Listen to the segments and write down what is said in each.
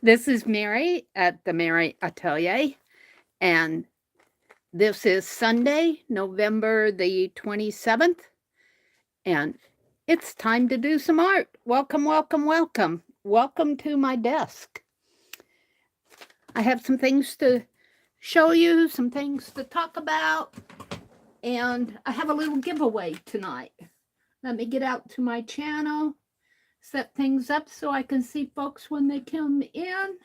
This is Meri at the Meri Atelier, and this is Sunday, November the 27th, and it's time to do some art. Welcome, welcome, welcome. Welcome to my desk. I have some things to show you, some things to talk about, and I have a little giveaway tonight. Let me get out to my channel, set things up so I can see folks when they come in.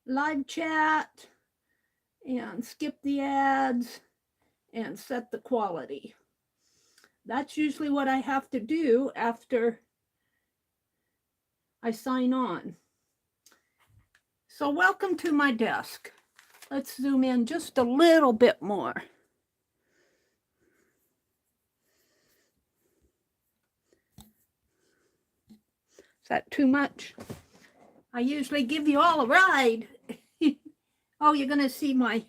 Live chat and skip the ads and set the quality. That's usually what I have to do after I sign on. So welcome to my desk. Let's zoom in just a little bit more. Is that too much? I usually give you all a ride. Oh, you're going to see my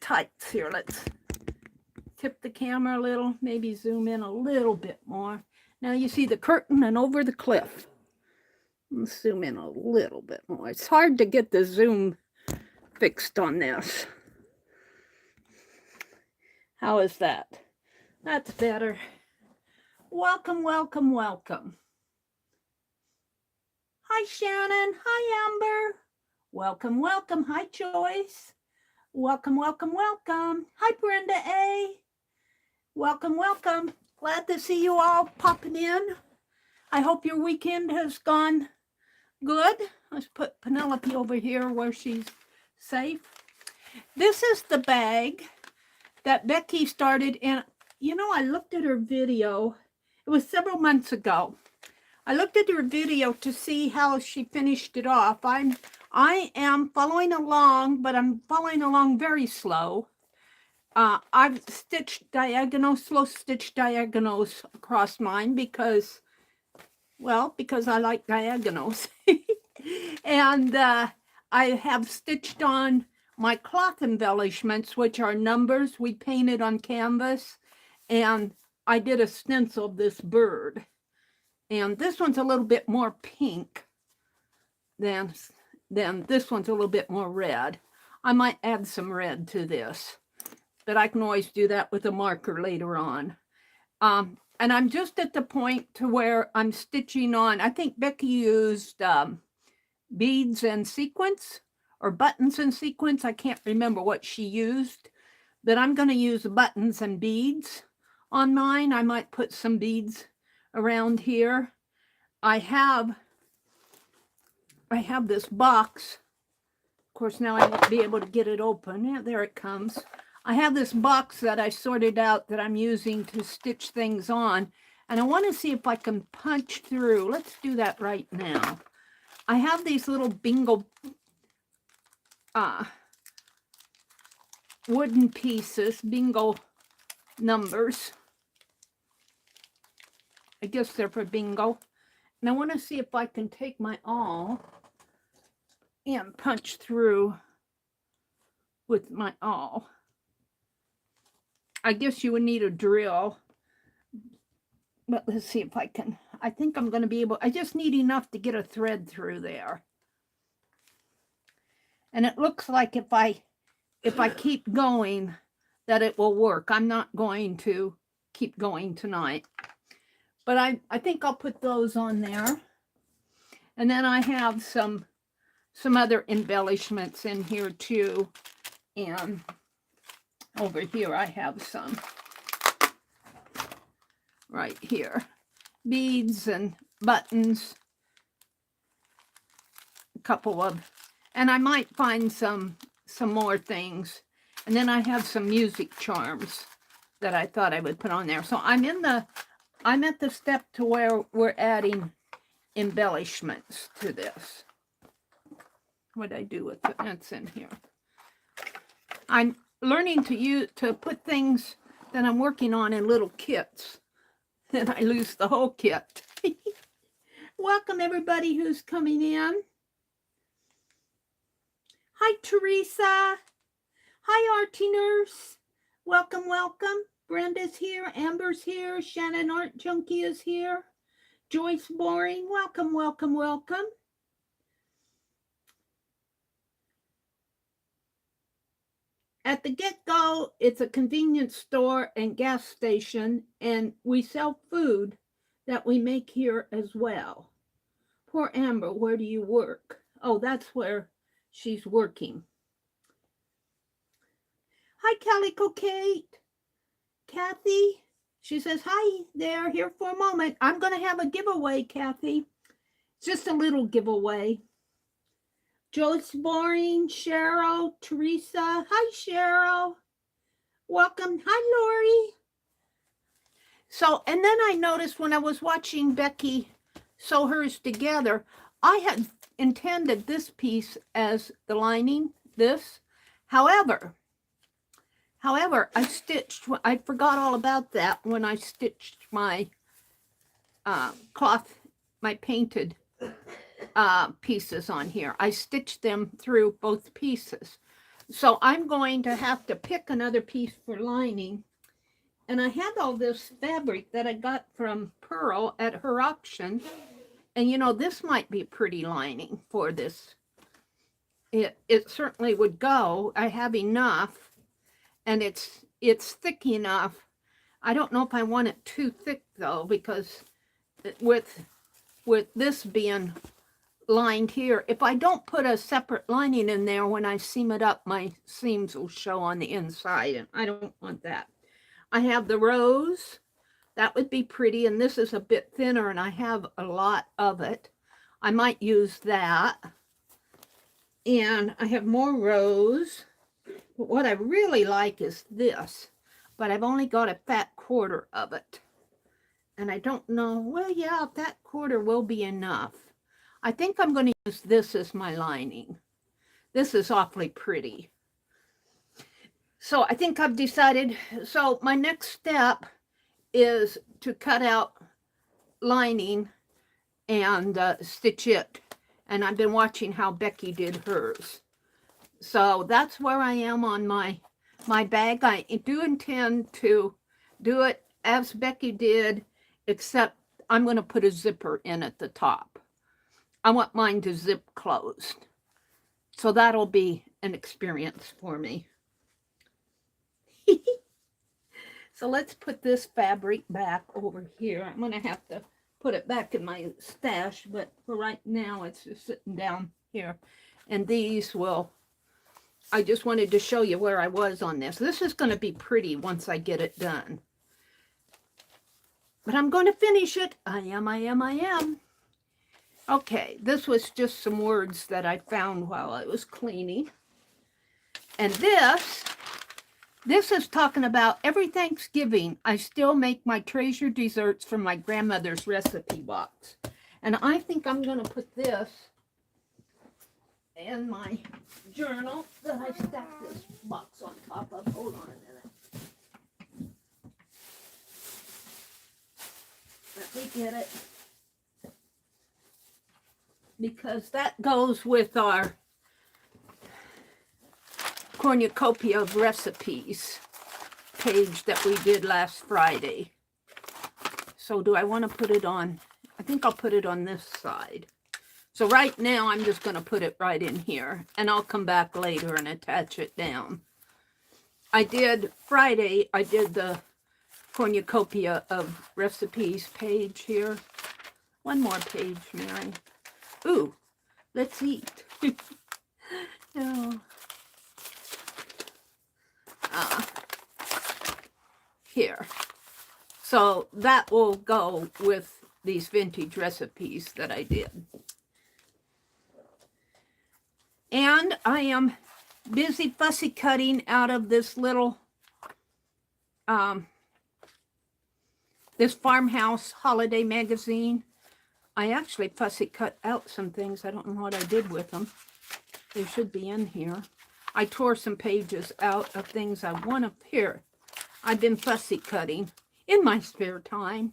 tights here. Let's tip the camera a little, maybe zoom in a little bit more. Now you see the curtain and over the cliff. Let's zoom in a little bit more. It's hard to get the zoom fixed on this. How is that? That's better. Welcome, welcome, welcome. Hi, Shannon. Hi, Amber. Welcome, welcome. Hi, Joyce. Welcome, welcome, welcome. Hi, Brenda A. Welcome, welcome. Glad to see you all popping in. I hope your weekend has gone good. Let's put Penelope over here where she's safe. This is the bag that Becky started in. You know, I looked at her video. It was several months ago. I looked at her video to see how she finished it off. I am following along, but I'm following along very slow. I've stitched diagonals, slow stitch diagonals across mine because I like diagonals. And I have stitched on my cloth embellishments, which are numbers we painted on canvas. And I did a stencil of this bird. And this one's a little bit more pink than this one's a little bit more red. I might add some red to this, but I can always do that with a marker later on. And I'm just at the point to where I'm stitching on. I think Becky used beads and sequins or buttons and sequins. I can't remember what she used, but I'm going to use buttons and beads on mine. I might put some beads around here. I have this box. Of course, now I won't be able to get it open. Yeah, there it comes. I have this box that I sorted out that I'm using to stitch things on. And I want to see if I can punch through. Let's do that right now. I have these little bingo wooden pieces, bingo numbers. I guess they're for bingo. And I want to see if I can take my awl and punch through with my awl. I guess you would need a drill, but let's see if I can. I think I'm going to be able, I just need enough to get a thread through there. And it looks like if I keep going, that it will work. I'm not going to keep going tonight. But I think I'll put those on there. And then I have some other embellishments in here too. And over here I have some right here. Beads and buttons. A couple of, and I might find some more things. And then I have some music charms that I thought I would put on there. So I'm at the step to where we're adding embellishments to this. What did I do with it? That's in here. I'm learning to put things that I'm working on in little kits. Then I lose the whole kit. Welcome everybody who's coming in. Hi Teresa. Hi Artie Nurse. Welcome, welcome. Brenda's here. Amber's here. Shannon Art Junkie is here. Joyce Boring. Welcome, welcome, welcome. At the get-go, it's a convenience store and gas station, and we sell food that we make here as well. Poor Amber, where do you work? Oh, that's where she's working. Hi, Calico Kate. Kathy, she says, hi there, here for a moment. I'm going to have a giveaway, Kathy. Just a little giveaway. Joyce Boring, Cheryl, Teresa. Hi, Cheryl. Welcome. Hi, Lori. So, and then I noticed when I was watching Becky sew hers together, I had intended this piece as the lining, this. However, I forgot all about that when I stitched my cloth, my painted pieces on here. I stitched them through both pieces. So I'm going to have to pick another piece for lining. And I had all this fabric that I got from Pearl at her auction. And you know, this might be pretty lining for this. It certainly would go. I have enough. And it's thick enough. I don't know if I want it too thick though, because with this being lined here, if I don't put a separate lining in there, when I seam it up, my seams will show on the inside, and I don't want that. I have the rose. That would be pretty, and this is a bit thinner, and I have a lot of it. I might use that. And I have more rose. But what I really like is this, but I've only got a fat quarter of it. And I don't know, well, yeah, that quarter will be enough. I think I'm going to use this as my lining. This is awfully pretty. So I think I've decided, so my next step is to cut out lining and stitch it. And I've been watching how Becky did hers. So that's where I am on my bag. I do intend to do it as Becky did, except I'm going to put a zipper in at the top. I want mine to zip closed. So that'll be an experience for me. So let's put this fabric back over here. I'm going to have to put it back in my stash, but for right now it's just sitting down here. And these will, I just wanted to show you where I was on this. This is going to be pretty once I get it done. But I'm going to finish it. I am. Okay, this was just some words that I found while I was cleaning. And this is talking about every Thanksgiving, I still make my treasured desserts from my grandmother's recipe box. And I think I'm going to put this in my journal that I stacked this box on top of. Hold on a minute. Let me get it. Because that goes with our cornucopia of recipes page that we did last Friday. So do I want to put it on? I think I'll put it on this side. So right now I'm just going to put it right in here, and I'll come back later and attach it down. Friday I did the cornucopia of recipes page here. One more page, Mary. Ooh, let's eat. No. Here. So that will go with these vintage recipes that I did. And I am busy fussy cutting out of this little this farmhouse holiday magazine. I actually fussy cut out some things. I don't know what I did with them. They should be in here. I tore some pages out of things I want to hear. I've been fussy cutting in my spare time.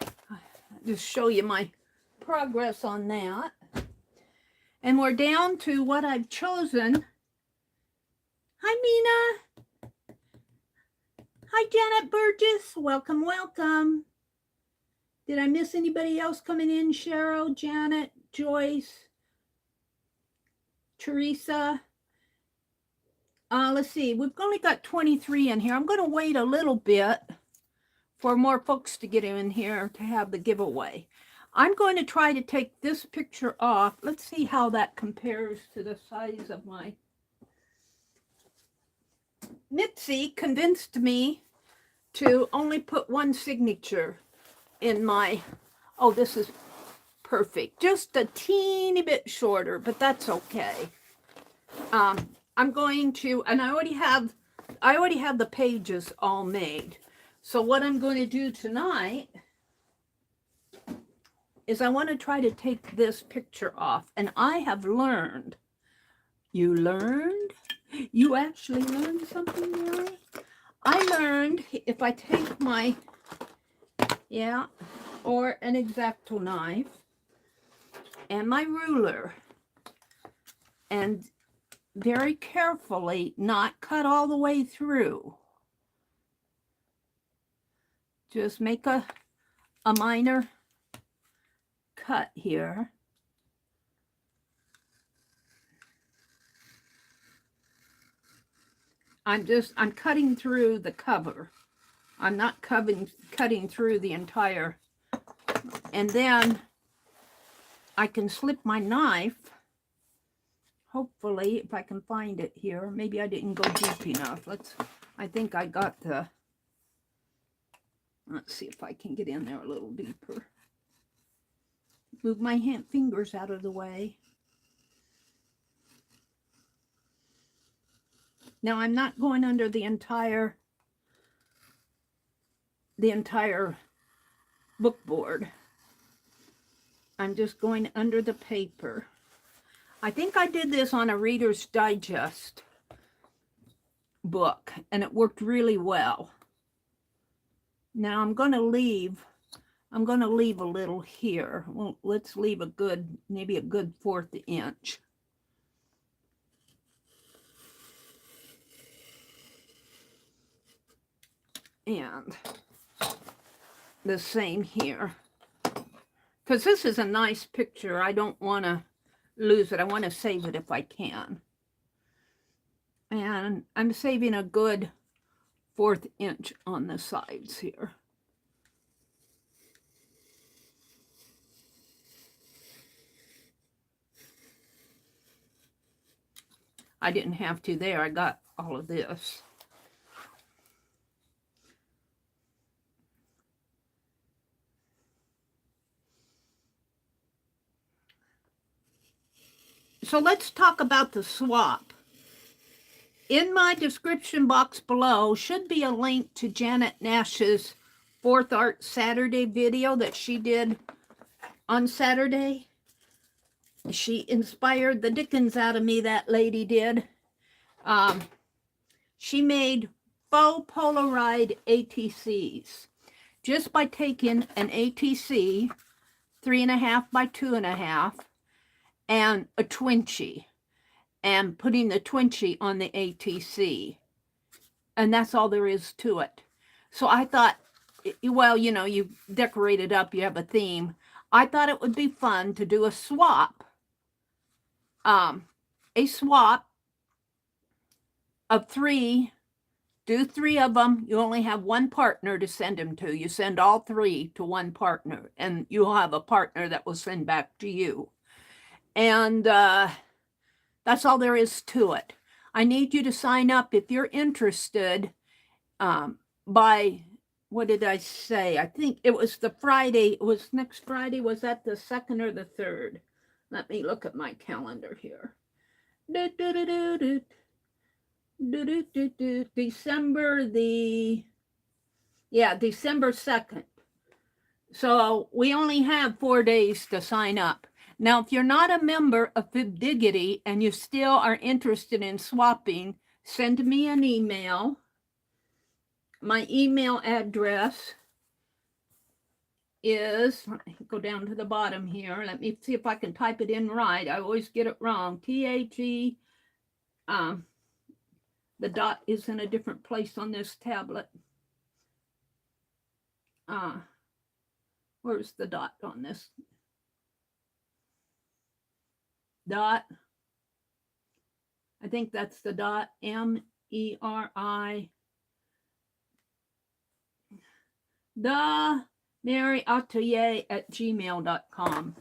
I'll just show you my progress on that. And we're down to what I've chosen. Hi, Mina. Hi, Janet Burgess. Welcome, welcome. Did I miss anybody else coming in? Cheryl, Janet, Joyce, Teresa. Let's see. We've only got 23 in here. I'm going to wait a little bit for more folks to get in here to have the giveaway. I'm going to try to take this picture off. Let's see how that compares to the size of my... Mitzi convinced me to only put one signature in my... Oh, this is perfect. Just a teeny bit shorter, but that's okay. I'm going to, and I already have the pages all made. So what I'm going to do tonight is I want to try to take this picture off. And I have learned. You learned? You actually learned something, Meri? I learned if I take my, or an X-Acto knife and my ruler and very carefully not cut all the way through. Just make a minor cut here. I'm cutting through the cover. I'm not cutting through the entire, and then I can slip my knife, hopefully, if I can find it here. Maybe I didn't go deep enough. I think I got the, let's see if I can get in there a little deeper. Move my fingers out of the way. Now I'm not going under the entire book board. I'm just going under the paper. I think I did this on a Reader's Digest book, and it worked really well. Now I'm going to leave a little here. Well, let's leave maybe a good 1/4 inch. And the same here. Because this is a nice picture. I don't want to lose it. I want to save it if I can. And I'm saving a good 1/4 inch on the sides here. I didn't have to there. I got all of this. So let's talk about the swap. In my description box below should be a link to Janet Nash's 4th Art Saturday video that she did on Saturday. She inspired the dickens out of me, that lady did. She made faux Polaroid ATCs just by taking an ATC 3.5 by 2.5 and a twinchie and putting the twinchie on the ATC. And that's all there is to it. So I thought, well, you know, you decorate it up, you have a theme. I thought it would be fun to do a swap. A swap of 3. Do 3 of them. You only have 1 partner to send them to. You send all 3 to 1 partner, and you'll have a partner that will send back to you. And that's all there is to it. I need you to sign up if you're interested by, what did I say? I think it was the Friday. It was next Friday. Was that the 2nd or the 3rd? Let me look at my calendar here. December December 2nd. So we only have 4 days to sign up. Now, if you're not a member of Fibdiggity and you still are interested in swapping, send me an email. My email address is, let me go down to the bottom here. Let me see if I can type it in right. I always get it wrong. THE, the dot is in a different place on this tablet. where's the dot on this? Dot. I think that's the dot, M-E-R-I. TheMeriAtelier at gmail.com.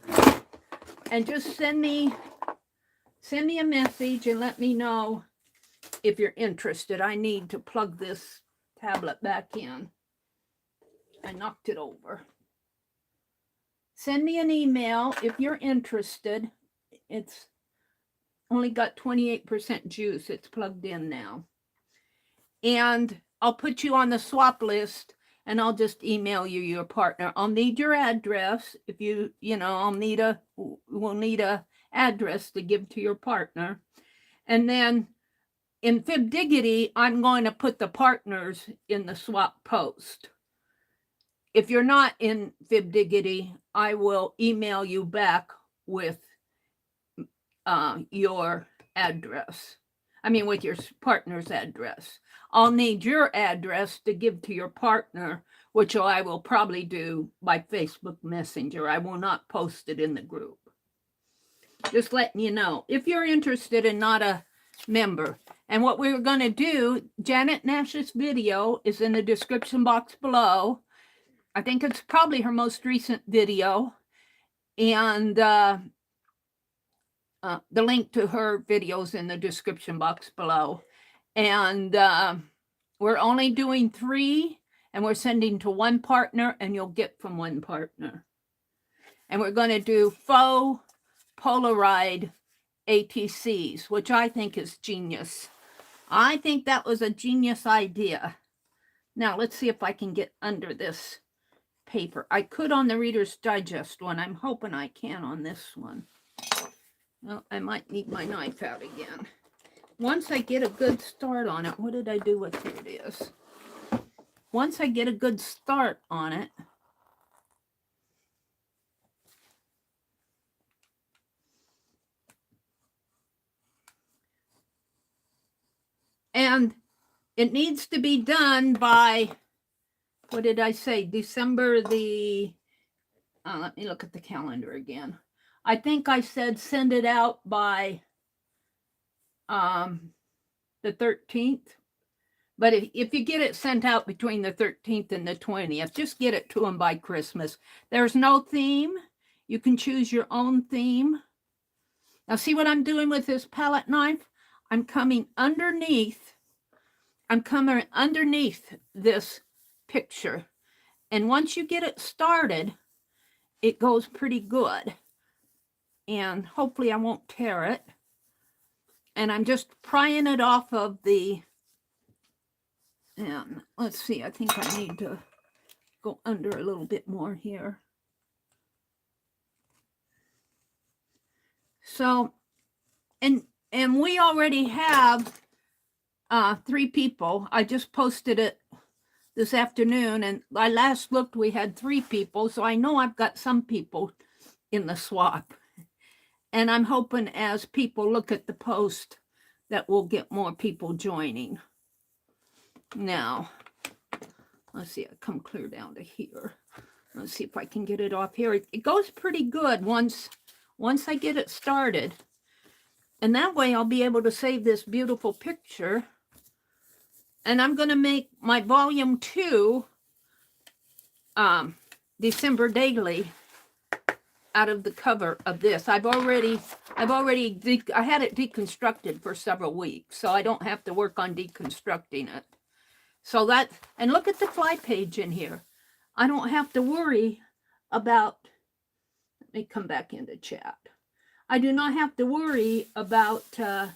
And just send me a message and let me know if you're interested. I need to plug this tablet back in. I knocked it over. Send me an email if you're interested. It's only got 28% juice. It's plugged in now. And I'll put you on the swap list, and I'll just email you your partner. I'll need your address. If we'll need a address to give to your partner. And then in Fibdiggity, I'm going to put the partners in the swap post. If you're not in Fibdiggity, I will email you back with your address. With your partner's address. I'll need your address to give to your partner, which I will probably do by Facebook Messenger. I will not post it in the group. Just letting you know. If you're interested and not a member. And what we're going to do, Janet Nash's video is in the description box below. I think it's probably her most recent video. And the link to her videos in the description box below. And we're only doing 3, and we're sending to one partner, and you'll get from one partner. And we're going to do faux Polaroid ATCs, which I think is genius. I think that was a genius idea. Now, let's see if I can get under this paper. I could on the Reader's Digest one. I'm hoping I can on this one. Well, I might need my knife out again. Once I get a good start on it, what did I do with it? Here it is. Once I get a good start on it, and it needs to be done by, what did I say? December the, let me look at the calendar again. I think I said send it out by the 13th. But if you get it sent out between the 13th and the 20th, just get it to them by Christmas. There's no theme. You can choose your own theme. Now see what I'm doing with this palette knife? I'm coming underneath this picture. And once you get it started, it goes pretty good. And hopefully I won't tear it. And I'm just prying it off of the, and let's see, I think I need to go under a little bit more here. So, and we already have 3 people. I just posted it this afternoon, and I last looked, we had 3 people, so I know I've got some people in the swap. And I'm hoping as people look at the post that we'll get more people joining. Now, let's see, I come clear down to here. Let's see if I can get it off here. It goes pretty good once I get it started. And that way I'll be able to save this beautiful picture. And I'm going to make my volume 2 December daily out of the cover of this. I had it deconstructed for several weeks, so I don't have to work on deconstructing it. So that, and look at the fly page in here. I don't have to worry about, let me come back into chat. I do not have to worry about a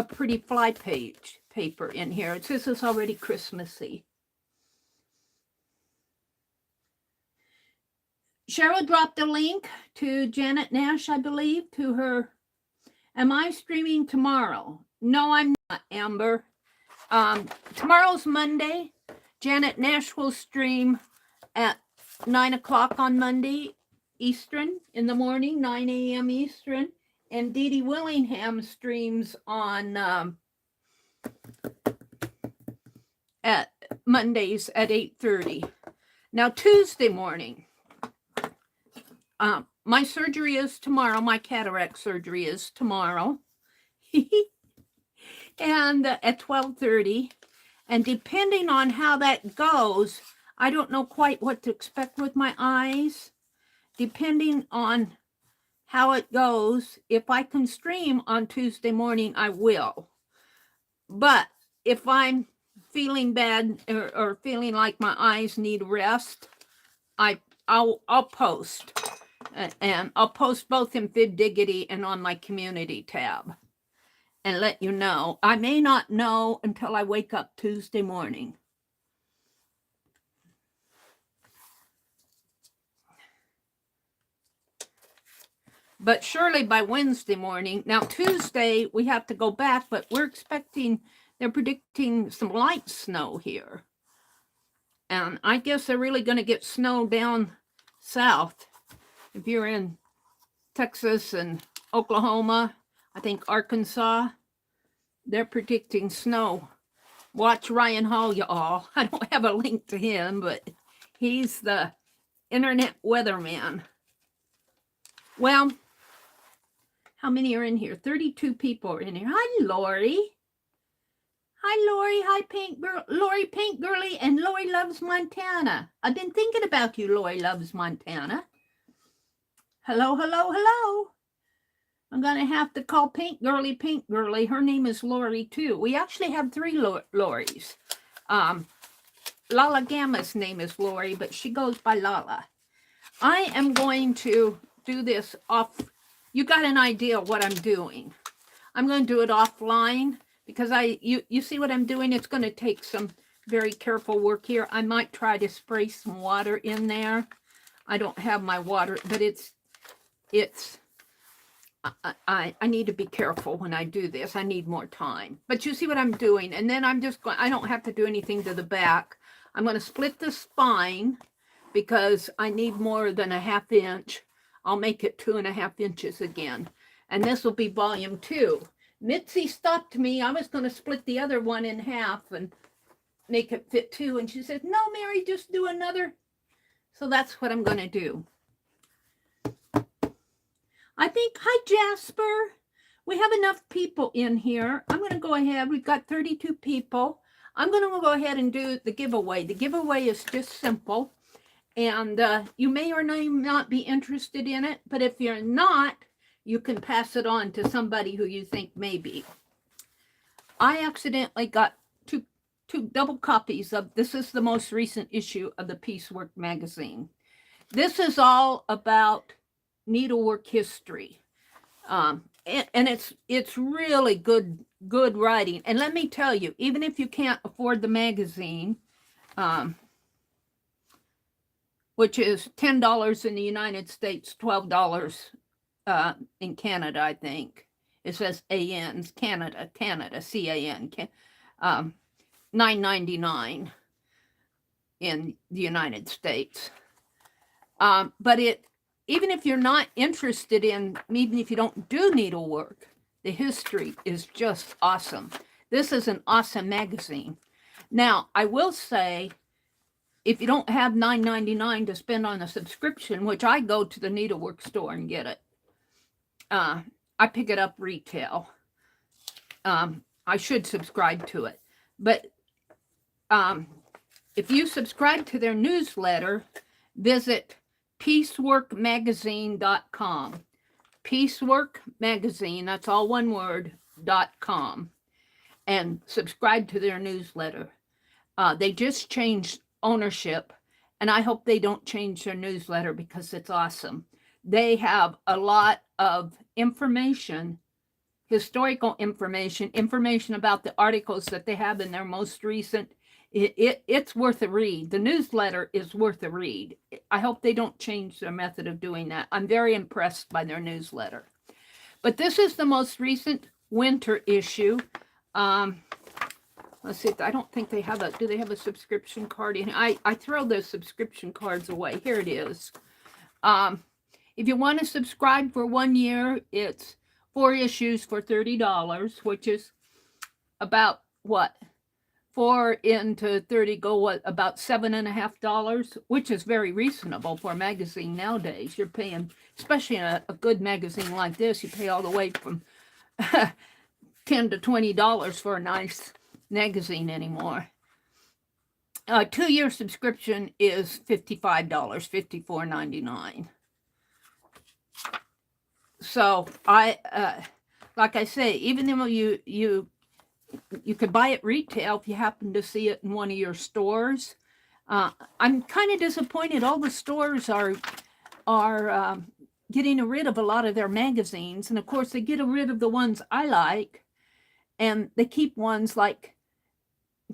pretty fly page paper in here. This is already Christmassy. Cheryl dropped a link to Janet Nash, I believe, to her. Am I streaming tomorrow? No, I'm not, Amber. Tomorrow's Monday. Janet Nash will stream at 9 o'clock on Monday Eastern in the morning, 9 a.m. Eastern. And Dee Dee Willingham streams on at Mondays at 8:30. Now, Tuesday morning, my surgery is tomorrow. My cataract surgery is tomorrow. And at 12:30. And depending on how that goes, I don't know quite what to expect with my eyes. Depending on how it goes, if I can stream on Tuesday morning, I will. But if I'm feeling bad or feeling like my eyes need rest, I'll post. And I'll post both in FidDiggity and on my community tab and let you know. I may not know until I wake up Tuesday morning. But surely by Wednesday morning. Now, Tuesday, we have to go back, but they're predicting some light snow here. And I guess they're really going to get snow down south. If you're in Texas and Oklahoma, I think Arkansas, they're predicting snow. Watch Ryan Hall, y'all. I don't have a link to him, but he's the internet weatherman. Well, how many are in here? 32 people are in here. Hi, Lori. Hi, Lori. Hi, Lori Pink Girly, and Lori Loves Montana. I've been thinking about you, Lori Loves Montana. Hello, hello, hello. I'm going to have to call Pink Girly Pink Girly. Her name is Lori, too. We actually have 3 Loris. Lala Gamma's name is Lori, but she goes by Lala. I am going to do this off. You got an idea of what I'm doing. I'm going to do it offline because you see what I'm doing? It's going to take some very careful work here. I might try to spray some water in there. I don't have my water, but I need to be careful when I do this. I need more time. But you see what I'm doing. And then I'm just going, I don't have to do anything to the back. I'm going to split the spine because I need more than a 1/2 inch. I'll make it 2.5 inches again. And this will be volume 2. Mitzi stopped me. I was going to split the other one in half and make it fit 2. And she said, no, Meri, just do another. So that's what I'm going to do. I think, hi, Jasper. We have enough people in here. I'm going to go ahead. We've got 32 people. I'm going to go ahead and do the giveaway. The giveaway is just simple. And you may or may not be interested in it. But if you're not, you can pass it on to somebody who you think may be. I accidentally got two double copies of, this is the most recent issue of the Piecework magazine. This is all about needlework history. And it's really good writing. And let me tell you, even if you can't afford the magazine, which is $10 in the United States, $12 in Canada, I think. It says AN, Canada, CAN, $9.99 in the United States. But even if you're not interested in, even if you don't do needlework, the history is just awesome. This is an awesome magazine. Now, I will say, if you don't have $9.99 to spend on a subscription, which I go to the needlework store and get it, I pick it up retail. I should subscribe to it. But if you subscribe to their newsletter, visit pieceworkmagazine.com. Pieceworkmagazine, that's all one word, .com. And subscribe to their newsletter. They just changed ownership, and I hope they don't change their newsletter because it's awesome. They have a lot of information, historical information about the articles that they have in their most recent. It's worth a read. The newsletter is worth a read. I hope they don't change their method of doing that. I'm very impressed by their newsletter. But this is the most recent winter issue. Let's see, I don't think they have do they have a subscription card in? I throw those subscription cards away. Here it is. If you want to subscribe for 1 year, it's 4 issues for $30, which is about, what, 4 into 30 go what, about $7.50, which is very reasonable for a magazine nowadays. You're paying, especially in a good magazine like this, you pay all the way from $10 to $20 for a nice magazine anymore. A 2-year subscription is $55, $54.99. So like I say, even though you could buy it retail if you happen to see it in one of your stores. I'm kind of disappointed. All the stores are getting rid of a lot of their magazines, and of course they get rid of the ones I like, and they keep ones like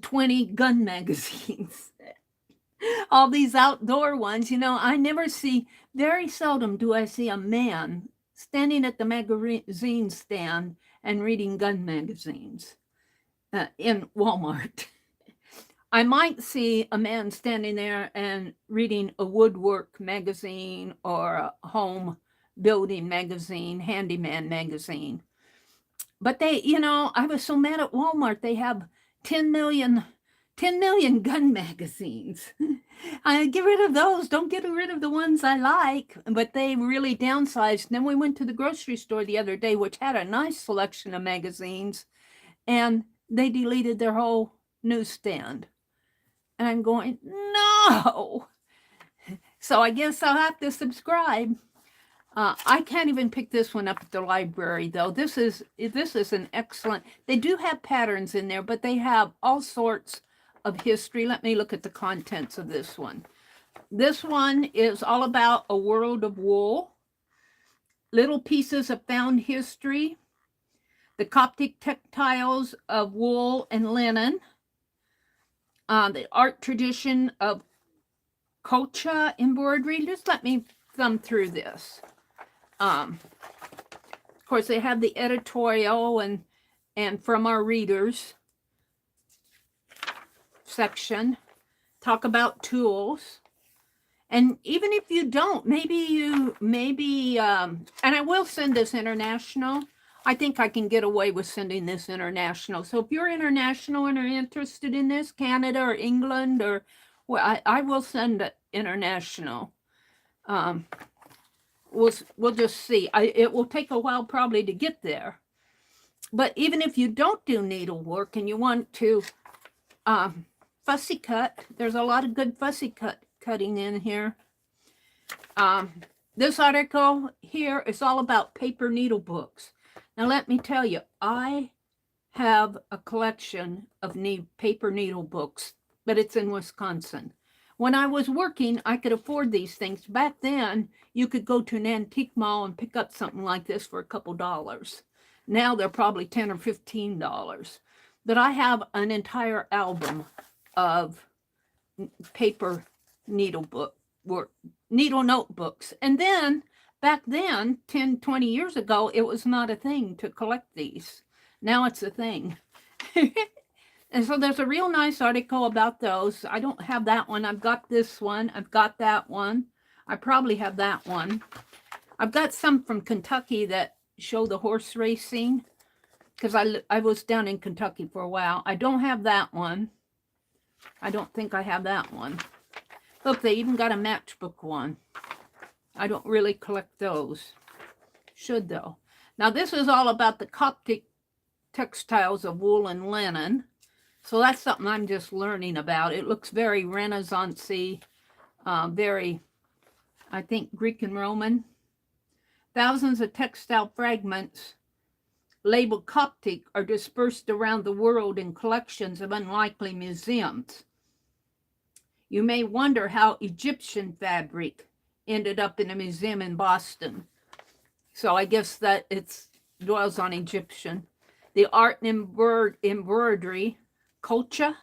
20 gun magazines. All these outdoor ones, I never see, very seldom do I see a man standing at the magazine stand and reading gun magazines in Walmart. I might see a man standing there and reading a woodwork magazine or a home building magazine, handyman magazine. But they, I was so mad at Walmart. They have 10 million gun magazines. I get rid of those. Don't get rid of the ones I like. But they really downsized. And then we went to the grocery store the other day, which had a nice selection of magazines, and they deleted their whole newsstand. And I'm going, no. So I guess I'll have to subscribe. I can't even pick this one up at the library, though. This is an excellent. They do have patterns in there, but they have all sorts of history. Let me look at the contents of this one. This one is all about a world of wool, little pieces of found history, the Coptic textiles of wool and linen, the art tradition of kocha embroidery. Just let me thumb through this. Of course, they have the editorial and from our readers section. Talk about tools. And even if you don't, maybe, and I will send this international. I think I can get away with sending this international. So if you're international and are interested in this, Canada or England, or well, I will send it international. We'll just see. It will take a while probably to get there. But even if you don't do needlework and you want to fussy cut, there's a lot of good fussy cutting in here. This article here is all about paper needle books. Now let me tell you, I have a collection of paper needle books, but it's in Wisconsin. When I was working, I could afford these things. Back then, you could go to an antique mall and pick up something like this for a couple dollars. Now they're probably $10 or $15. But I have an entire album of paper needle notebooks. And then, back then, 10, 20 years ago, it was not a thing to collect these. Now it's a thing. And so there's a real nice article about those. I don't have that one. I've got this one. I've got that one. I probably have that one. I've got some from Kentucky that show the horse racing, because I was down in Kentucky for a while. I don't have that one. I don't think I have that one. Look, they even got a matchbook one. I don't really collect those. Should, though. Now, this is all about the Coptic textiles of wool and linen. So that's something I'm just learning about. It looks very Renaissance-y, very, I think, Greek and Roman. Thousands of textile fragments labeled Coptic are dispersed around the world in collections of unlikely museums. You may wonder how Egyptian fabric ended up in a museum in Boston. So I guess that it dwells on Egyptian. The art and embroidery, kocha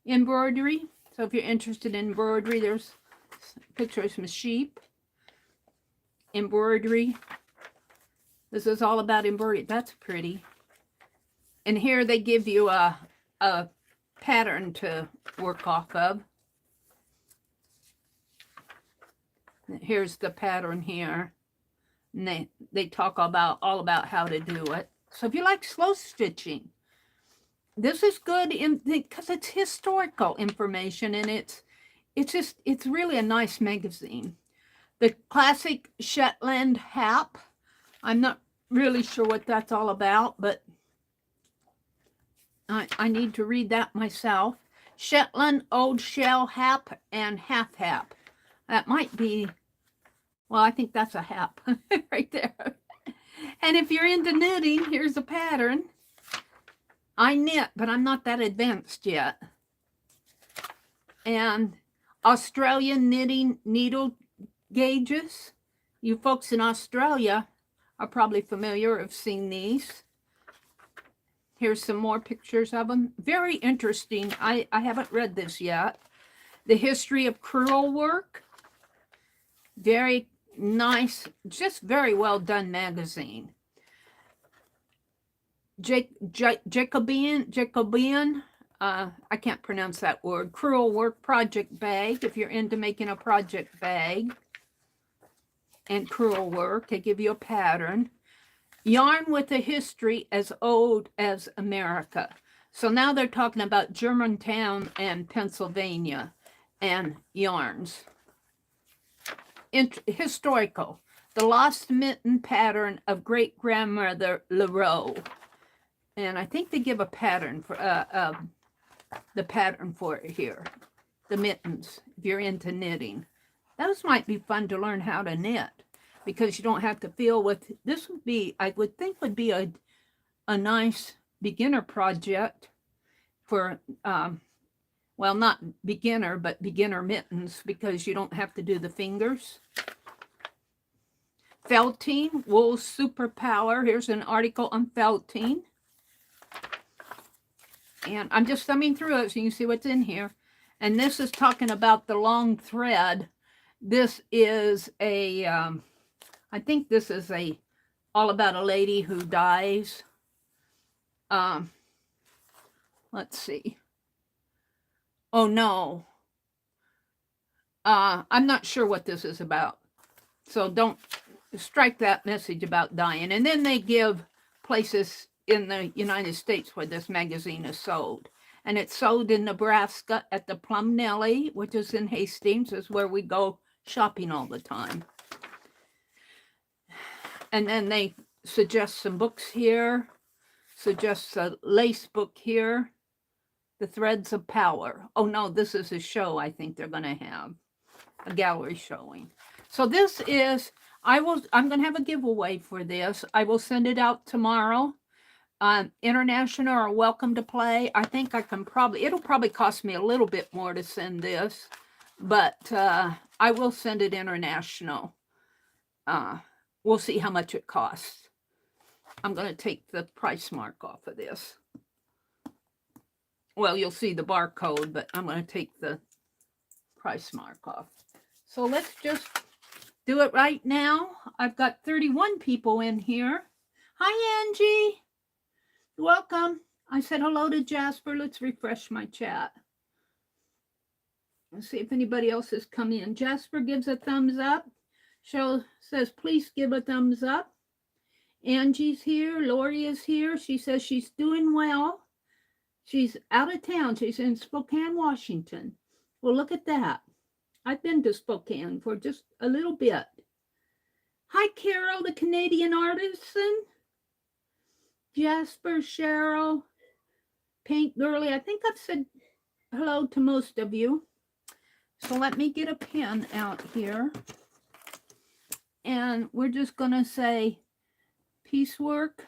embroidery. So if you're interested in embroidery, there's pictures of some sheep. Embroidery. This is all about embroidery. That's pretty. And here they give you a pattern to work off of. Here's the pattern here. And they talk all about how to do it. So if you like slow stitching, this is good because it's historical information, and it's really a nice magazine. The classic Shetland Hap. I'm not really sure what that's all about, but I need to read that myself. Shetland Old Shell Hap and Half Hap. That might be, well, I think that's a hap right there. And if you're into knitting, here's a pattern. I knit, but I'm not that advanced yet. And Australian knitting needle gauges. You folks in Australia are probably familiar or have seen these. Here's some more pictures of them. Very interesting. I haven't read this yet. The History of Crewel Work. Very nice, just very well done magazine. Jacobean, I can't pronounce that word. Crewel Work Project Bag, if you're into making a project bag. And crewel work, they give you a pattern. Yarn with a history as old as America. So now they're talking about Germantown and Pennsylvania and yarns. Historical. The Lost Mitten Pattern of Great-Grandmother Leroux. And I think they give a pattern for the pattern for it here. The mittens, if you're into knitting. Those might be fun to learn how to knit, because you don't have to feel with, this would be, I would think would be a nice beginner project for, well, not beginner, but beginner mittens, because you don't have to do the fingers. Felting, Wool Superpower. Here's an article on felting. And I'm just thumbing through it so you can see what's in here. And this is talking about the long thread. This is a, I think this is all about a lady who dies. Let's see. Oh no. I'm not sure what this is about. So don't strike that message about dying. And then they give places in the United States where this magazine is sold. And it's sold in Nebraska at the Plum Nelly, which is in Hastings, is where we go shopping all the time. And then they suggest some books here, suggest a lace book here, The Threads of Power. Oh no, this is a show I think they're going to have, a gallery showing. So this is, I'm going to have a giveaway for this. I will send it out tomorrow. International are welcome to play. I think I can probably, it'll probably cost me a little bit more to send this, but I will send it international. We'll see how much it costs. I'm going to take the price mark off of this. Well, you'll see the barcode, but I'm going to take the price mark off. So let's just do it right now. I've got 31 people in here. Hi, Angie. Welcome. I said hello to Jasper. Let's refresh my chat. Let's see if anybody else has come in. Jasper gives a thumbs up. Cheryl says, please give a thumbs up. Angie's here. Lori is here. She says she's doing well. She's out of town. She's in Spokane, Washington. Well, look at that. I've been to Spokane for just a little bit. Hi, Carol, the Canadian artisan. Jasper, Cheryl, Paint Girly. I think I've said hello to most of you. So let me get a pen out here. And we're just going to say piecework,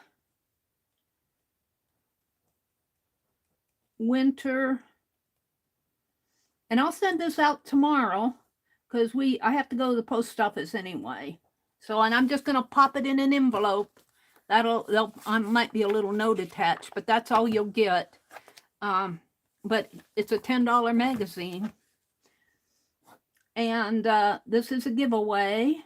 winter. And I'll send this out tomorrow because I have to go to the post office anyway. So, and I'm just going to pop it in an envelope. Might be a little note attached, but that's all you'll get. But it's a $10 magazine. And this is a giveaway.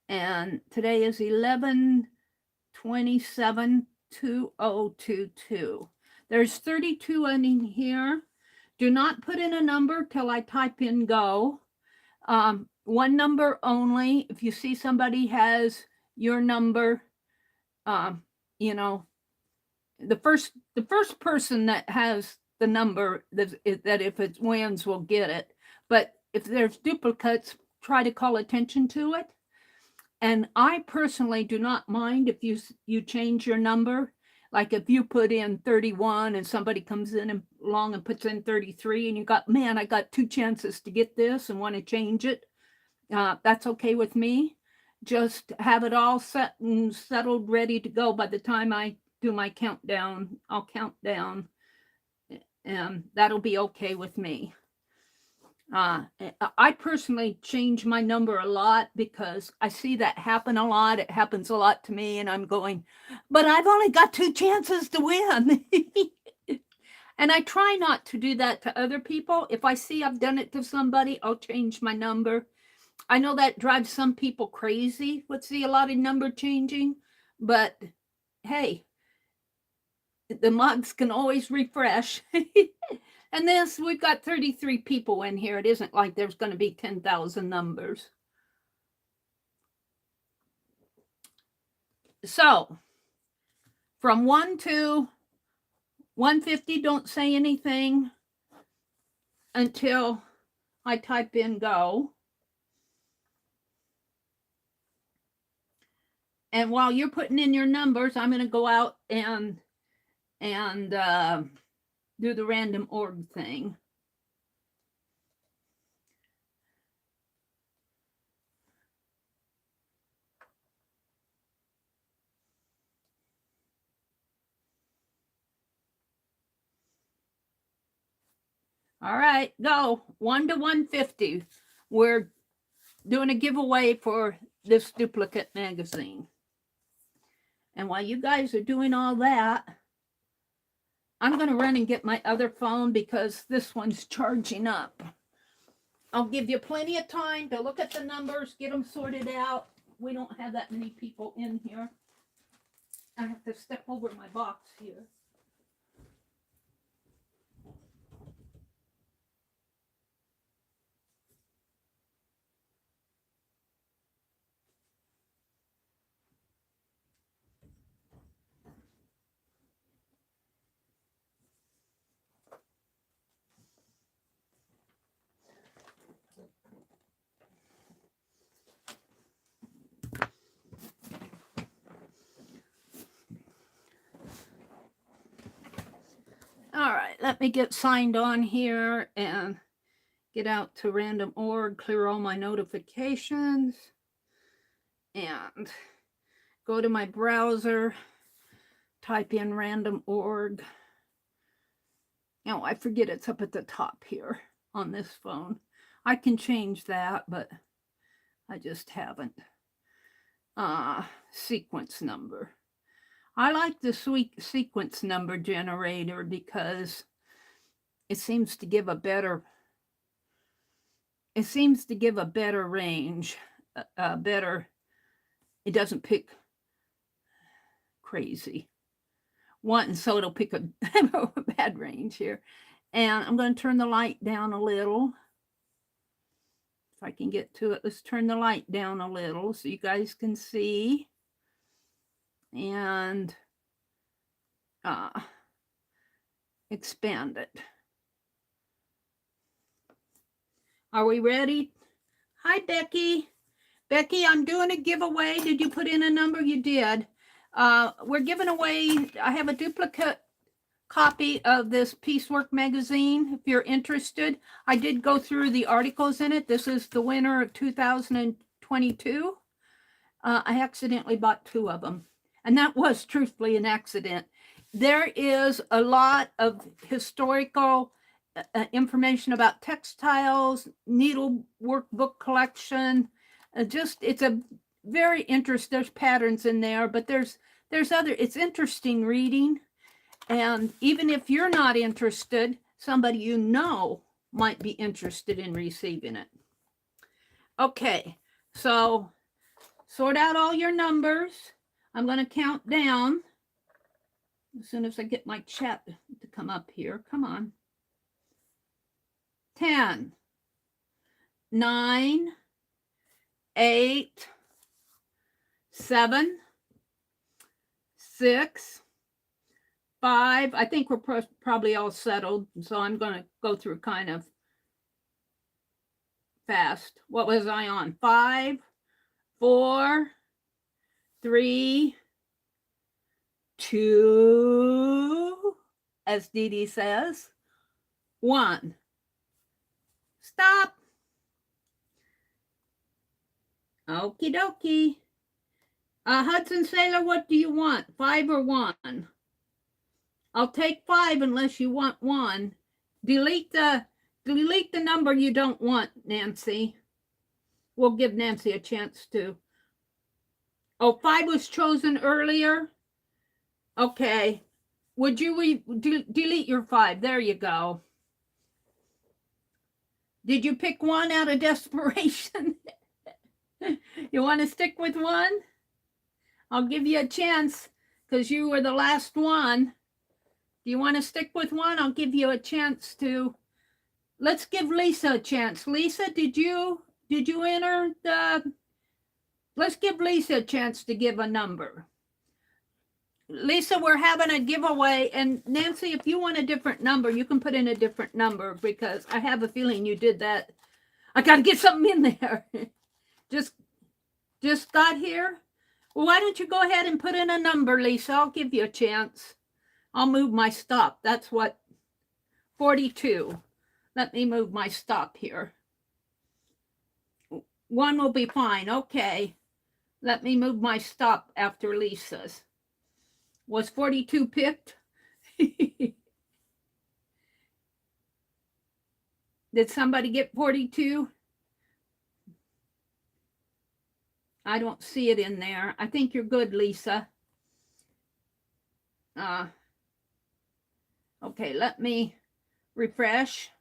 And today is 11/27/2022. There's 32 in here. Do not put in a number till I type in go. One number only. If you see somebody has your number, you know, the first person that has the number that if it wins will get it. But if there's duplicates, try to call attention to it. And I personally do not mind if you change your number. Like if you put in 31 and somebody comes in along and puts in 33 and you got, man, I got 2 chances to get this and want to change it. That's okay with me. Just have it all set and settled, ready to go. By the time I do my countdown, I'll count down and that'll be okay with me. I personally change my number a lot because I see that happen a lot. It happens a lot to me and I'm going, but I've only got 2 chances to win. And I try not to do that to other people. If I see I've done it to somebody, I'll change my number. I know that drives some people crazy with see a lot of number changing, but hey, the mods can always refresh. And this, we've got 33 people in here. It isn't like there's going to be 10,000 numbers. So, from 1 to 150, don't say anything until I type in go. And while you're putting in your numbers, I'm going to go out and do the random org thing. All right, go 1 to 150. We're doing a giveaway for this duplicate magazine. And while you guys are doing all that, I'm going to run and get my other phone because this one's charging up. I'll give you plenty of time to look at the numbers, get them sorted out. We don't have that many people in here. I have to step over my box here. All right, let me get signed on here and get out to random org, clear all my notifications, and go to my browser, type in random org. Oh, I forget it's up at the top here on this phone. I can change that, but I just haven't. Sequence number. I like the sequence number generator because it seems to give a better range, it doesn't pick crazy one, so it'll pick a bad range here. And I'm going to turn the light down a little. If I can get to it, let's turn the light down a little so you guys can see. And expand it. Are we ready? Hi, Becky. Becky, I'm doing a giveaway. Did you put in a number? You did. We're giving away, I have a duplicate copy of this Piecework magazine. If you're interested, I did go through the articles in it. This is the winner of 2022. I accidentally bought 2 of them. And that was truthfully an accident. There is a lot of historical information about textiles, needlework book collection. It's a very interesting, there's patterns in there, but there's other, it's interesting reading. And even if you're not interested, somebody you know might be interested in receiving it. Okay, so sort out all your numbers. I'm going to count down as soon as I get my chat to come up here. Come on. 10, 9, 8, 7, 6, 5. I think we're probably all settled, so I'm going to go through kind of fast. What was I on? 5, 4, 3, 2, as Dee Dee says, 1. Stop. Okie dokie. Hudson Sailor, what do you want? 5 or 1? I'll take 5 unless you want 1. Delete the number you don't want, Nancy. We'll give Nancy a chance to. Oh, 5 was chosen earlier? Okay. Would you delete your 5? There you go. Did you pick 1 out of desperation? You want to stick with 1? I'll give you a chance because you were the last one. Do you want to stick with 1? I'll give you a chance to. Let's give Lisa a chance. Lisa, did you enter the? Let's give Lisa a chance to give a number. Lisa, we're having a giveaway, and Nancy, if you want a different number, you can put in a different number because I have a feeling you did that. I got to get something in there. Just got here. Well, why don't you go ahead and put in a number, Lisa? I'll give you a chance. I'll move my stop. That's what, 42. Let me move my stop here. 1 will be fine. Okay. Let me move my stop after Lisa's. Was 42 picked? Did somebody get 42? I don't see it in there. I think you're good, Lisa. Okay, let me refresh.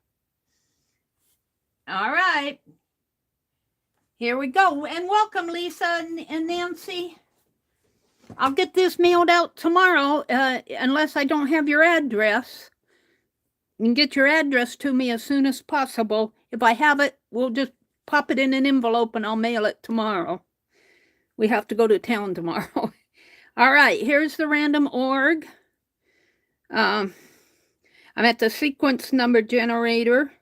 All right. Here we go. And welcome, Lisa and Nancy. I'll get this mailed out tomorrow, unless I don't have your address. You can get your address to me as soon as possible. If I have it, we'll just pop it in an envelope and I'll mail it tomorrow. We have to go to town tomorrow. All right, here's the random org. I'm at the sequence number generator.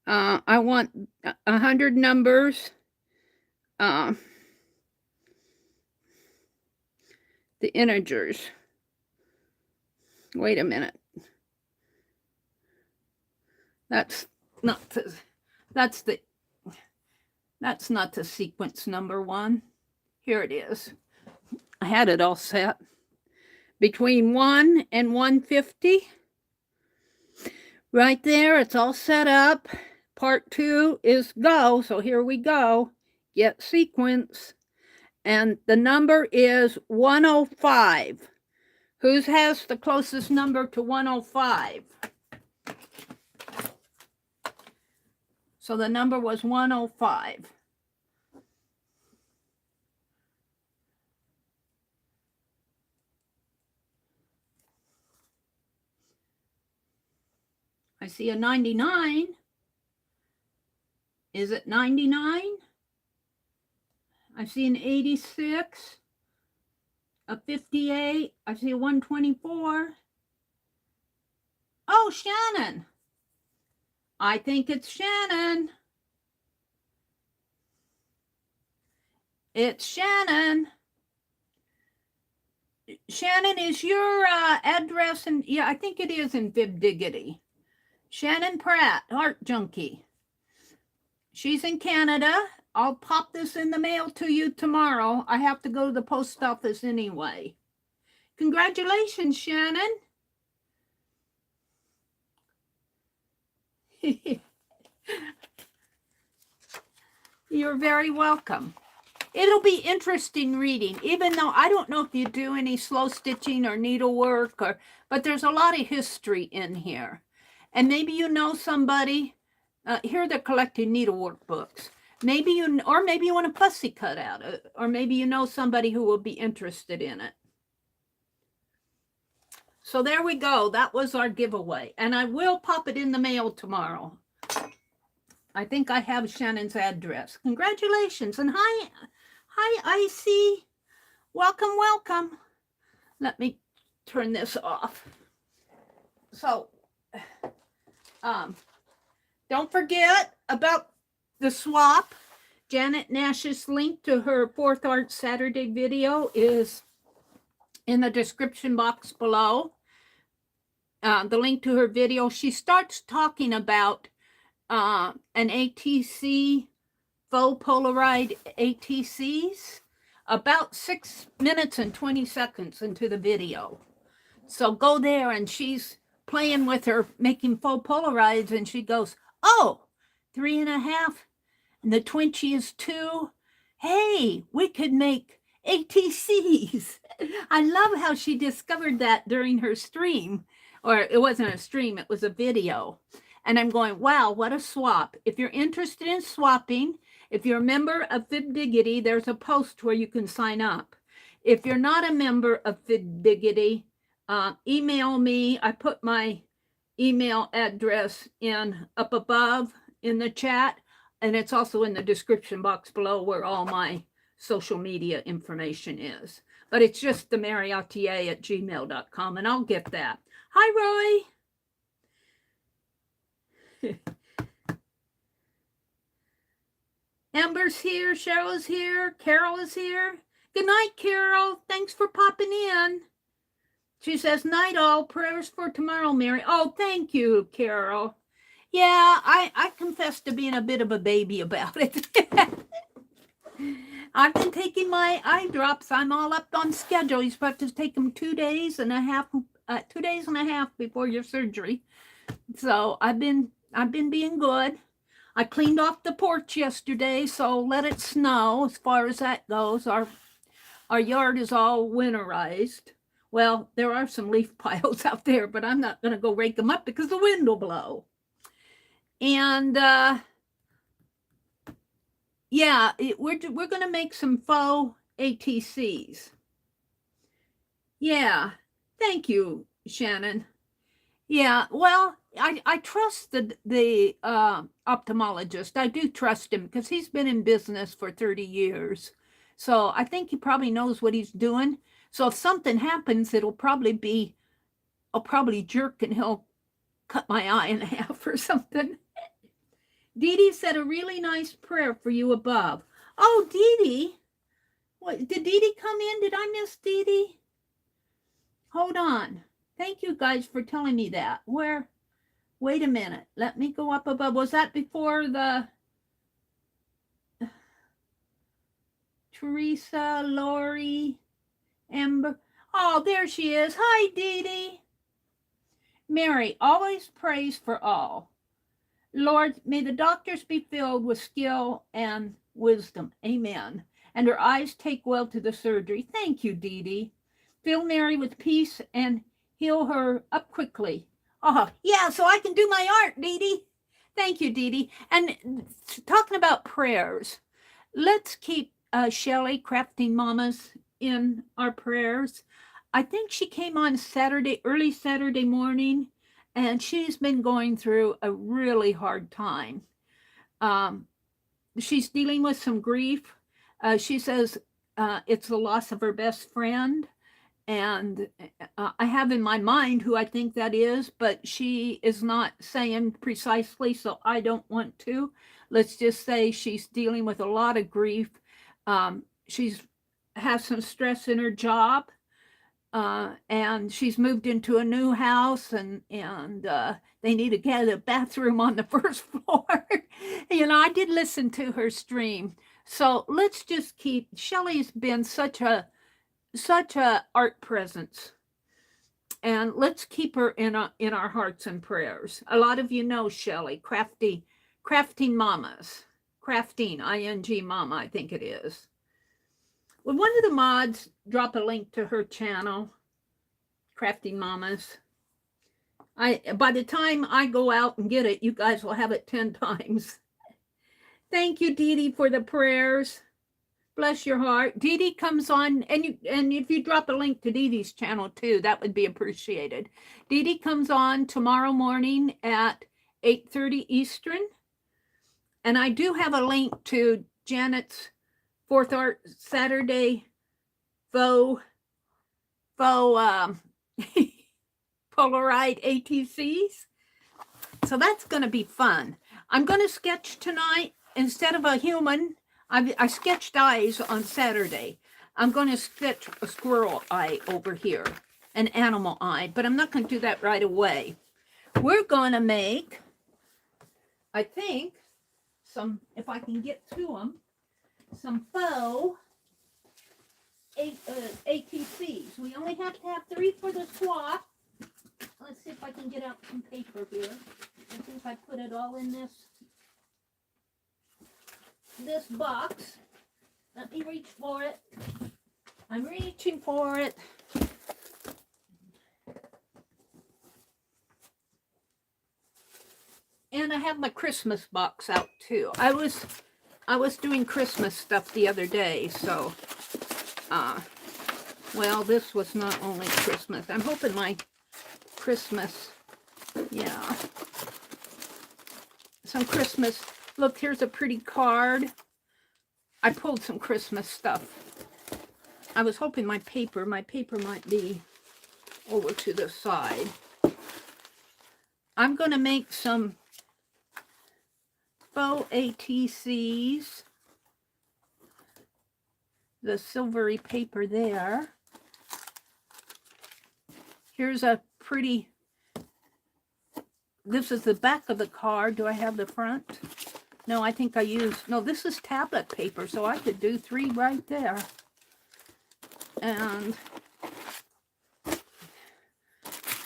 I want 100 numbers. The integers. Wait a minute. That's not the sequence number 1. Here it is. I had it all set. Between 1 and 150. Right there, it's all set up. Part 2 is go. So here we go. Get sequence. And the number is 105. Who has the closest number to 105? So the number was 105. I see a 99. Is it 99? I see an 86, a 58. I see a 124. Oh, Shannon. I think it's Shannon. It's Shannon. Shannon, is your address in, yeah, I think it is in Vibdiggity. Shannon Pratt, Art Junkie. She's in Canada. I'll pop this in the mail to you tomorrow. I have to go to the post office anyway. Congratulations, Shannon. You're very welcome. It'll be interesting reading, even though I don't know if you do any slow stitching or needlework, but there's a lot of history in here. And maybe you know somebody, here they're collecting needlework books. Maybe you want a fussy cut out, or maybe you know somebody who will be interested in it. So there we go. That was our giveaway. And I will pop it in the mail tomorrow. I think I have Shannon's address. Congratulations. And hi, Icy. Welcome, welcome. Let me turn this off. So, don't forget about the swap. Janet Nash's link to her 4th Art Saturday video is in the description box below. The link to her video, she starts talking about an ATC, faux Polaroid ATCs, about 6 minutes and 20 seconds into the video. So go there, and she's playing with her, making faux Polaroids, and she goes, oh, 3.5, and the Twinchie is 2. Hey, we could make ATCs. I love how she discovered that during her stream, or it wasn't a stream, it was a video. And I'm going, wow, what a swap. If you're interested in swapping, if you're a member of FibDiggity, there's a post where you can sign up. If you're not a member of FibDiggity, email me. I put my email address up above in the chat, and it's also in the description box below where all my social media information is. But it's just TheMeriAtelier@gmail.com, and I'll get that. Hi, Roy. Amber's here, Cheryl's here, Carol is here. Good night, Carol. Thanks for popping in. She says, night all, prayers for tomorrow, Meri. Oh, thank you, Carol. Yeah, I confess to being a bit of a baby about it. I've been taking my eye drops. I'm all up on schedule. You're supposed to take them 2 days and a half, 2 days and a half before your surgery. So I've been being good. I cleaned off the porch yesterday, so let it snow as far as that goes. Our yard is all winterized. Well, there are some leaf piles out there, but I'm not going to go rake them up because the wind will blow. And yeah, we're going to make some faux ATCs. Yeah, thank you, Shannon. Yeah, well, I trust the ophthalmologist. I do trust him because he's been in business for 30 years. So I think he probably knows what he's doing. So if something happens, I'll probably jerk and he'll cut my eye in half or something. Dee Dee said a really nice prayer for you above. Oh, Dee Dee. What, did Dee Dee come in? Did I miss Dee Dee? Hold on. Thank you guys for telling me that. Where? Wait a minute. Let me go up above. Was that before the Teresa, Lori, Amber? Oh, there she is. Hi, Dee Dee. Meri always prays for all. Lord, may the doctors be filled with skill and wisdom. Amen. And her eyes take well to the surgery. Thank you, Dee Dee. Fill Meri with peace and heal her up quickly. Oh, yeah, so I can do my art, Dee Dee. Thank you, Dee Dee. And talking about prayers, let's keep Shelley, Crafting Mamas, in our prayers. I think she came on Saturday, early Saturday morning, and she's been going through a really hard time. She's dealing with some grief. She says it's the loss of her best friend. And I have in my mind who I think that is, but she is not saying precisely, so I don't want to. Let's just say she's dealing with a lot of grief. She's has some stress in her job, and she's moved into a new house, and they need to get a bathroom on the first floor. You know, I did listen to her stream, so let's just keep. Shelley's been such a art presence, and let's keep her in our hearts and prayers. A lot of you know Shelley, Crafting Mamas, Crafting, ING Mama, I think it is. Would one of the mods drop a link to her channel, Crafting Mamas? By the time I go out and get it, you guys will have it 10 times. Thank you, Dee Dee, for the prayers. Bless your heart. Dee Dee comes on, and if you drop a link to Dee Dee's channel too, that would be appreciated. Dee Dee comes on tomorrow morning at 8:30 Eastern. And I do have a link to Janet's 4th Art Saturday faux Polaroid ATCs. So that's going to be fun. I'm going to sketch tonight. Instead of a human, I sketched eyes on Saturday. I'm going to sketch a squirrel eye over here, an animal eye, but I'm not going to do that right away. We're going to make, I think, some, if I can get to them, some faux ATCs. We only have to have 3 for the swap. Let's see if I can get out some paper here. I think I put it all in this box. Let me reach for it. I'm reaching for it. And I have my Christmas box out too. I was doing Christmas stuff the other day, so well, this was not only Christmas. I'm hoping my Christmas, yeah. Some Christmas, look, here's a pretty card. I pulled some Christmas stuff. I was hoping my paper might be over to the side. I'm going to make some faux ATCs. The silvery paper there. Here's a pretty, this is the back of the card. Do I have the front? No, I think I used, no, this is tablet paper, so I could do 3 right there. And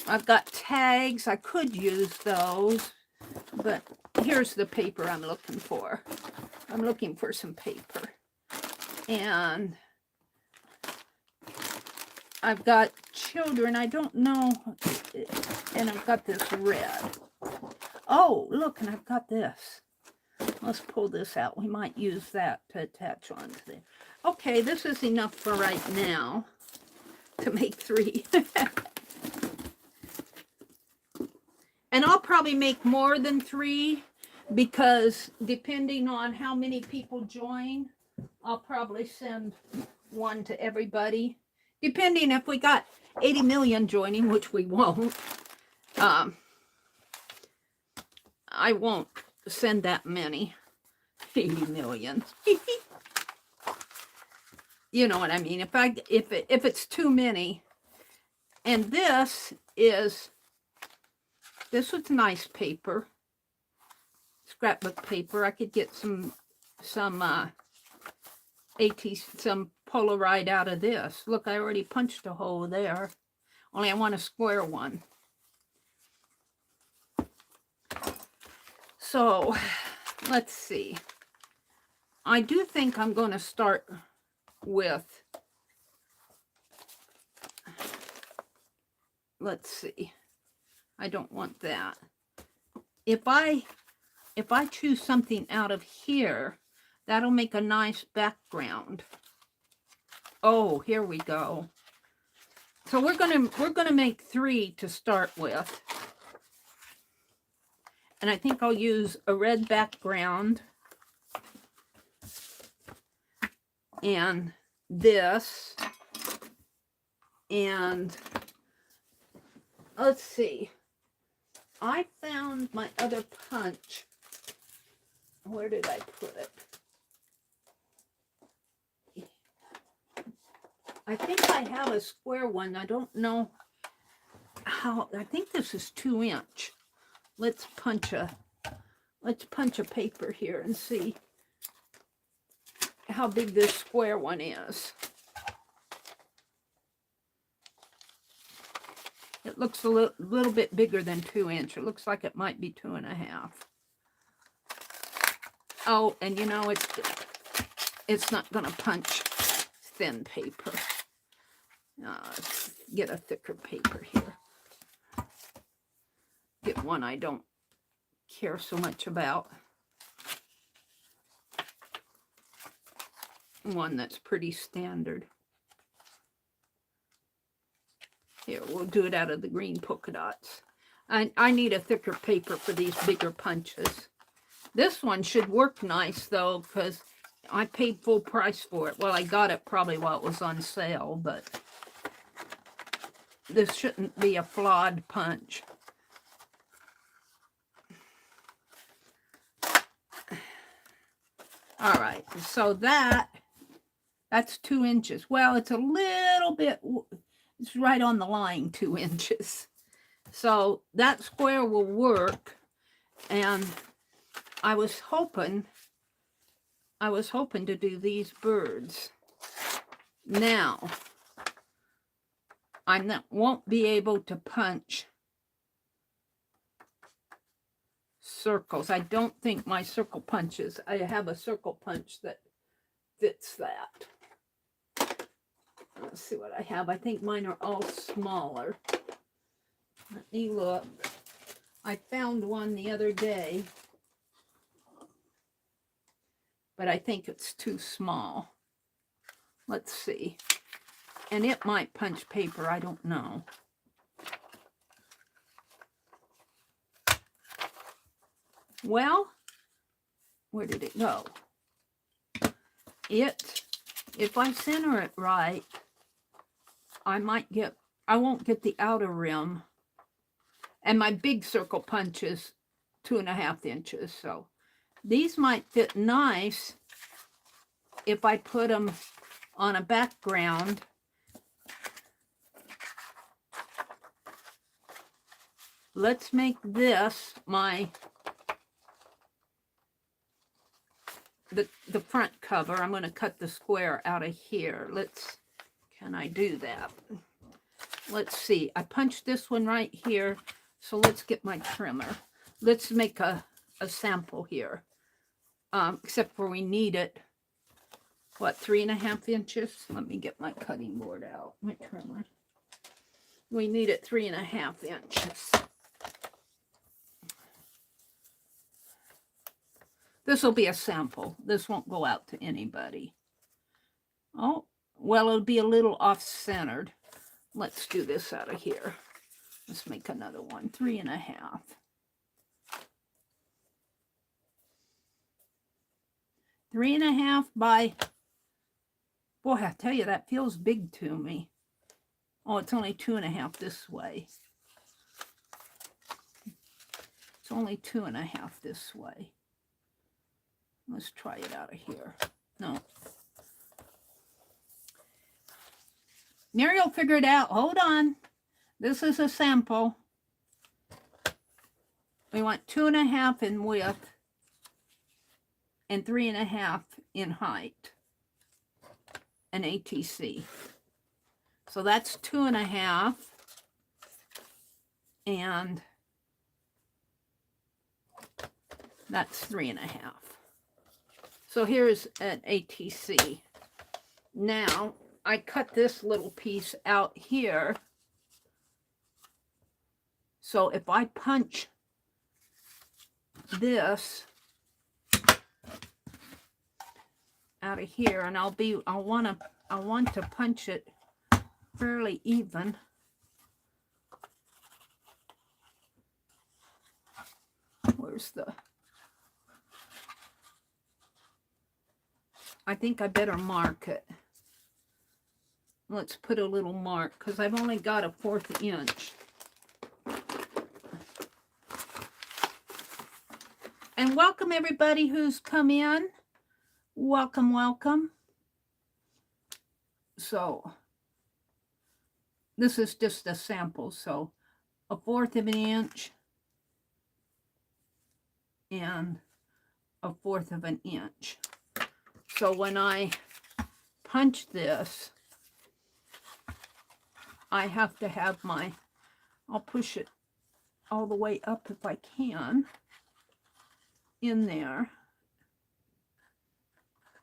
I've got tags. I could use those, but here's the paper I'm looking for. I'm looking for some paper. And I've got children. I don't know. And I've got this red. Oh, look, and I've got this. Let's pull this out. We might use that to attach onto there. Okay, this is enough for right now to make 3. And I'll probably make more than 3 because depending on how many people join, I'll probably send 1 to everybody. Depending if we got 80 million joining, which we won't. I won't send that many. 80 million. You know what I mean? If it's too many. And this was nice paper. Scrapbook paper. I could get some Polaroid out of this. Look, I already punched a hole there. Only I want a square one. So, let's see. I do think I'm going to start with, let's see. I don't want that. If I choose something out of here, that'll make a nice background. Oh, here we go. So we're gonna make 3 to start with. And I think I'll use a red background. And this. And let's see. I found my other punch. Where did I put it? I think I have a square one. I don't know how. I think this is 2-inch. Let's punch a paper here and see how big this square one is. It looks a little bit bigger than 2-inch. It looks like it might be 2.5. Oh, and you know, it's not going to punch thin paper. Let's get a thicker paper here. Get one I don't care so much about. One that's pretty standard. Here, we'll do it out of the green polka dots. I need a thicker paper for these bigger punches. This one should work nice, though, because I paid full price for it. Well, I got it probably while it was on sale, but this shouldn't be a flawed punch. All right, so that's 2 inches. Well, it's a little bit, it's right on the line, 2 inches. So that square will work. And I was hoping to do these birds. Now, won't be able to punch circles. I don't think my circle punches. I have a circle punch that fits that. Let's see what I have. I think mine are all smaller. Let me look. I found one the other day, but I think it's too small. Let's see. And it might punch paper, I don't know. Well, where did it go? If I center it right, I won't get the outer rim. And my big circle punch is 2.5 inches. So these might fit nice if I put them on a background. Let's make this the front cover. I'm going to cut the square out of here. Can I do that? Let's see. I punched this one right here. So let's get my trimmer. Let's make a sample here. Except for we need it, what, 3.5 inches? Let me get my cutting board out, my trimmer. We need it 3.5 inches. This will be a sample. This won't go out to anybody. Oh, well, it'll be a little off-centered. Let's do this out of here. Let's make another one, 3.5. Three and a half by, boy, I tell you, that feels big to me. Oh, it's only 2.5 this way. It's only 2.5 this way. Let's try it out of here. No. Meri will figure it out. Hold on. This is a sample. We want 2.5 in width and 3.5 in height. An ATC. So that's 2.5. And that's 3.5. So here's an ATC. Now, I cut this little piece out here. So if I punch this out of here, and I want to punch it fairly even. Where's the, I think I better mark it. Let's put a little mark because I've only got a 1/4 inch. And welcome everybody who's come in. Welcome, welcome. So this is just a sample. So a 1/4 inch and a 1/4 inch. So when I punch this, I have to have I'll push it all the way up if I can in there.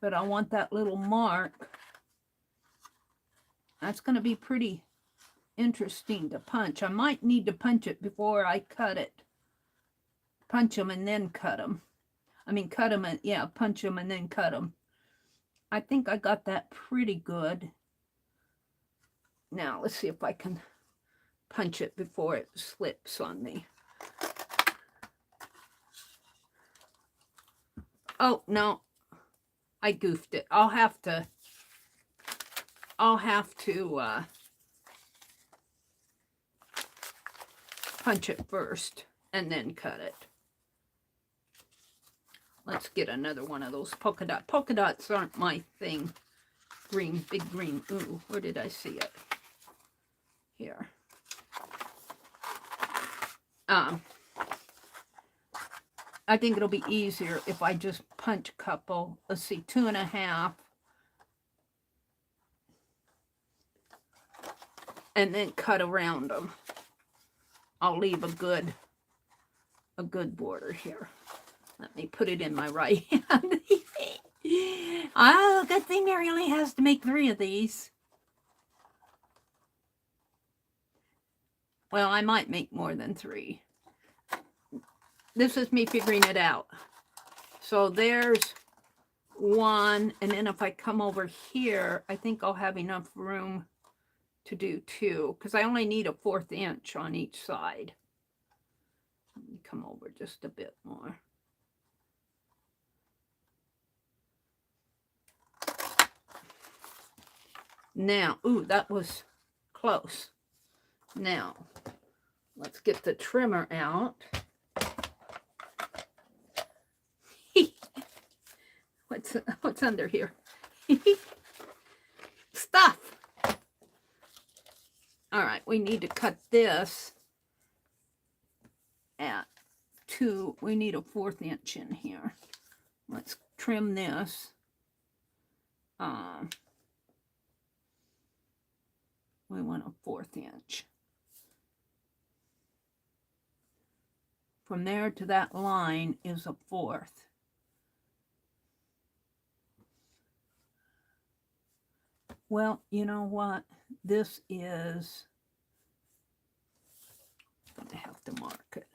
But I want that little mark. That's going to be pretty interesting to punch. I might need to punch it before I cut it. Punch them and then cut them. I mean, cut them and, yeah, punch them and then cut them. I think I got that pretty good. Now, let's see if I can punch it before it slips on me. Oh, no. I goofed it. I'll have to punch it first and then cut it. Let's get another one of those polka dot. Polka dots aren't my thing. Green, big green. Ooh, where did I see it? Here. I think it'll be easier if I just punch a couple. Let's see, 2.5. And then cut around them. I'll leave a good border here. Let me put it in my right hand. Oh, good thing Meri only has to make 3 of these. Well, I might make more than 3. This is me figuring it out. So there's 1, and then if I come over here, I think I'll have enough room to do 2, because I only need a 1/4 inch on each side. Let me come over just a bit more. Now, ooh, that was close. Now, let's get the trimmer out. What's under here? Stuff. All right, we need to cut this at 2. We need a 1/4 inch in here. Let's trim this. We want a 1/4 inch. From there to that line is a 1/4. Well, you know what? This is, I'm going to have to mark it,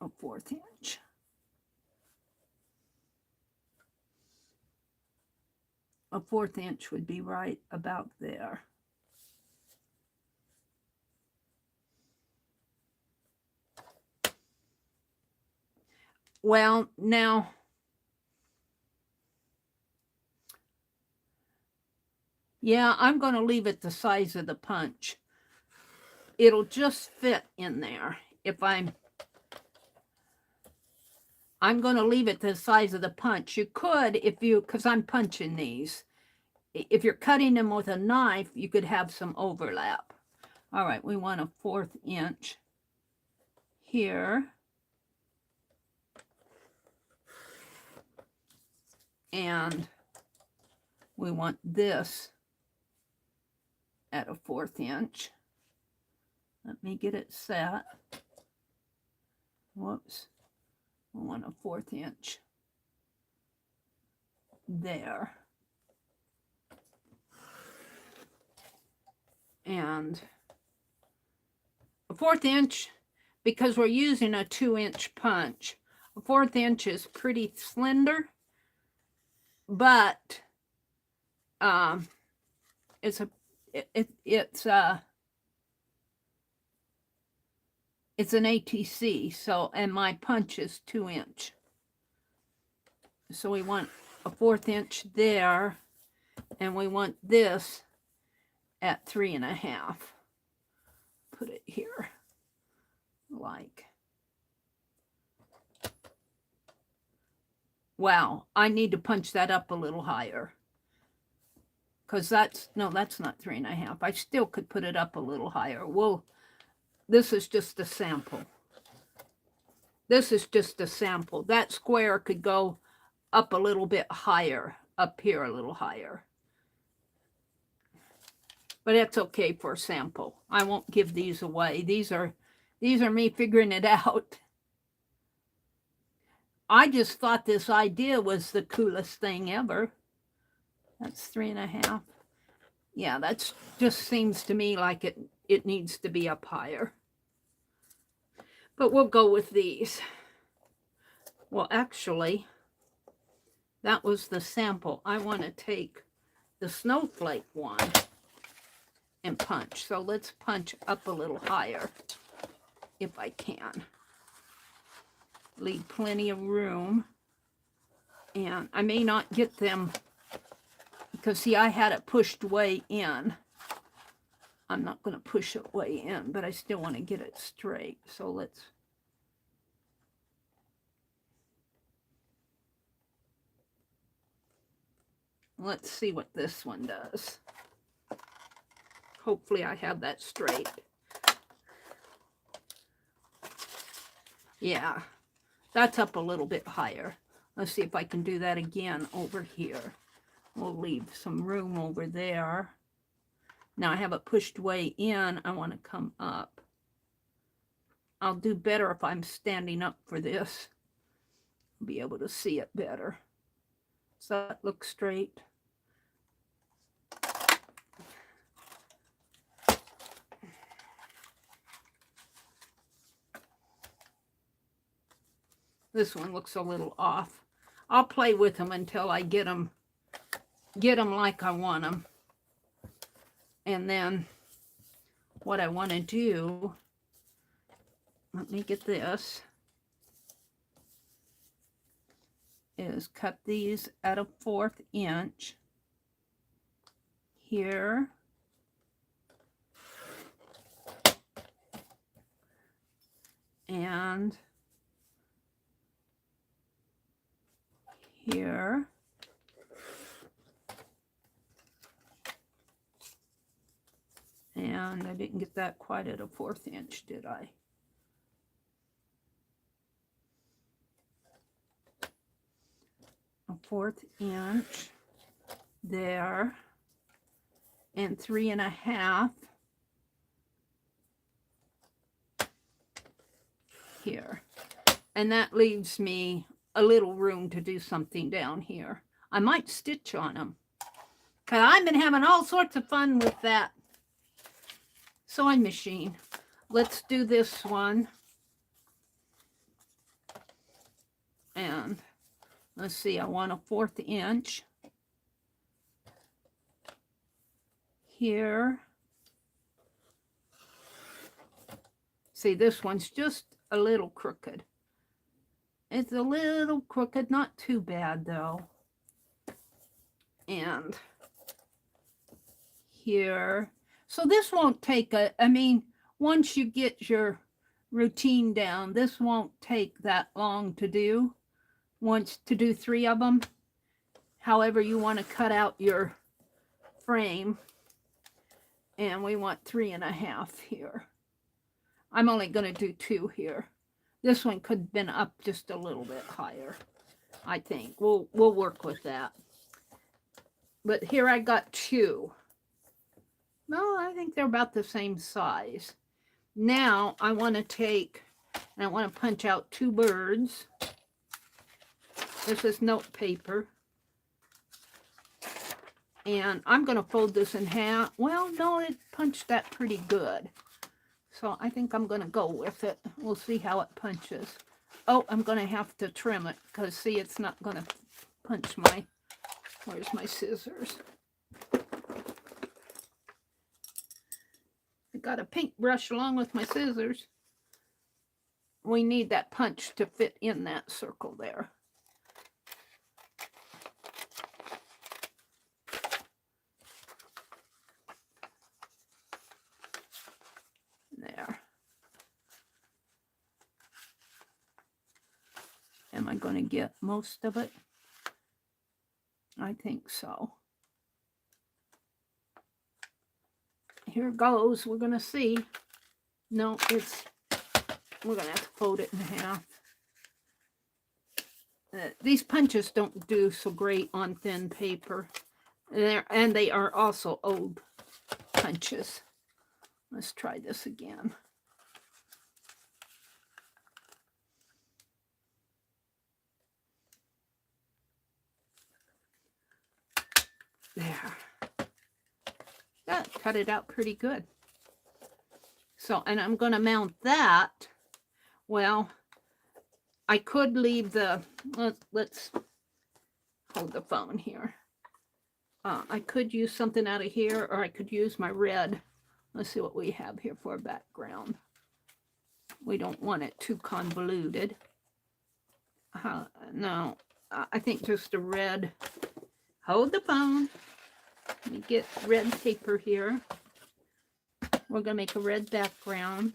a 1/4 inch. A 1/4 inch would be right about there. Well, now, yeah, I'm going to leave it the size of the punch. It'll just fit in there. If I'm going to leave it the size of the punch. You could, if you, because I'm punching these. If you're cutting them with a knife, you could have some overlap. All right, we want a 1/4 inch here. And we want this at a 1/4 inch. Let me get it set. Whoops. We want a 1/4 inch there. And a 1/4 inch, because we're using a 2-inch punch, a 1/4 inch is pretty slender, but it's an ATC, so, and my punch is 2-inch. So we want a 1/4 inch there, and we want this at 3.5. Put it here, like. Wow, I need to punch that up a little higher. Because that's not 3.5. I still could put it up a little higher. Well, this is just a sample. This is just a sample. That square could go up a little bit higher, up here a little higher. But that's okay for a sample. I won't give these away. These are me figuring it out. I just thought this idea was the coolest thing ever. That's 3.5. Yeah, that's just seems to me like it needs to be up higher. But we'll go with these. Well, actually, that was the sample. I want to take the snowflake one and punch. So let's punch up a little higher if I can. Leave plenty of room. And I may not get them because, see, I had it pushed way in. I'm not going to push it way in, but I still want to get it straight. So let's see what this one does. Hopefully I have that straight. Yeah, that's up a little bit higher. Let's see if I can do that again over here. We'll leave some room over there. Now I have it pushed way in. I want to come up. I'll do better if I'm standing up for this. I'll be able to see it better. So that looks straight. This one looks a little off. I'll play with them until I get them like I want them. And then what I want to do, let me get this, is cut these at a 1/4 inch here. And here. And I didn't get that quite at a 1/4 inch, did I? A 1/4 inch there, and 3.5 here. And that leaves me a little room to do something down here. I might stitch on them, because I've been having all sorts of fun with that sewing machine. Let's do this one. And let's see, I want a 1/4 inch here. See, this one's just a little crooked. It's a little crooked, not too bad though. And here. So this won't take I mean, once you get your routine down, this won't take that long to do. Once to do 3 of them. However you want to cut out your frame. And we want 3.5 here. I'm only going to do 2 here. This one could have been up just a little bit higher, I think. We'll work with that. But here I got 2. No, I think they're about the same size. Now I want to take, and I want to punch out 2 birds. This is note paper. And I'm going to fold this in half. Well, no, it punched that pretty good. So I think I'm going to go with it. We'll see how it punches. Oh, I'm going to have to trim it because, see, it's not going to punch my... Where's my scissors? I got a pink brush along with my scissors. We need that punch to fit in that circle there. There. Am I going to get most of it? I think so. Here goes. We're going to see. No, we're going to have to fold it in half. These punches don't do so great on thin paper. And they are also old punches. Let's try this again. There. That cut it out pretty good. So, and I'm going to mount that. Well, I could leave the, let's hold the phone here. I could use something out of here, or I could use my red. Let's see what we have here for a background. We don't want it too convoluted. No, I think just a red. Hold the phone. Let me get red paper here. We're going to make a red background.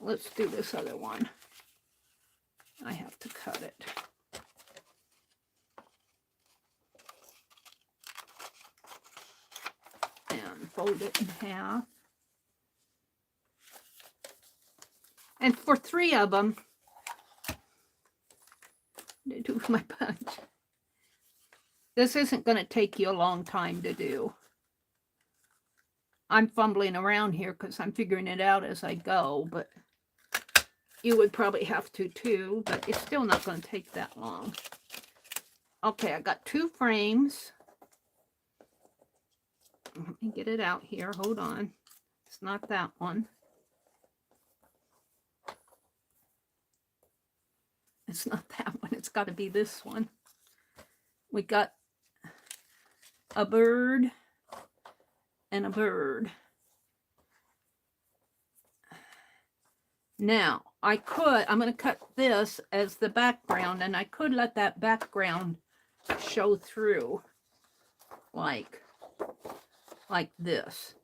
Let's do this other one. I have to cut it. And fold it in half. And for 3 of them, I do my punch. This isn't going to take you a long time to do. I'm fumbling around here because I'm figuring it out as I go, but you would probably have to too, but it's still not going to take that long. Okay, I got 2 frames. Let me get it out here. Hold on. It's not that one. It's not that one. It's got to be this one. We got a bird and a bird. Now, I'm going to cut this as the background, and I could let that background show through like this.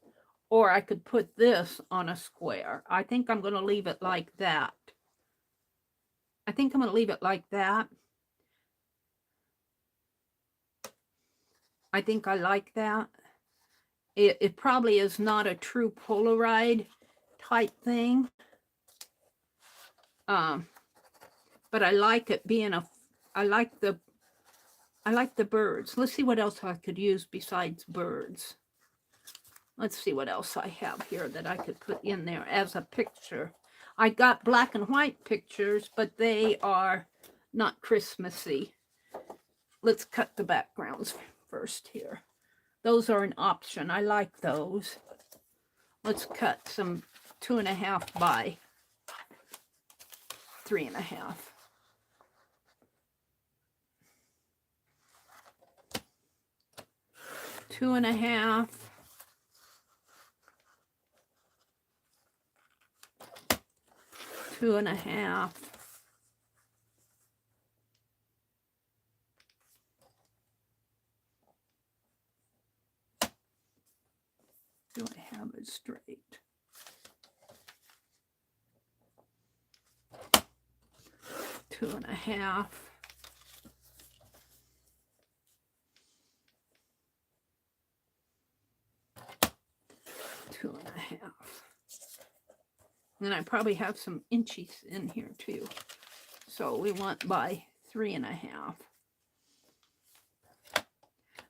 Or I could put this on a square. I think I'm going to leave it like that. I think I'm going to leave it like that. I think I like that. It probably is not a true Polaroid type thing. But I like it being I like the birds. Let's see what else I could use besides birds. Let's see what else I have here that I could put in there as a picture. I got black and white pictures, but they are not Christmassy. Let's cut the backgrounds first here. Those are an option. I like those. Let's cut some 2.5 by 3.5. Two and a half. 2.5. Do I have it straight? 2.5. 2.5. And I probably have some inches in here too. So we want by 3.5.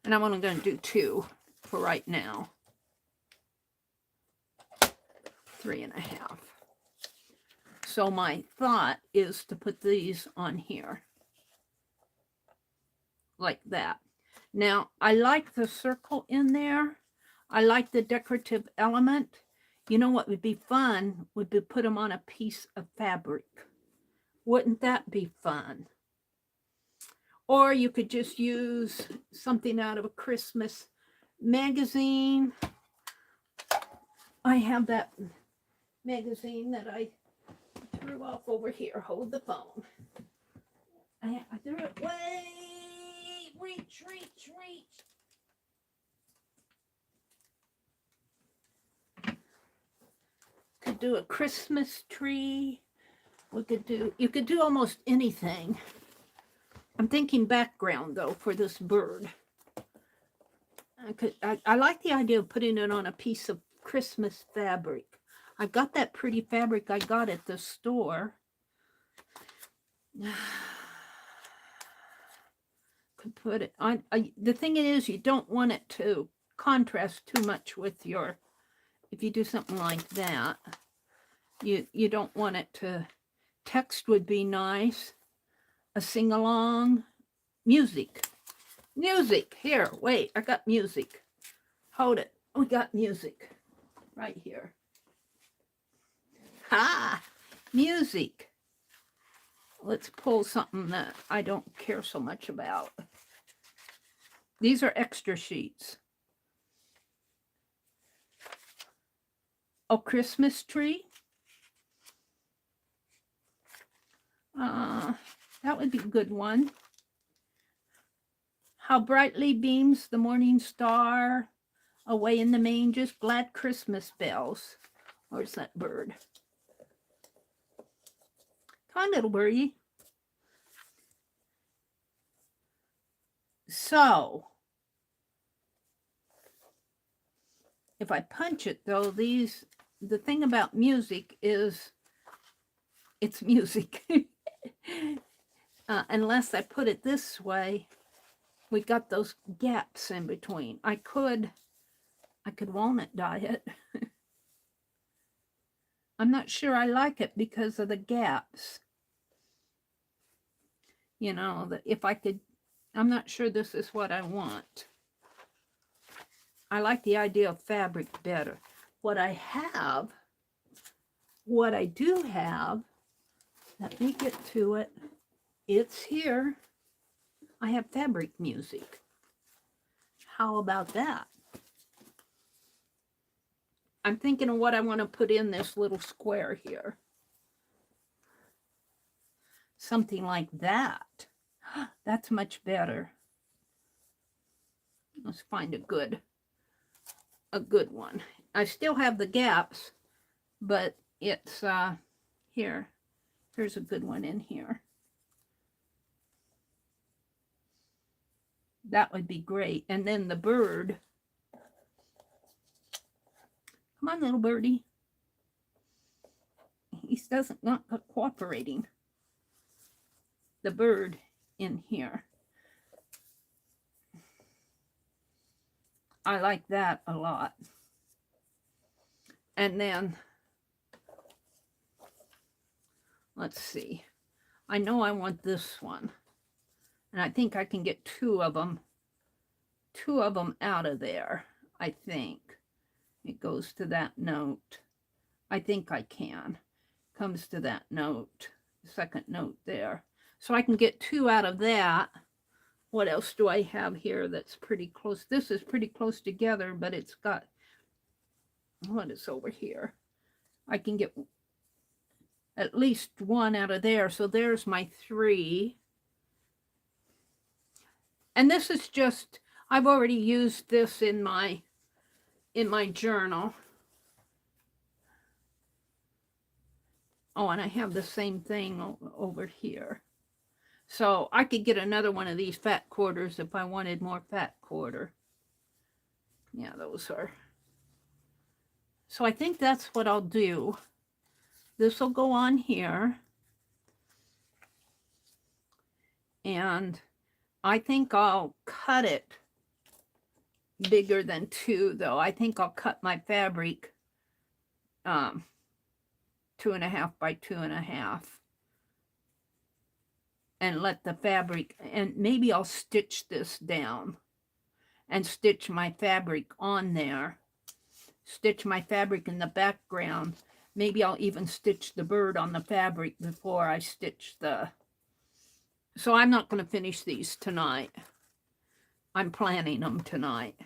And I'm only going to do 2 for right now. 3.5. So my thought is to put these on here. Like that. Now, I like the circle in there. I like the decorative element. You know what would be fun? Would be put them on a piece of fabric. Wouldn't that be fun? Or you could just use something out of a Christmas magazine. I have that magazine that I threw off over here. Hold the phone. I threw it way. Reach. Could do a Christmas tree. You could do almost anything. I'm thinking background though for this bird. I like the idea of putting it on a piece of Christmas fabric. I've got that pretty fabric I got at the store. Could put it on. The thing is, you don't want it to contrast too much with your. If you do something like that, you don't want it to. Text would be nice. A sing-along. Music. Here, wait, I got music. Hold it. We got music right here. Music. Let's pull something that I don't care so much about. These are extra sheets. A Christmas tree. That would be a good one. How brightly beams the morning star. away in the main, just glad Christmas bells. Where's that bird? Come on, little birdie. So, if I punch it, though, the thing about music is it's music. Unless I put it this way, we got those gaps in between. I could walnut dye it. I'm not sure I like it because of the gaps. You know, that if I could, I'm not sure this is what I want. I like the idea of fabric better. What I do have, let me get to it. It's here. I have fabric music. How about that? I'm thinking of what I want to put in this little square here. Something like that. That's much better. Let's find a good one. I still have the gaps, but it's here. Here's a good one in here. That would be great. And then the bird. Come on, little birdie. He doesn't not cooperating. The bird in here. I like that a lot. And then, let's see. I know I want this one. And I think I can get two of them out of there, I think. It goes to that note. I think I can. Comes to that note, second note there. So I can get two out of that. What else do I have here that's pretty close? This is pretty close together, but it's got, what is over here? I can get at least one out of there. So there's my 3. And this is just, I've already used this in my journal. Oh, and I have the same thing over here. So I could get another one of these fat quarters if I wanted more fat quarter. Yeah, those are. So I think that's what I'll do. This will go on here. And I think I'll cut it bigger than 2, though. I think I'll cut my fabric 2.5 by 2.5. And let the fabric, and maybe I'll stitch this down and stitch my fabric on there. Stitch my fabric in the background. Maybe I'll even stitch the bird on the fabric before I stitch the... So I'm not going to finish these tonight. I'm planning them tonight.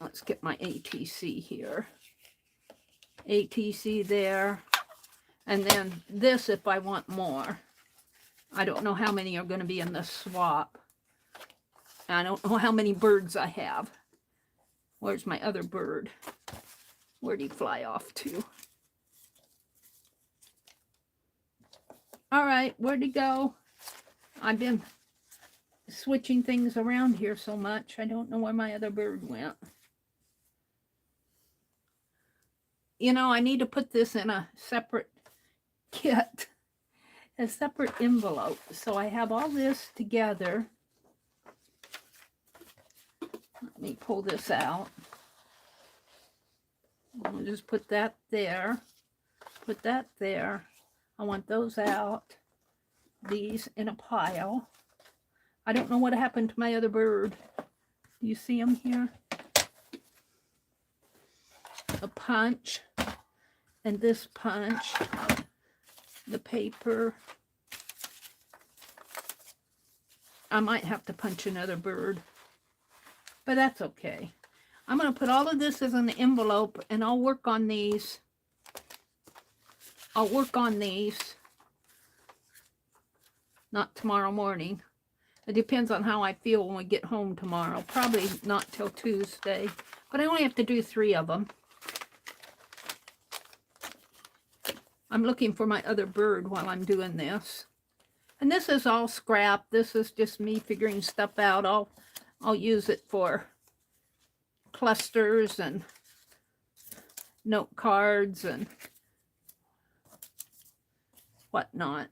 Let's get my ATC here. ATC there. And then this if I want more. I don't know how many are going to be in the swap. I don't know how many birds I have. Where's my other bird? Where'd he fly off to? All right, where'd he go? I've been switching things around here so much. I don't know where my other bird went. You know, I need to put this in a separate kit, a separate envelope. So I have all this together. Let me pull this out. I'll just put that there. Put that there. I want those out. These in a pile. I don't know what happened to my other bird. Do you see him here? A punch. And this punch. The paper. I might have to punch another bird. But that's okay. I'm going to put all of this as an envelope and I'll work on these. I'll work on these. Not tomorrow morning. It depends on how I feel when we get home tomorrow. Probably not till Tuesday. But I only have to do 3 of them. I'm looking for my other bird while I'm doing this. And this is all scrap. This is just me figuring stuff out. I'll use it for clusters and note cards and whatnot.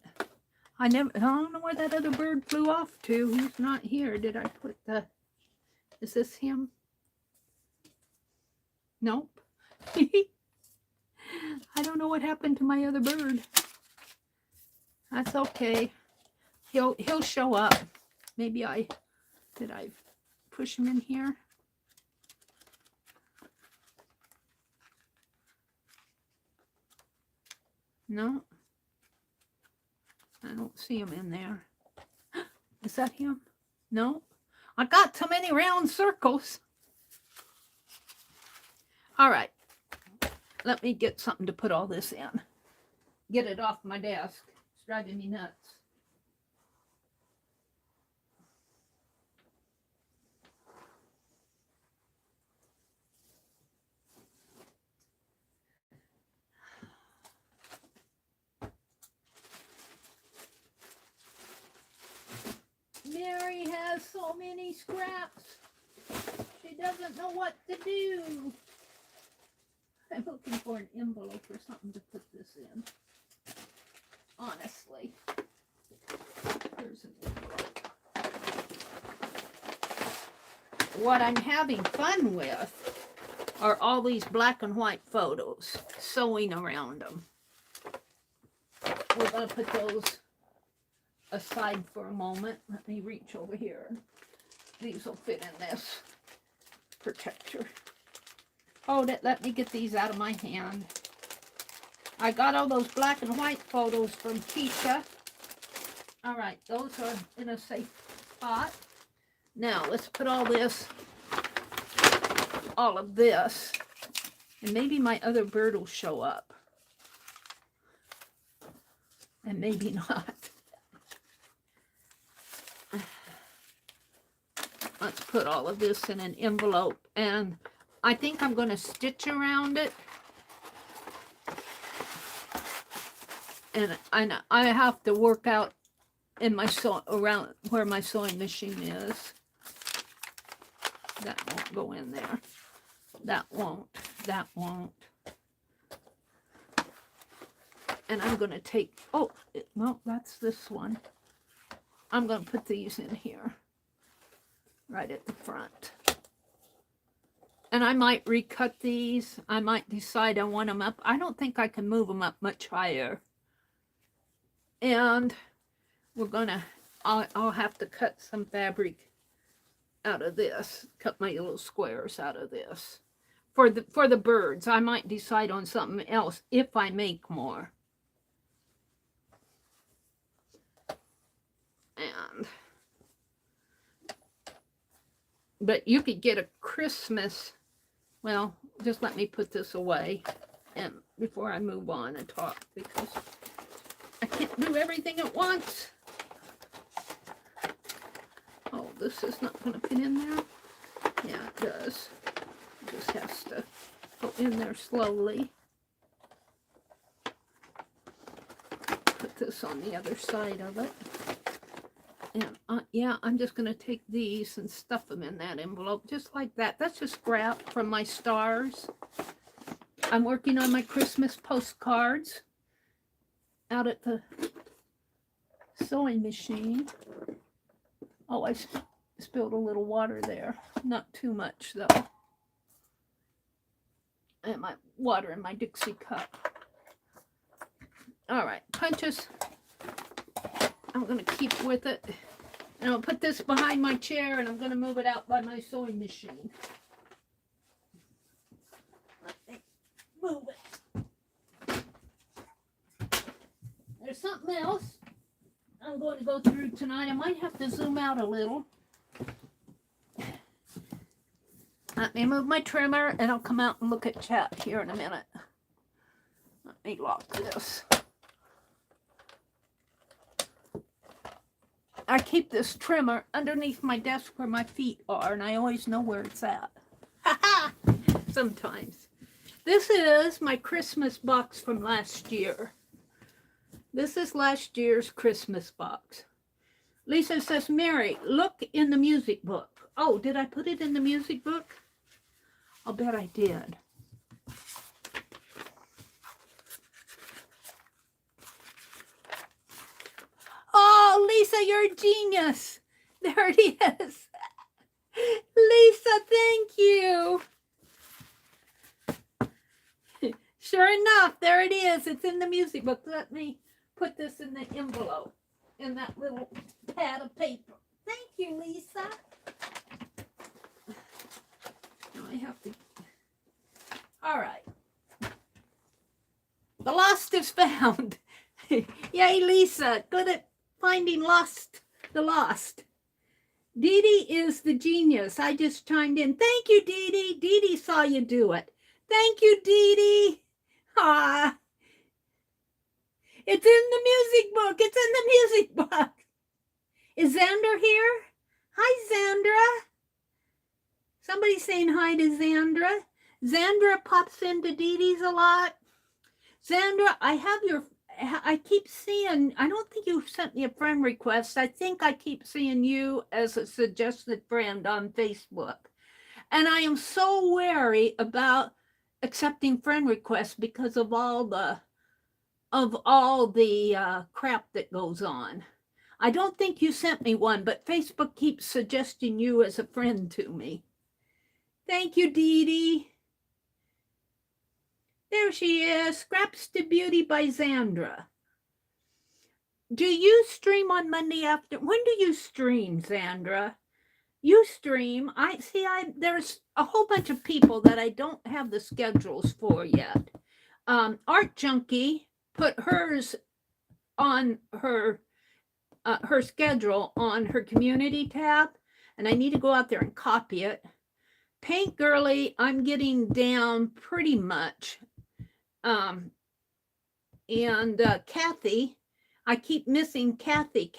I don't know where that other bird flew off to. He's not here. Did I put the... Is this him? Nope. I don't know what happened to my other bird. That's okay. He'll show up. Maybe did I push him in here? No. I don't see him in there. Is that him? No. I got so many round circles. All right. Let me get something to put all this in. Get it off my desk. It's driving me nuts. Meri has so many scraps. She doesn't know what to do. I'm looking for an envelope or something to put this in. Honestly. There's an envelope. What I'm having fun with are all these black and white photos, sewing around them. We're going to put those aside for a moment. Let me reach over here. These will fit in this protector. Oh, let me get these out of my hand. I got all those black and white photos from Keisha. All right, those are in a safe spot. Now, let's put all of this, and maybe my other bird will show up. And maybe not. Let's put all of this in an envelope, and I think I'm going to stitch around it. And I have to work out in my around where my sewing machine is. That won't go in there. That won't. That won't. And I'm going to take, no, that's this one. I'm going to put these in here. Right at the front. And I might recut these. I might decide I want them up. I don't think I can move them up much higher. And we're gonna, I'll have to cut some fabric out of this. Cut my little squares out of this. For the birds, I might decide on something else if I make more. But you could get a Christmas, well, just let me put this away and before I move on and talk, because I can't do everything at once. Oh, this is not going to fit in there. Yeah, it does. It just has to go in there slowly. Put this on the other side of it. And yeah, I'm just going to take these and stuff them in that envelope, just like that. That's just scrap from my stars. I'm working on my Christmas postcards out at the sewing machine. Oh, I spilled a little water there. Not too much, though. And my water in my Dixie cup. All right, punches. I'm going to keep with it. And I'll put this behind my chair, and I'm going to move it out by my sewing machine. Let me move it. There's something else I'm going to go through tonight. I might have to zoom out a little. Let me move my trimmer, and I'll come out and look at chat here in a minute. Let me lock this. I keep this trimmer underneath my desk where my feet are, and I always know where it's at. Sometimes. This is my Christmas box from last year. This is last year's Christmas box. Lisa says, Meri, look in the music book. Oh, did I put it in the music book? I'll bet I did. Oh, Lisa, you're a genius. There it is. Lisa, thank you. Sure enough, there it is. It's in the music book. Let me put this in the envelope, in that little pad of paper. Thank you, Lisa. Now I have to. All right. The lost is found. Yay, Lisa. Good at finding the lost. Dee Dee is the genius. I just chimed in. Thank you, Dee Dee. Dee Dee saw you do it. Thank you, Dee Dee. Ah. It's in the music book. It's in the music book. Is Xander here? Hi, Xandra. Somebody's saying hi to Xandra. Xandra pops into Dee Dee's a lot. Xandra, I keep seeing, I don't think you sent me a friend request. I think I keep seeing you as a suggested friend on Facebook. And I am so wary about accepting friend requests because of all the crap that goes on. I don't think you sent me one, but Facebook keeps suggesting you as a friend to me. Thank you, Dee Dee. There she is, Scraps to Beauty by Xandra. Do you stream on Monday after? When do you stream, Xandra? You stream. There's a whole bunch of people that I don't have the schedules for yet. Art Junkie put hers on her schedule on her community tab, and I need to go out there and copy it. Paint Girly, I'm getting down pretty much. And Kathy, I keep missing Kathy.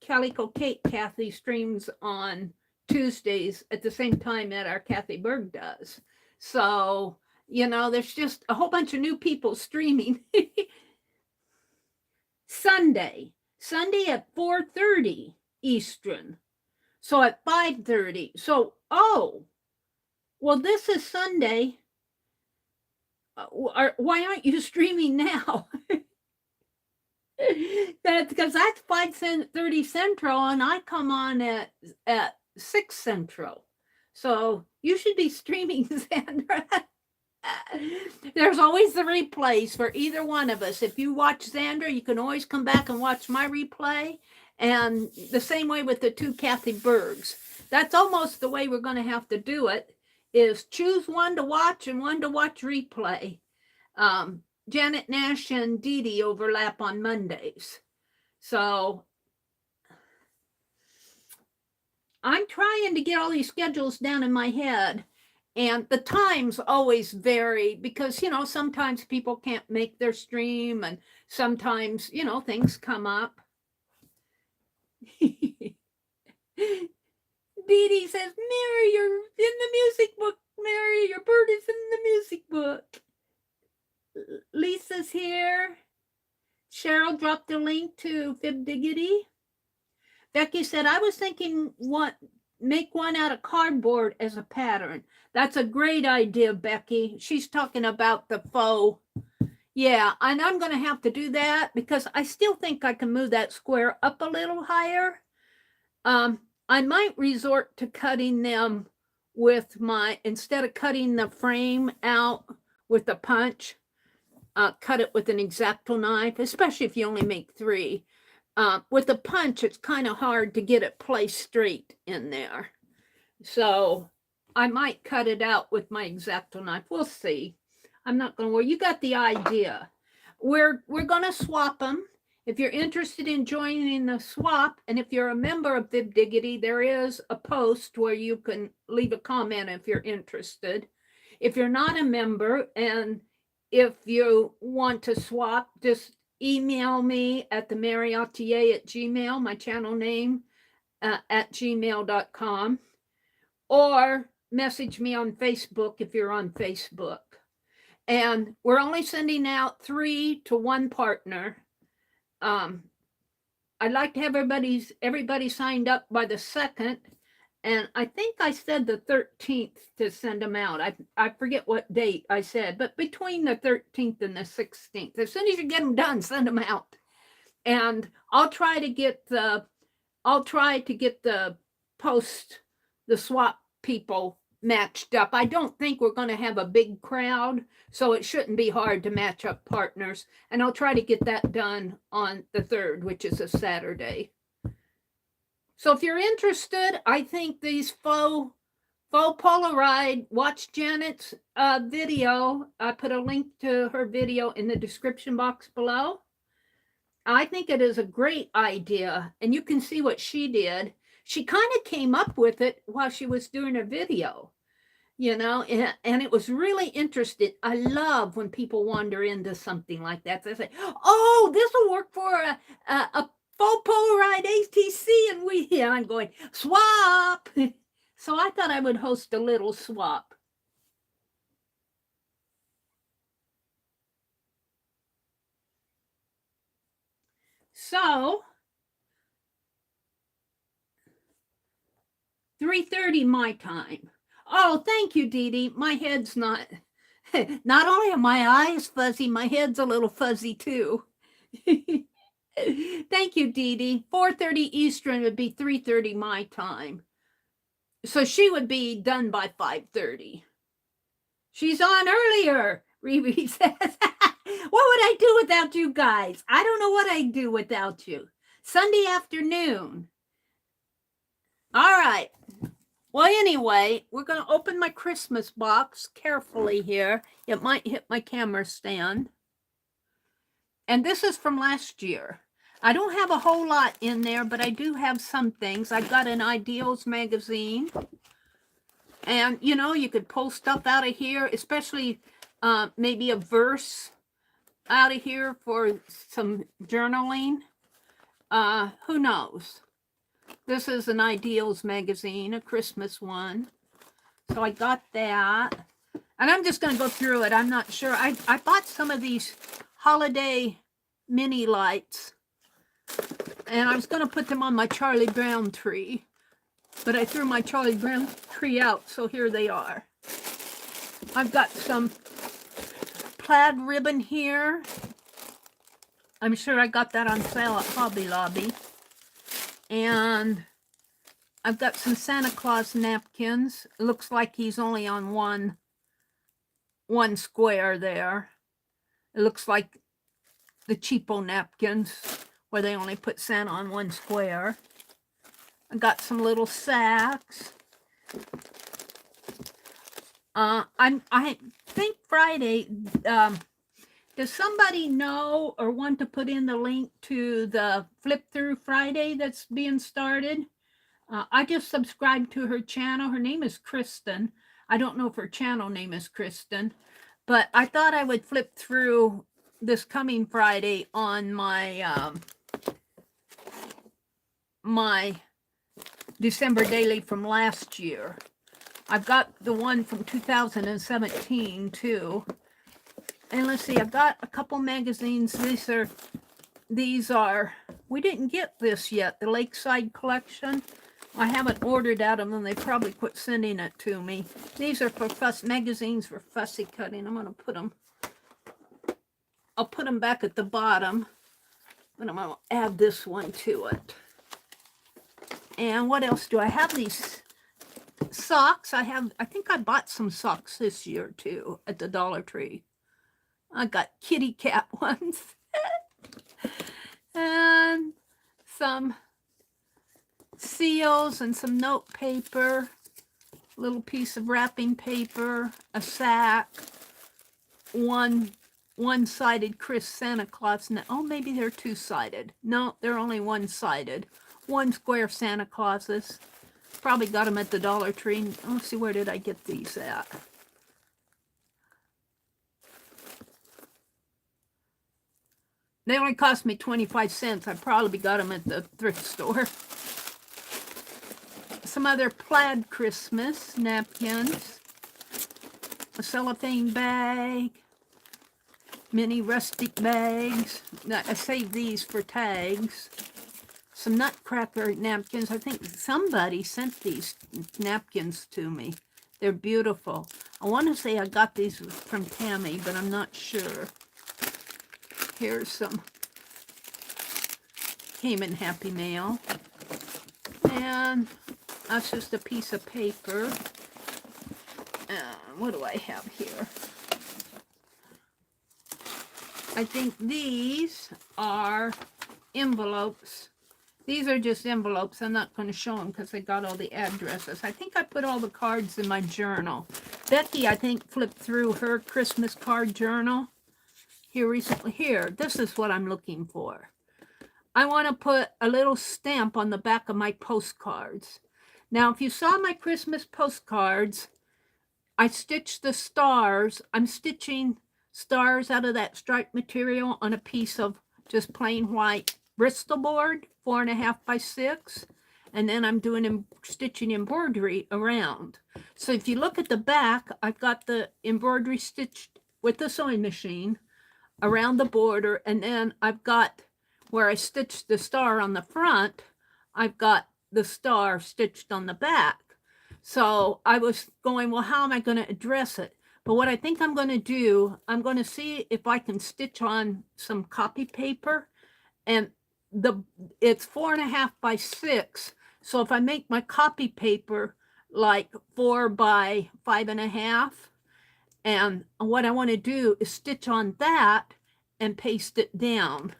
Calico Kate Kathy streams on Tuesdays at the same time that our Kathy Berg does. So, there's just a whole bunch of new people streaming. Sunday at 4:30 Eastern. So at 5:30. So, well, this is Sunday. Why aren't you streaming now? That's because that's 5:30 Central, and I come on at 6 Central. So you should be streaming, Sandra. There's always the replays for either one of us. If you watch Xandra, you can always come back and watch my replay. And the same way with the two Kathy Bergs. That's almost the way we're going to have to do it, is choose one to watch and one to watch replay. Janet Nash and Dee Dee overlap on Mondays. So I'm trying to get all these schedules down in my head. And the times always vary because, sometimes people can't make their stream and sometimes, things come up. Dee Dee says, Meri, you're in the music book. Meri, your bird is in the music book. Lisa's here. Cheryl dropped a link to Fib Diggity. Becky said, I was thinking make one out of cardboard as a pattern. That's a great idea, Becky. She's talking about the faux. Yeah, and I'm going to have to do that because I still think I can move that square up a little higher. I might resort to cutting them with instead of cutting the frame out with a punch, cut it with an X-Acto knife, especially if you only make 3. With a punch, it's kind of hard to get it placed straight in there. So I might cut it out with my X-Acto knife. We'll see. I'm not going to worry. You got the idea. We're going to swap them. If you're interested in joining the swap, and if you're a member of Fib Diggity, there is a post where you can leave a comment if you're interested. If you're not a member and if you want to swap, just email me at TheMeriAtelier at Gmail, my channel name, at gmail.com, or message me on Facebook if you're on Facebook. And we're only sending out 3 to 1 partner. I'd like to have everybody signed up by the 2nd. And I think I said the 13th to send them out. I forget what date I said, but between the 13th and the 16th. As soon as you get them done, send them out. And I'll try to get the the swap people matched up. I don't think we're going to have a big crowd, so it shouldn't be hard to match up partners. And I'll try to get that done on the 3rd, which is a Saturday. So if you're interested, I think these faux Polaroid, watch Janet's video. I put a link to her video in the description box below. I think it is a great idea, and you can see what she did. She kind of came up with it while she was doing a video, you know, and it was really interesting. I love when people wander into something like that. They say, oh, this will work for a Faux Polaroid ATC, and I'm going, swap. So I thought I would host a little swap. So 3:30 my time. Oh, thank you, Dee Dee. My head's not only are my eyes fuzzy, my head's a little fuzzy too. Thank you, Dee Dee. 4:30 Eastern would be 3:30 my time. So she would be done by 5:30. She's on earlier, Riri says. What would I do without you guys? I don't know what I'd do without you. Sunday afternoon. All right. Well, anyway, we're going to open my Christmas box carefully here. It might hit my camera stand. And this is from last year. I don't have a whole lot in there, but I do have some things. I got an Ideals magazine. And, you know, you could pull stuff out of here, especially maybe a verse out of here for some journaling. Who knows? This is an Ideals magazine, a Christmas one. So I got that. And I'm just going to go through it. I'm not sure. I bought some of these holiday mini lights. And I was going to put them on my Charlie Brown tree. But I threw my Charlie Brown tree out, so here they are. I've got some plaid ribbon here. I'm sure I got that on sale at Hobby Lobby. And I've got some Santa Claus napkins. It looks like he's only on one square there. It looks like the cheapo napkins where they only put Santa on one square. I got some little sacks. I think Friday, does somebody know or want to put in the link to the Flip Through Friday that's being started? I just subscribed to her channel. Her name is Kristen. I don't know if her channel name is Kristen, but I thought I would flip through this coming Friday on my my December daily from last year. I've got the one from 2017 too. And let's see, I've got a couple magazines. These are, we didn't get this yet, the Lakeside Collection. I haven't ordered out of them. They probably quit sending it to me. These are for magazines for fussy cutting. I'm going to put them, I'll put them back at the bottom. But I'm going to add this one to it. And what else do I have? These socks. I think I bought some socks this year too at the Dollar Tree. I got kitty cat ones. And some seals and some note paper, a little piece of wrapping paper, a sack, one-sided Chris Santa Claus. Oh, maybe they're two-sided. No, they're only one-sided. One square Santa Clauses. Probably got them at the Dollar Tree. Let's see, where did I get these at? They only cost me 25 cents. I probably got them at the thrift store. Some other plaid Christmas napkins. A cellophane bag. Mini rustic bags. I saved these for tags. Some nutcracker napkins. I think somebody sent these napkins to me. They're beautiful. I want to say I got these from Tammy, but I'm not sure. Here's some. Came in Happy Mail. And that's just a piece of paper. What do I have here? I think these are envelopes. These are just envelopes. I'm not going to show them because I got all the addresses. I think I put all the cards in my journal. Becky, I think, flipped through her Christmas card journal here recently. Here, this is what I'm looking for. I want to put a little stamp on the back of my postcards. Now, if you saw my Christmas postcards, I stitched the stars. I'm stitching stars out of that striped material on a piece of just plain white Bristol board, 4.5 by 6, and then I'm doing stitching embroidery around. So if you look at the back, I've got the embroidery stitched with the sewing machine around the border, and then I've got where I stitched the star on the front, I've got the star stitched on the back. So I was going, well, how am I going to address it? But what I think I'm going to do, I'm going to see if I can stitch on some copy paper, and it's 4.5 by 6. So if I make my copy paper like 4 by 5.5, and what I want to do is stitch on that and paste it down.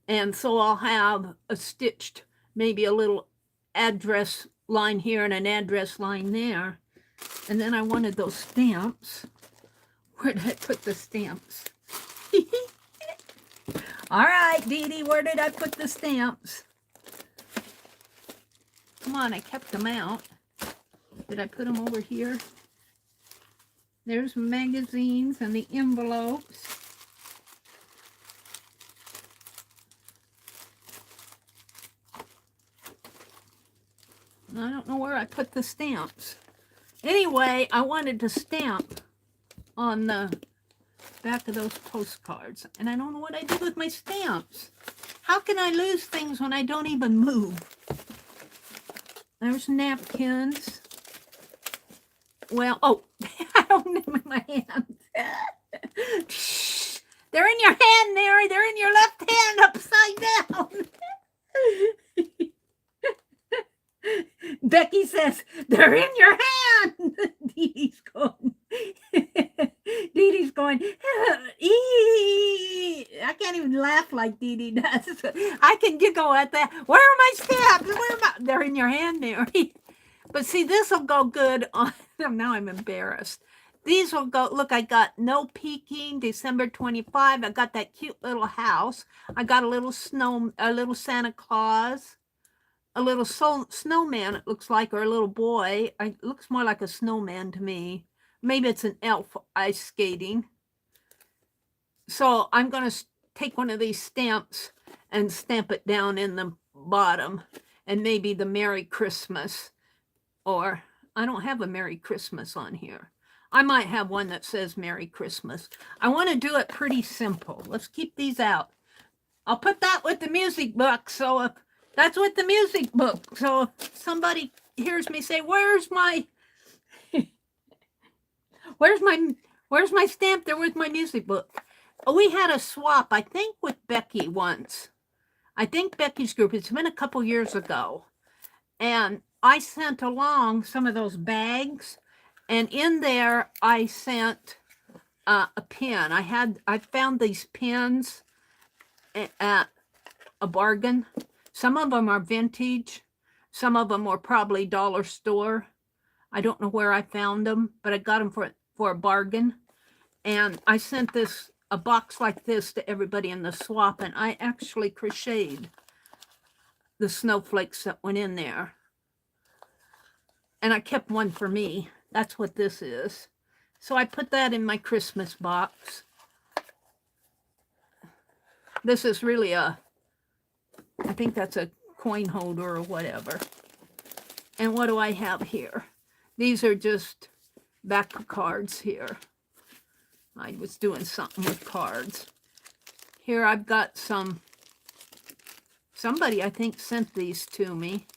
And so I'll have a stitched, maybe a little address line here and an address line there. And then I wanted those stamps. Where did I put the stamps? All right, Dee Dee, where did I put the stamps? Come on, I kept them out. Did I put them over here? There's magazines and the envelopes. I don't know where I put the stamps. Anyway, I wanted to stamp on the back of those postcards, and I don't know what I did with my stamps. How can I lose things when I don't even move? There's napkins. Well, oh, I don't have them in my hand. They're in your hand, Meri. They're in your left hand upside down. Becky says, they're in your hand. Dee Dee's going. Dee Dee's going, I can't even laugh like Dee Dee does. I can giggle at that. Where are my stamps? Where am I? They're in your hand, Meri. But see, this will go good on, now I'm embarrassed. These will go, look, I got no peeking, December 25. I got that cute little house. I got a little Santa Claus. A little snowman, it looks like, or a little boy. It looks more like a snowman to me. Maybe it's an elf ice skating. So I'm going to take one of these stamps and stamp it down in the bottom. And maybe the Merry Christmas. Or I don't have a Merry Christmas on here. I might have one that says Merry Christmas. I want to do it pretty simple. Let's keep these out. I'll put that with the music book. So if that's with the music book. So if somebody hears me say, where's my stamp there with my music book? We had a swap, I think, with Becky once. I think Becky's group, it's been a couple years ago. And I sent along some of those bags. And in there, I sent a pin. I found these pins at a bargain. Some of them are vintage. Some of them were probably dollar store. I don't know where I found them, but I got them for a bargain. And I sent a box like this to everybody in the swap, and I actually crocheted the snowflakes that went in there. And I kept one for me. That's what this is. So I put that in my Christmas box. This is really I think that's a coin holder or whatever. And what do I have here? These are just back of cards here. I was doing something with cards. Here I've got somebody I think sent these to me.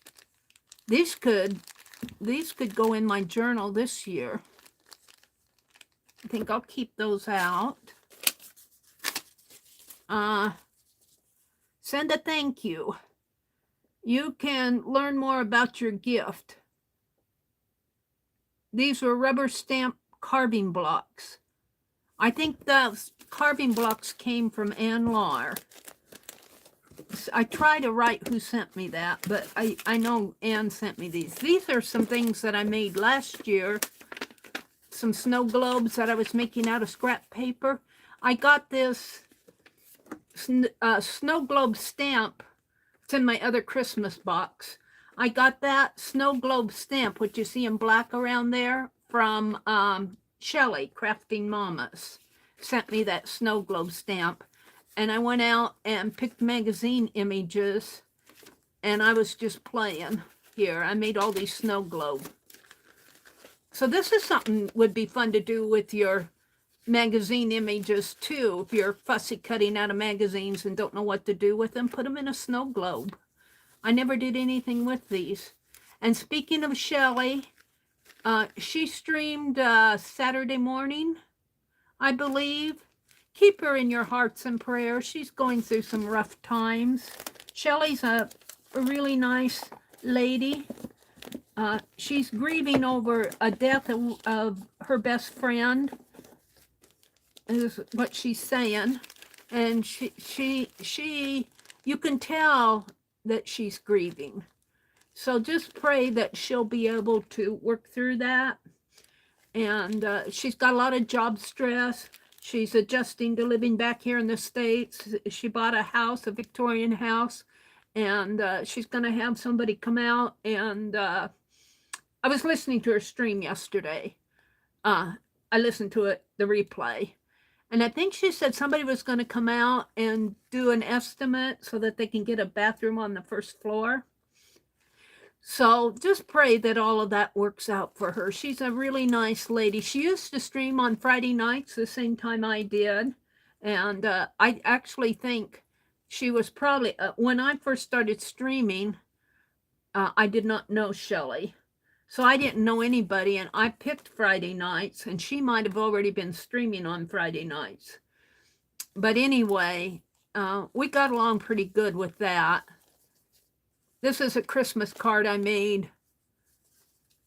These could go in my journal this year. I think I'll keep those out. Send a thank you. You can learn more about your gift. These were rubber stamp carving blocks. I think the carving blocks came from Ann Lar. I try to write who sent me that, but I know Ann sent me these. These are some things that I made last year. Some snow globes that I was making out of scrap paper. I got this snow globe stamp. It's in my other Christmas box. I got that snow globe stamp, which you see in black around there, from Shelley, Crafting Mamas. Sent me that snow globe stamp. And I went out and picked magazine images, and I was just playing here. I made all these snow globe. So this is something would be fun to do with your magazine images too. If you're fussy cutting out of magazines and don't know what to do with them, put them in a snow globe. I never did anything with these. And speaking of Shelley, she streamed Saturday morning, I believe. Keep her in your hearts and prayers. She's going through some rough times. Shelley's a really nice lady. She's grieving over a death of her best friend, is what she's saying. And you can tell that she's grieving. So just pray that she'll be able to work through that. And she's got a lot of job stress. She's adjusting to living back here in the States. She bought a house, a Victorian house, and she's going to have somebody come out. And I was listening to her stream yesterday. I listened to it, the replay. And I think she said somebody was going to come out and do an estimate so that they can get a bathroom on the first floor. So just pray that all of that works out for her. She's a really nice lady. She used to stream on Friday nights the same time I did. And I actually think she was probably, when I first started streaming, I did not know Shelley. So I didn't know anybody, and I picked Friday nights, and she might have already been streaming on Friday nights. But anyway, we got along pretty good with that. This is a Christmas card I made.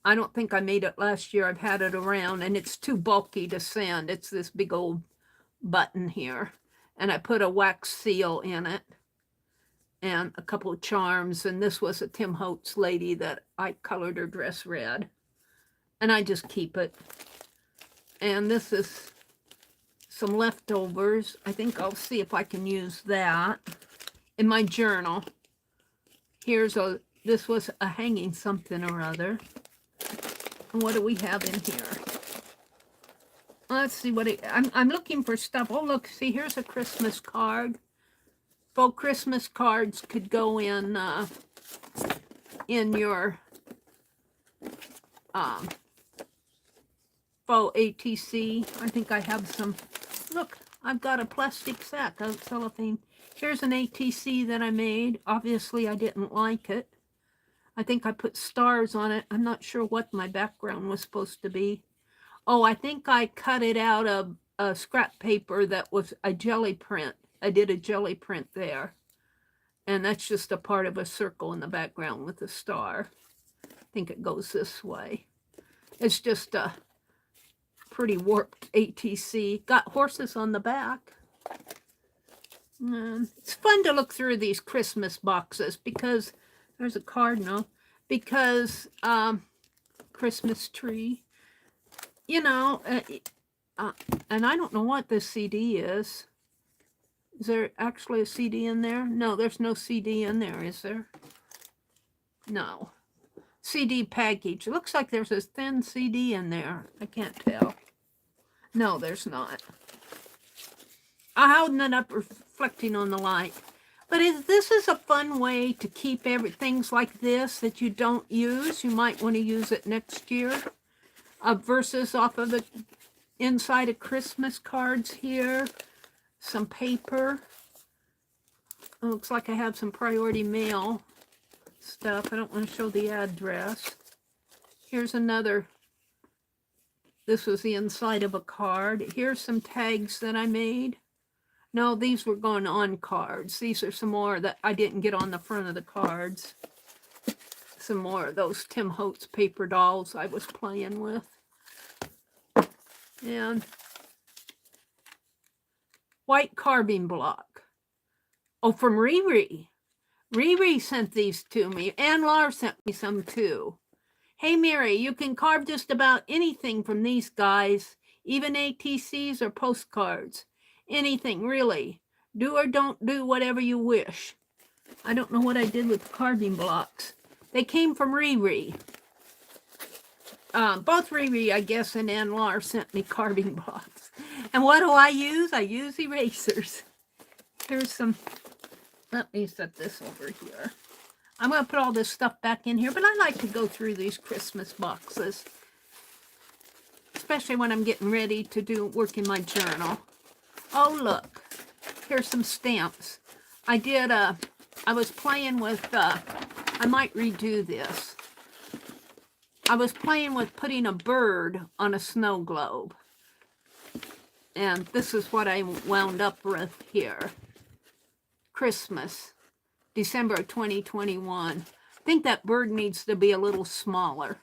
I don't think I made it last year. I've had it around, and it's too bulky to send. It's this big old button here. And I put a wax seal in it and a couple of charms. And this was a Tim Holtz lady that I colored her dress red. And I just keep it. And this is some leftovers. I think I'll see if I can use that in my journal. This was a hanging something or other. And what do we have in here? Let's see what I'm looking for stuff. Oh, look, see, here's a Christmas card. Faux Christmas cards could go in your Faux ATC. I think I have some. Look, I've got a plastic sack of cellophane. Here's an ATC that I made. Obviously, I didn't like it. I think I put stars on it. I'm not sure what my background was supposed to be. Oh, I think I cut it out of a scrap paper that was a jelly print. I did a jelly print there. And that's just a part of a circle in the background with a star. I think it goes this way. It's just a pretty warped ATC. Got horses on the back. It's fun to look through these Christmas boxes because there's a cardinal, because Christmas tree, you know, and I don't know what this CD is. Is there actually a CD in there? No, there's no CD in there, is there? No. CD package. It looks like there's a thin CD in there. I can't tell. No, there's not. I ended up reflecting on the light. But this is a fun way to keep things like this that you don't use. You might want to use it next year. Verses off of the inside of Christmas cards here. Some paper. It looks like I have some priority mail stuff. I don't want to show the address. Here's another. This was the inside of a card. Here's some tags that I made. No, these were going on cards. These are some more that I didn't get on the front of the cards. Some more of those Tim Holtz paper dolls I was playing with. And white carving block. Oh, from Riri. Riri sent these to me. Ann Lar sent me some too. Hey, Meri, you can carve just about anything from these guys, even ATCs or postcards. Anything, really. Do or don't do whatever you wish. I don't know what I did with the carving blocks. They came from Riri. Both Riri, I guess, and Ann Lar sent me carving blocks. And what do I use? I use erasers. Here's some. Let me set this over here. I'm going to put all this stuff back in here, but I like to go through these Christmas boxes, especially when I'm getting ready to work in my journal. Oh, look. Here's some stamps. I was playing with, I might redo this. I was playing with putting a bird on a snow globe. And this is what I wound up with here. Christmas, December of 2021. I think that bird needs to be a little smaller.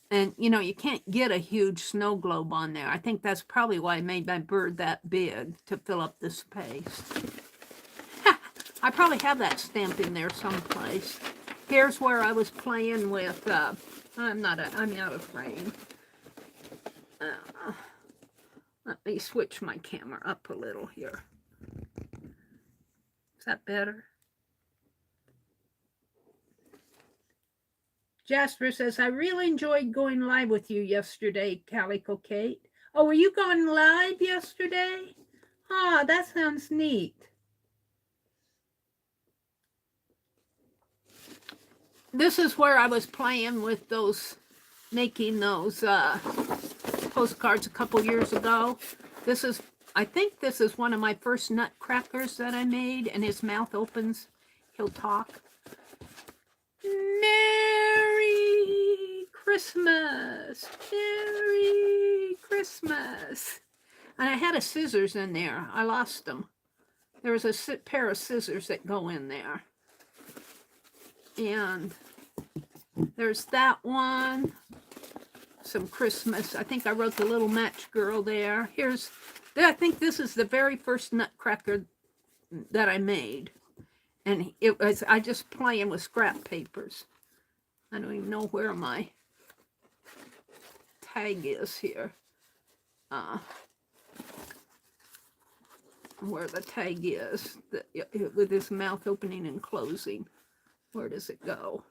And, you know, you can't get a huge snow globe on there. I think that's probably why I made my bird that big, to fill up the space. I probably have that stamp in there someplace. Here's where I was playing with, I'm out of frame. Let me switch my camera up a little here. Is that better? Jasper says, I really enjoyed going live with you yesterday, Calico Kate. Oh, were you going live yesterday? Ah, that sounds neat. This is where I was playing with those, making those postcards a couple years ago. I think this is one of my first nutcrackers that I made, and his mouth opens, he'll talk. Merry Christmas, Merry Christmas. And I had a scissors in there. I lost them. There was a pair of scissors that go in there. And there's that one. Some Christmas. I think I wrote the little match girl there. I think this is the very first nutcracker that I made. And I just playing with scrap papers. I don't even know where my tag is here. Where the tag is, with his mouth opening and closing. Where does it go?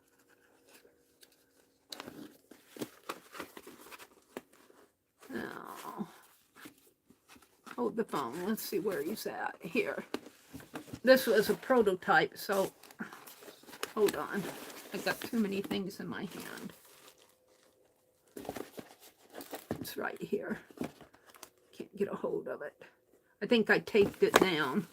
Now, hold the phone. Let's see where he's at. Here. This was a prototype, so hold on. I got too many things in my hand. It's right here. Can't get a hold of it. I think I taped it down.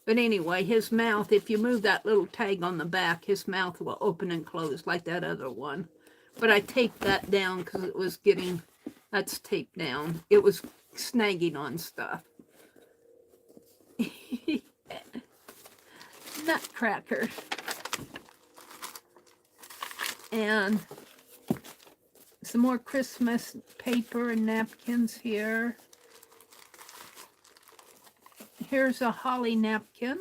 But anyway, his mouth, if you move that little tag on the back, his mouth will open and close like that other one. But I taped that down because it was that's taped down. It was snagging on stuff. Nutcracker. And some more Christmas paper and napkins here. Here's a holly napkin.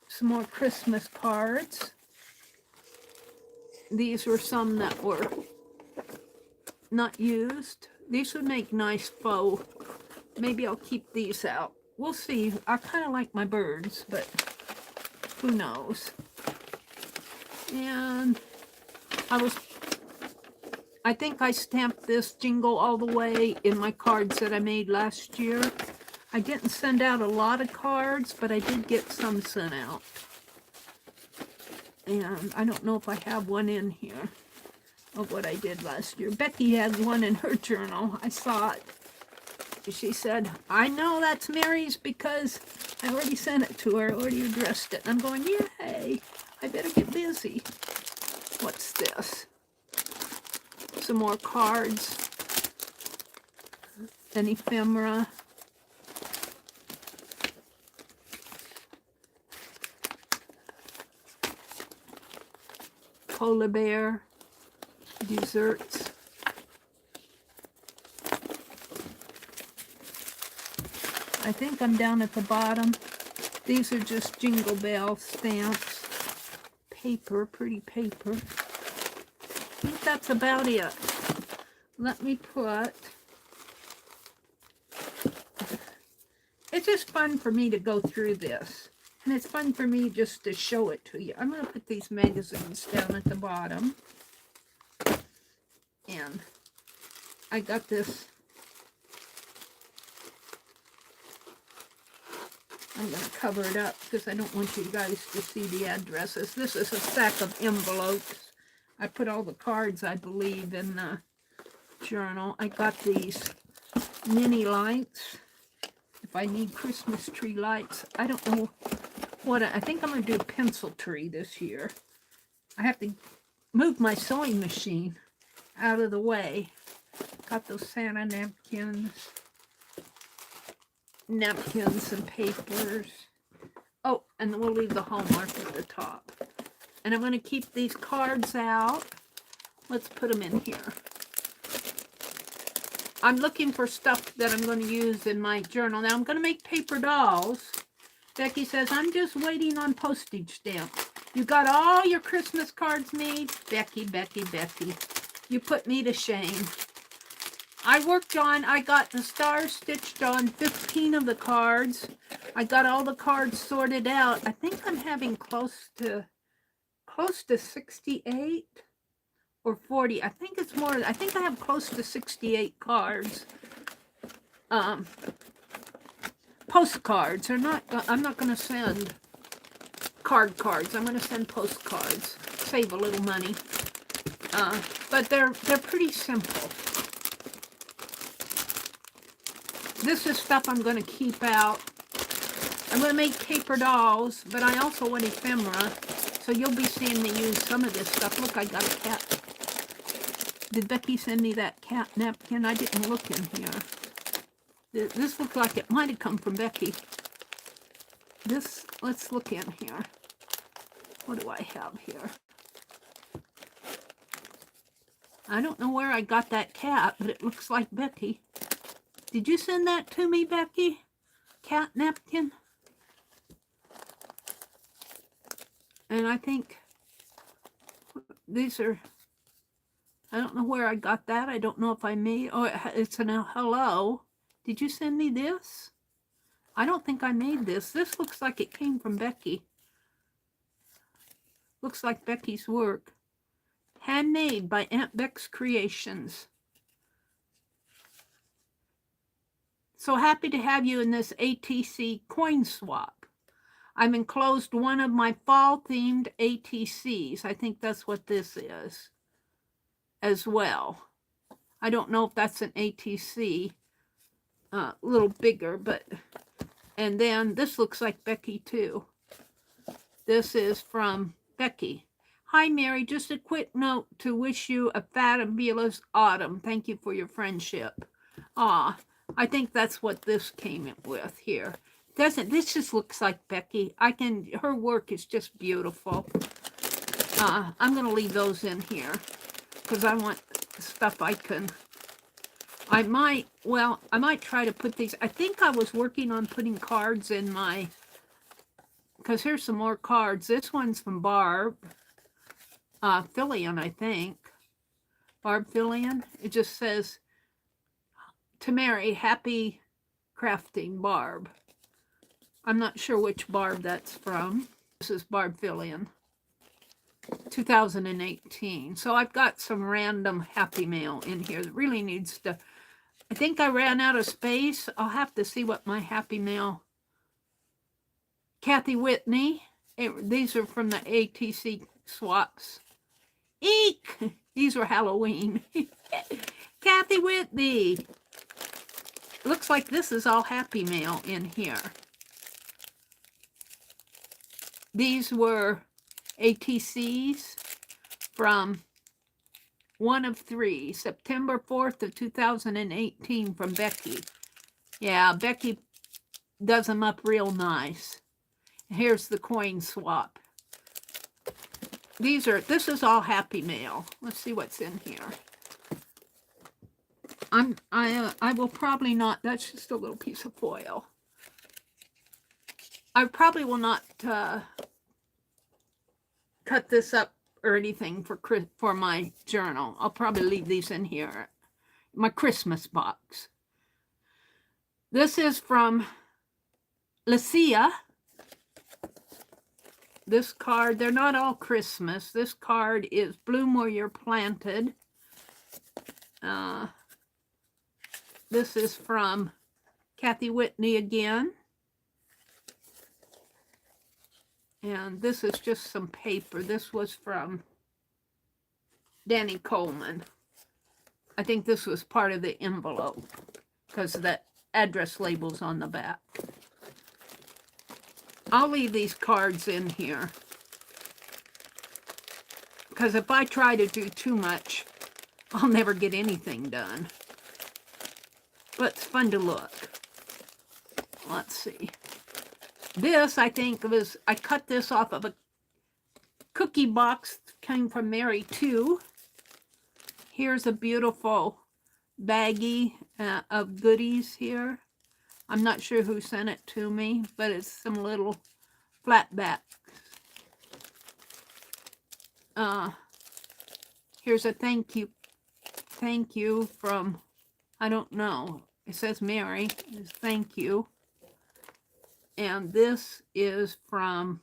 Some more Christmas cards. These were some that were not used. These would make nice faux. Maybe I'll keep these out. We'll see. I kind of like my birds, but who knows. And I think I stamped this jingle all the way in my cards that I made last year. I didn't send out a lot of cards, but I did get some sent out. And I don't know if I have one in here of what I did last year. Becky had one in her journal. I saw it. She said, I know that's Mary's because I already sent it to her, already addressed it. And I'm going, yay, I better get busy. What's this? Some more cards. An ephemera. Polar bear. Desserts. I think I'm down at the bottom. These are just Jingle Bell stamps. Paper, pretty paper. I think that's about it. Let me put... It's just fun for me to go through this. And it's fun for me just to show it to you. I'm going to put these magazines down at the bottom. And I got this... I'm going to cover it up because I don't want you guys to see the addresses. This is a stack of envelopes. I put all the cards, I believe, in the journal. I got these mini lights. If I need Christmas tree lights, I don't know what. I think I'm going to do a pencil tree this year. I have to move my sewing machine out of the way. Got those Santa napkins. Napkins and papers. Oh, and we'll leave the Hallmark at the top. And I'm going to keep these cards out. Let's put them in here. I'm looking for stuff that I'm going to use in my journal. Now I'm going to make paper dolls. Becky says, I'm just waiting on postage stamps. You got all your Christmas cards made? Becky, Becky, Becky. You put me to shame. I got the stars stitched on 15 of the cards. I got all the cards sorted out. I think I'm having close to 68 or 40. I think it's more. I think I have close to 68 cards. Postcards are not. I'm not going to send cards. I'm going to send postcards. Save a little money. But they're pretty simple. This is stuff I'm going to keep out. I'm going to make paper dolls, but I also want ephemera. So you'll be seeing me use some of this stuff. Look, I got a cat. Did Becky send me that cat napkin? I didn't look in here. This looks like it might have come from Becky. This, let's look in here. What do I have here? I don't know where I got that cat, but it looks like Becky. Did you send that to me, Becky? Cat napkin? And I think these are, I don't know where I got that. I don't know if I made, oh, it's a hello. Did you send me this? I don't think I made this. This looks like it came from Becky. Looks like Becky's work. Handmade by Aunt Beck's Creations. So happy to have you in this ATC coin swap. I've enclosed one of my fall-themed ATCs. I think that's what this is as well. I don't know if that's an ATC, a little bigger, but... And then this looks like Becky too. This is from Becky. Hi, Meri. Just a quick note to wish you a fabulous autumn. Thank you for your friendship. I think that's what this came with here. This just looks like Becky. Her work is just beautiful. I'm going to leave those in here because I want stuff I might try to put these. I think I was working on putting cards in my, because here's some more cards. This one's from Barb Fillion, I think. Barb Fillion. It just says, to Meri, happy crafting, Barb. I'm not sure which Barb that's from. This is Barb Fillion, 2018. So I've got some random happy mail in here that really needs to I think I ran out of space. I'll have to see what my Happy Mail. Kathy Whitney. These are from the ATC swaps. Eek! These were Halloween. Kathy Whitney. Looks like this is all Happy Mail in here. These were ATCs from one of three, September 4th of 2018 from Becky. Yeah, Becky does them up real nice. Here's the coin swap. This is all Happy Mail. Let's see what's in here. I will probably not, that's just a little piece of foil. I probably will not cut this up or anything for my journal. I'll probably leave these in here. My Christmas box. This is from Lucia. This card, they're not all Christmas. This card is Bloom Where You're Planted. This is from Kathy Whitney again. And this is just some paper. This was from Danny Coleman. I think this was part of the envelope because the address label's on the back. I'll leave these cards in here because if I try to do too much, I'll never get anything done. But it's fun to look. Let's see. This, I think, I cut this off of a cookie box that came from Meri too. Here's a beautiful baggie of goodies here. I'm not sure who sent it to me, but it's some little flat backs. Here's a thank you from, I don't know. It says Meri. It's thank you. And this is from,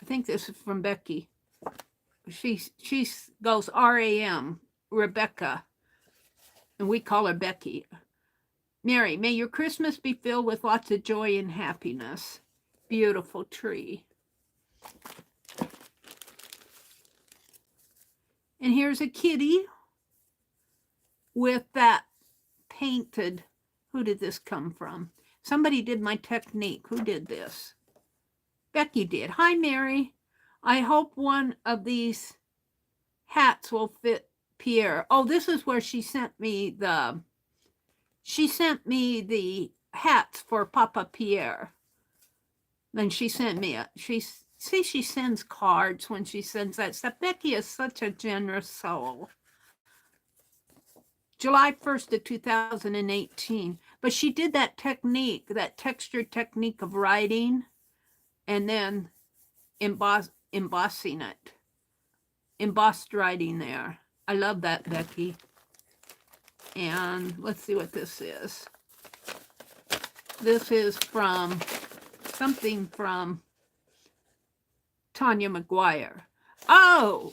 I think this is from Becky. She goes RAM, Rebecca, and we call her Becky. Meri, may your Christmas be filled with lots of joy and happiness. Beautiful tree. And here's a kitty with that painted. Who did this come from? Somebody did my technique. Who did this? Becky did. Hi, Meri. I hope one of these hats will fit Pierre. Oh, this is where she sent me the hats for Papa Pierre. Then she sent me she sends cards when she sends that stuff. Becky is such a generous soul. July 1st of 2018. But she did that technique, that texture technique of writing and then embossing it. Embossed writing there. I love that, Becky. And let's see what this is. This is from something from Tanya McGuire. Oh!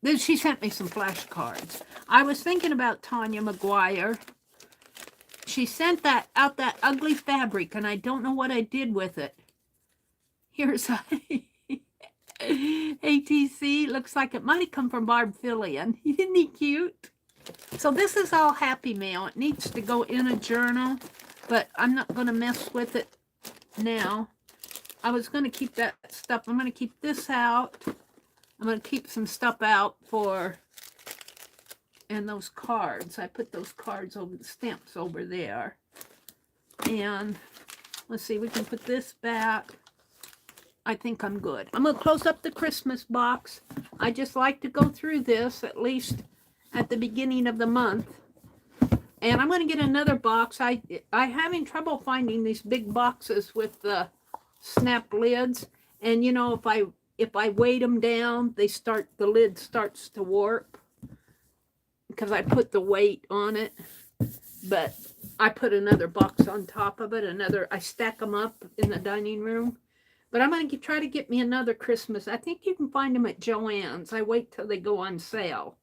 Then she sent me some flashcards. I was thinking about Tanya McGuire. She sent out that ugly fabric, and I don't know what I did with it. Here's a ATC. Looks like it might have come from Barb Fillion. Isn't he cute? So this is all Happy Mail. It needs to go in a journal, but I'm not going to mess with it now. I was going to keep that stuff. I'm going to keep this out. I'm going to keep some stuff out for, and those cards. I put those cards over, the stamps over there. And let's see, we can put this back. I think I'm good. I'm going to close up the Christmas box. I just like to go through this at least at the beginning of the month. And I'm going to get another box. I'm having trouble finding these big boxes with the snap lids. And you know, if I weight them down, the lid starts to warp because I put the weight on it. But I put another box on top of it, I stack them up in the dining room. But I'm going to try to get me another Christmas. I think you can find them at Joann's. I wait till they go on sale.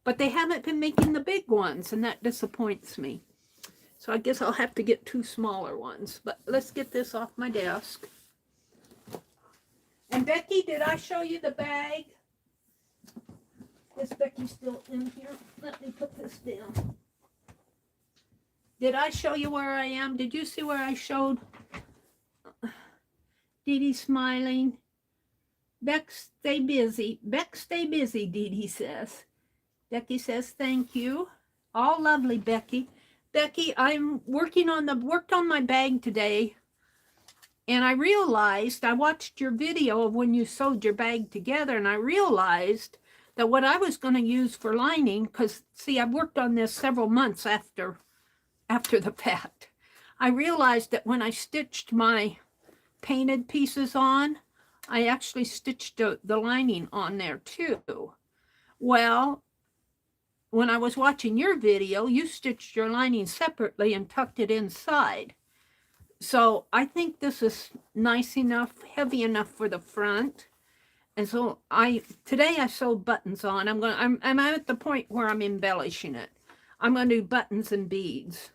But they haven't been making the big ones, and that disappoints me. So I guess I'll have to get 2 smaller ones. But let's get this off my desk. And Becky, did I show you the bag? Is Becky still in here? Let me put this down. Did I show you where I am? Did you see where I showed Dee Dee smiling? Beck, stay busy. Beck, stay busy, Dee Dee says. Becky says, thank you. All lovely, Becky. Becky, I'm worked on my bag today. And I realized, I watched your video of when you sewed your bag together, and I realized that what I was going to use for lining, because, see, I've worked on this several months after the fact. I realized that when I stitched my painted pieces on, I actually stitched the lining on there too. Well, when I was watching your video, you stitched your lining separately and tucked it inside. So I think this is nice enough, heavy enough for the front. And so today I sewed buttons on. I'm at the point where I'm embellishing it. I'm going to do buttons and beads.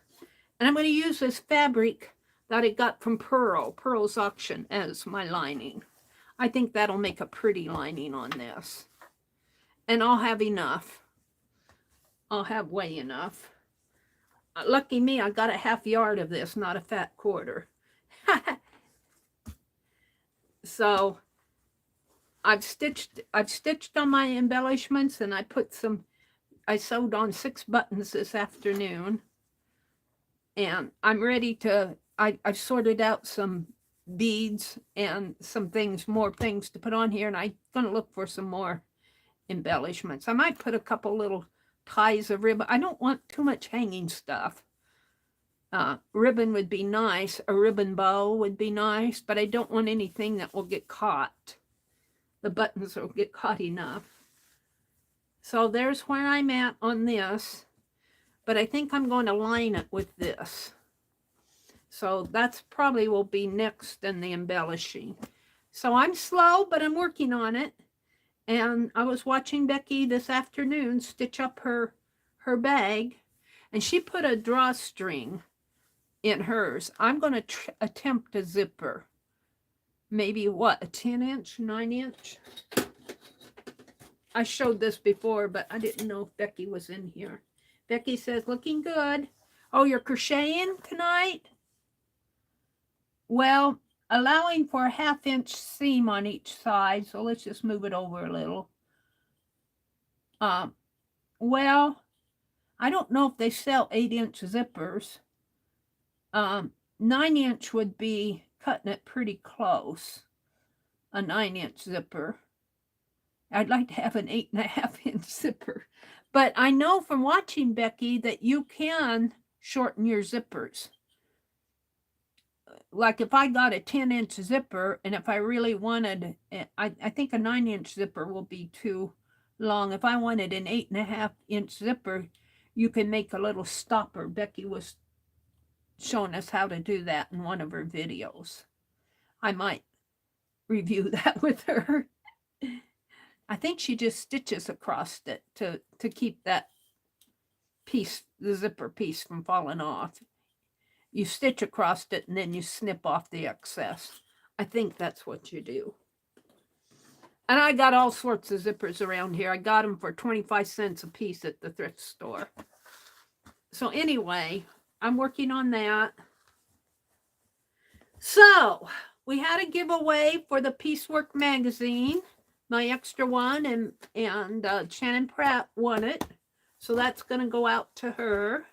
And I'm going to use this fabric that I got from Pearl's auction, as my lining. I think that'll make a pretty lining on this. And I'll have enough. I'll have way enough. Lucky me, I got a ½ yard of this, not a fat quarter. So I've stitched on my embellishments, and I sewed on 6 buttons this afternoon. And I'm ready to, I've sorted out some beads and more things to put on here, and I'm going to look for some more embellishments. I might put a couple little ties of ribbon. I don't want too much hanging stuff. Ribbon would be nice. A ribbon bow would be nice, but I don't want anything that will get caught. The buttons will get caught enough. So there's where I'm at on this. But I think I'm going to line it with this. So that's probably will be next in the embellishing. So I'm slow, but I'm working on it. And I was watching Becky this afternoon stitch up her bag, and she put a drawstring in hers. I'm going to attempt a zipper. Maybe what, a 10-inch, 9-inch? I showed this before, but I didn't know if Becky was in here. Becky says, looking good. Oh, you're crocheting tonight? Well, allowing for a ½ inch seam on each side, so let's just move it over a little. Well, I don't know if they sell 8-inch zippers. 9-inch would be cutting it pretty close. A 9-inch zipper. I'd like to have an 8.5-inch zipper. But I know from watching Becky that you can shorten your zippers. Like if I got a 10-inch zipper, and if I really wanted, I think a 9-inch zipper will be too long. If I wanted an 8.5-inch zipper, you can make a little stopper. Becky was showing us how to do that in one of her videos. I might review that with her. I think she just stitches across it to keep that piece, the zipper piece, from falling off. You stitch across it and then you snip off the excess. I think that's what you do. And I got all sorts of zippers around here. I got them for 25 cents a piece at the thrift store. So anyway, I'm working on that. So we had a giveaway for the Piecework magazine. My extra one, and Shannon Pratt won it. So that's going to go out to her.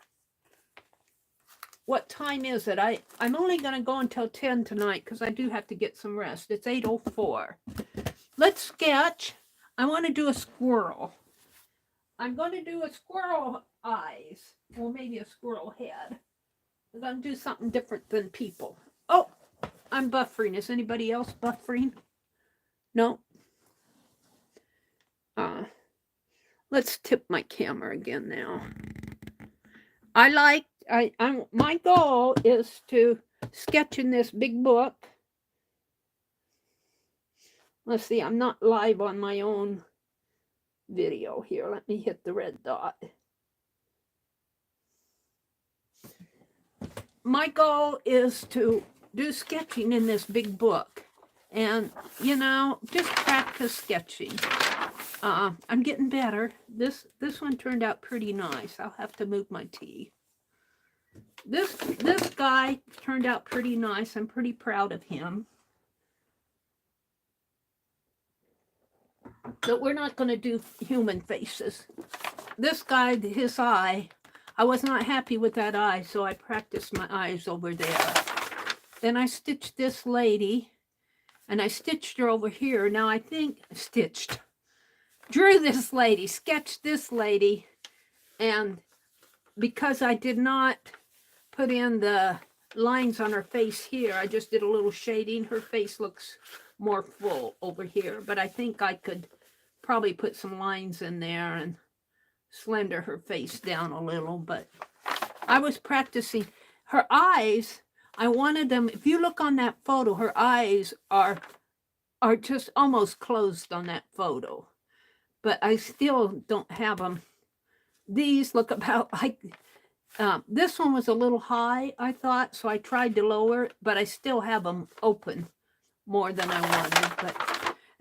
What time is it? I'm only going to go until 10 tonight because I do have to get some rest. It's 8:04. Let's sketch. I want to do a squirrel. I'm going to do a squirrel eyes. Well, maybe a squirrel head. I'm going to do something different than people. Oh, I'm buffering. Is anybody else buffering? No? Let's tip my camera again now. My goal is to sketch in this big book. Let's see, I'm not live on my own video here. Let me hit the red dot. My goal is to do sketching in this big book. And, you know, just practice sketching. I'm getting better. This one turned out pretty nice. I'll have to move my tea. This guy turned out pretty nice. I'm pretty proud of him. But we're not going to do human faces. This guy, his eye, I was not happy with that eye, so I practiced my eyes over there. Then I stitched this lady, and I stitched her over here. Now I think drew this lady, sketched this lady, and because I did not put in the lines on her face here, I just did a little shading. Her face looks more full over here, but I think I could probably put some lines in there and slender her face down a little. But I was practicing her eyes. I wanted them, if you look on that photo, her eyes are just almost closed on that photo, but I still don't have them. These look about like, this one was a little high, I thought, so I tried to lower it, but I still have them open more than I wanted.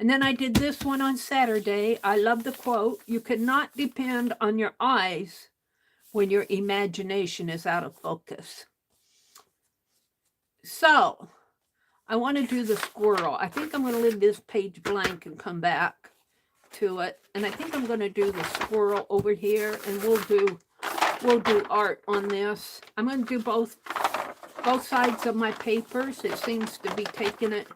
And then I did this one on Saturday. I love the quote, "You cannot depend on your eyes when your imagination is out of focus." So I want to do the squirrel. I think I'm going to leave this page blank and come back to it. And I think I'm going to do the squirrel over here, and we'll do art on this. I'm going to do both sides of my papers. It seems to be taking it.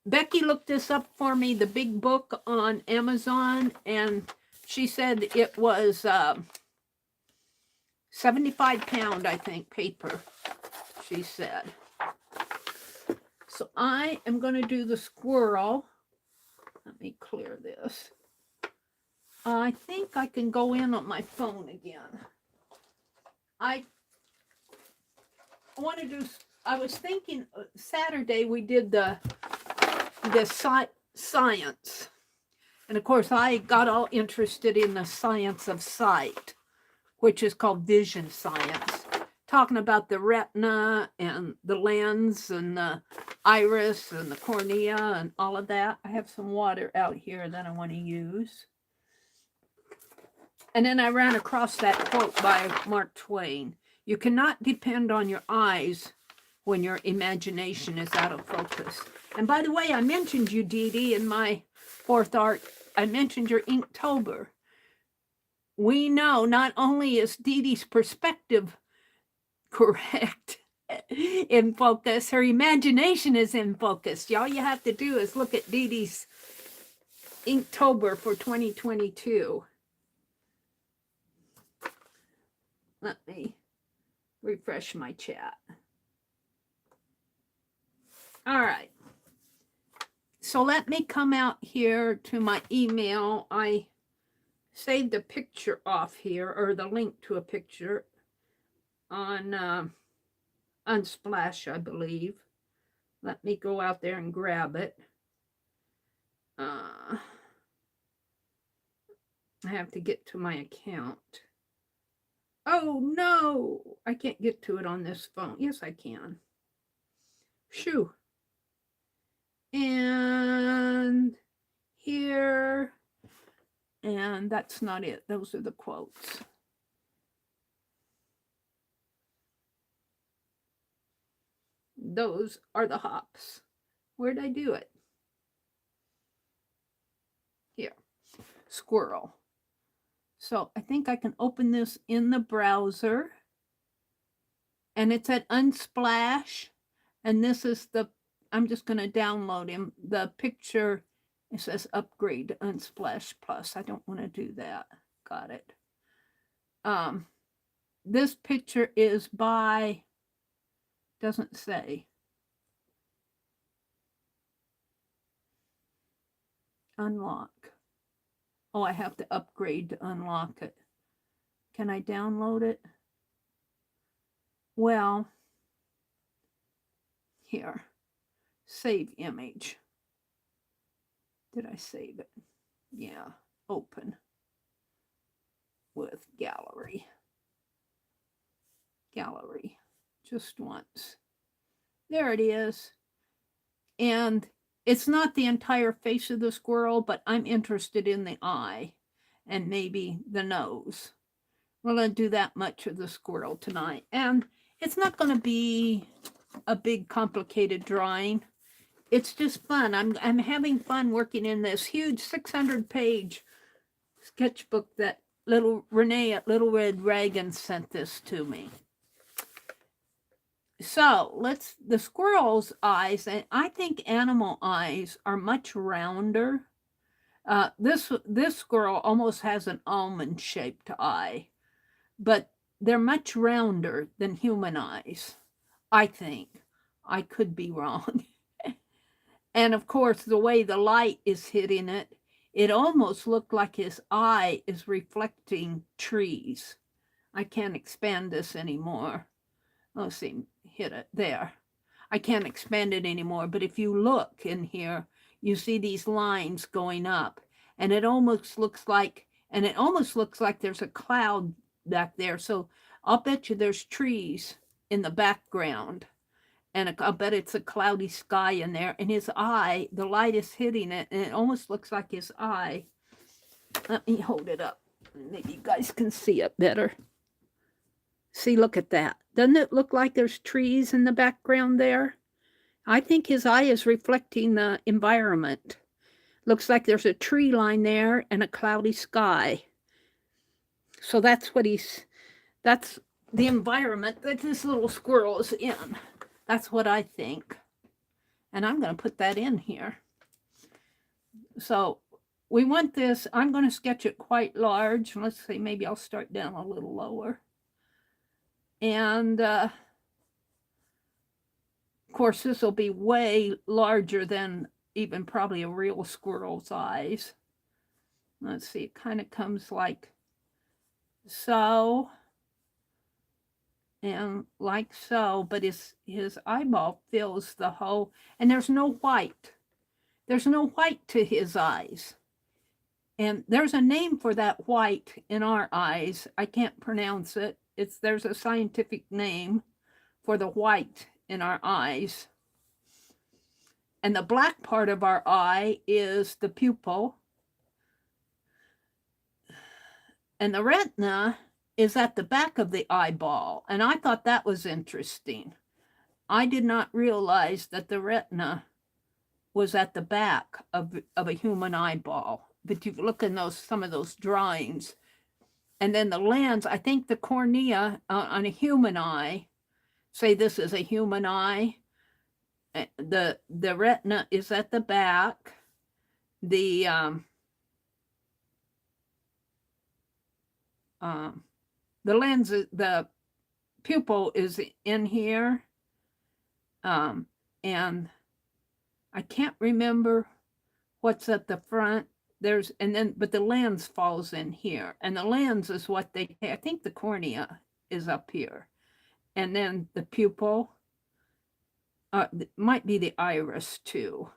Becky looked this up for me, the big book on Amazon, and she said it was 75-pound, I think, paper, she said. So I am going to do the squirrel. Let me clear this. I think I can go in on my phone again. I want to do, I was thinking Saturday we did the science. And of course, I got all interested in the science of sight, which is called vision science. Talking about the retina and the lens and the iris and the cornea and all of that. I have some water out here that I want to use. And then I ran across that quote by Mark Twain. "You cannot depend on your eyes when your imagination is out of focus." And by the way, I mentioned you, Dee Dee, in my fourth art. I mentioned your Inktober. We know not only is Dee Dee's perspective correct in focus, her imagination is in focus. All you have to do is look at Dee Dee's Inktober for 2022. Let me refresh my chat. All right. So let me come out here to my email. I saved a picture off here, or the link to a picture on Unsplash, I believe. Let me go out there and grab it. I have to get to my account. Oh no, I can't get to it on this phone. Yes, I can. Shoo. And here, and that's not it. Those are the quotes. Those are the hops. Where'd I do it? Here, squirrel. So I think I can open this in the browser, and it's at Unsplash, and this is the, I'm just going to download him. The picture, it says upgrade to Unsplash Plus. I don't want to do that. Got it. This picture is by, doesn't say. Unlock. Oh, I have to upgrade to unlock it. Can I download it? Well, here. Save image. Did I save it? Yeah, open with gallery. Gallery, just once. There it is. And it's not the entire face of the squirrel, but I'm interested in the eye and maybe the nose. We're going to do that much of the squirrel tonight. And it's not going to be a big complicated drawing. It's just fun. I'm having fun working in this huge 600-page sketchbook that little Renee at Little Red Dragon sent this to me. So the squirrel's eyes, and I think animal eyes are much rounder. This squirrel almost has an almond-shaped eye, but they're much rounder than human eyes, I think. I could be wrong. And of course, the way the light is hitting it, it almost looked like his eye is reflecting trees. I can't expand this anymore. Let's see, hit it there. I can't expand it anymore, but if you look in here, you see these lines going up, and it almost looks like there's a cloud back there. So I'll bet you there's trees in the background, and I'll bet it's a cloudy sky in there, and his eye, the light is hitting it, and it almost looks like his eye. Let me hold it up. Maybe you guys can see it better. See, look at that. Doesn't it look like there's trees in the background there? I think his eye is reflecting the environment. Looks like there's a tree line there and a cloudy sky. So that's the environment that this little squirrel is in. That's what I think. And I'm going to put that in here. So we want this, I'm going to sketch it quite large. Let's see, maybe I'll start down a little lower. And of course, this will be way larger than even probably a real squirrel's eyes. Let's see, it kind of comes like so and like so, but his eyeball fills the whole, and there's no white. There's no white to his eyes. And there's a name for that white in our eyes. I can't pronounce it. There's a scientific name for the white in our eyes. And the black part of our eye is the pupil. And the retina is at the back of the eyeball. And I thought that was interesting. I did not realize that the retina was at the back of a human eyeball. But you look in some of those drawings. And then the lens, I think the cornea on a human eye, say this is a human eye, the retina is at the back. The lens, the pupil is in here. And I can't remember what's at the front. But the lens falls in here, and the lens is what I think the cornea is up here, and then the pupil might be the iris too.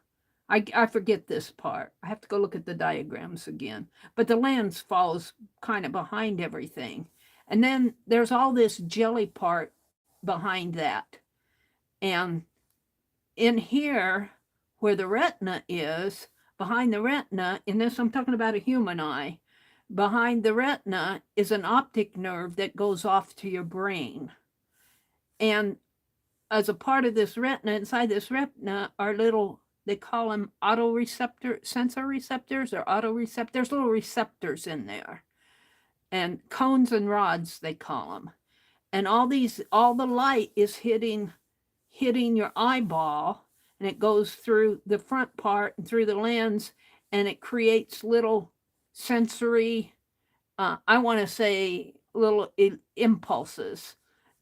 I forget this part. I have to go look at the diagrams again, but the lens falls kind of behind everything, and then there's all this jelly part behind that, and in here where the retina is, behind the retina, in this I'm talking about a human eye, behind the retina is an optic nerve that goes off to your brain. And as a part of this retina, inside this retina are little, they call them sensor receptors or autoreceptors. There's little receptors in there. And cones and rods, they call them. And all the light is hitting your eyeball, and it goes through the front part and through the lens, and it creates little sensory, I want to say little impulses.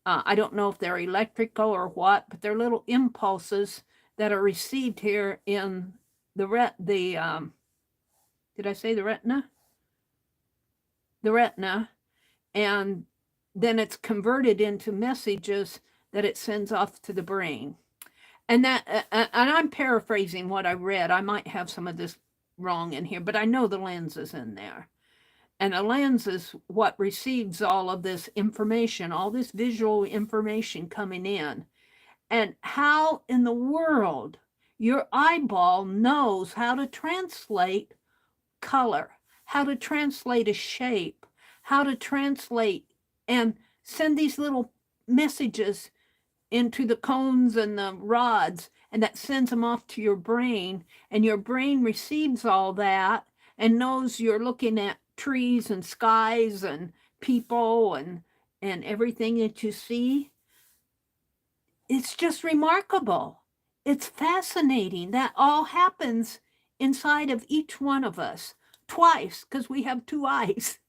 I don't know if they're electrical or what, but they're little impulses that are received here in did I say the retina? The retina, and then it's converted into messages that it sends off to the brain. And I'm paraphrasing what I read. I might have some of this wrong in here, but I know the lens is in there. And a lens is what receives all of this information, all this visual information coming in. And how in the world your eyeball knows how to translate color, how to translate a shape, how to translate and send these little messages into the cones and the rods, and that sends them off to your brain, and your brain receives all that and knows you're looking at trees and skies and people and everything that you see. It's just remarkable. It's fascinating. That all happens inside of each one of us twice because we have two eyes.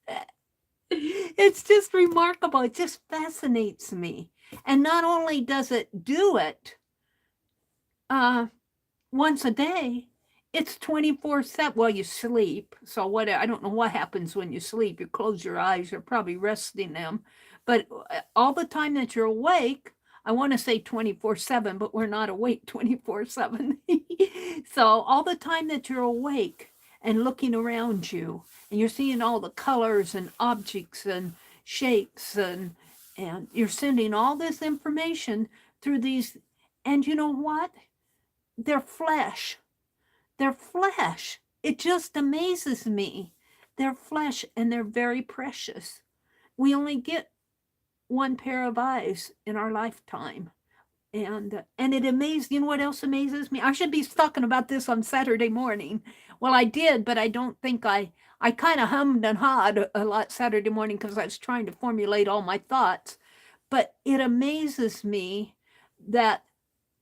It's just remarkable. It just fascinates me. And not only does it do it once a day, it's 24/7. Well, you sleep. So what? I don't know what happens when you sleep. You close your eyes. You're probably resting them. But all the time that you're awake, I want to say 24/7, but we're not awake 24/7. So all the time that you're awake and looking around you, and you're seeing all the colors and objects and shapes, and you're sending all this information through these. And you know what? They're flesh. They're flesh. It just amazes me. They're flesh, and they're very precious. We only get one pair of eyes in our lifetime. And it amazes, you know what else amazes me? I should be talking about this on Saturday morning. Well, I did, but I don't think I kind of hummed and hawed a lot Saturday morning because I was trying to formulate all my thoughts. But it amazes me that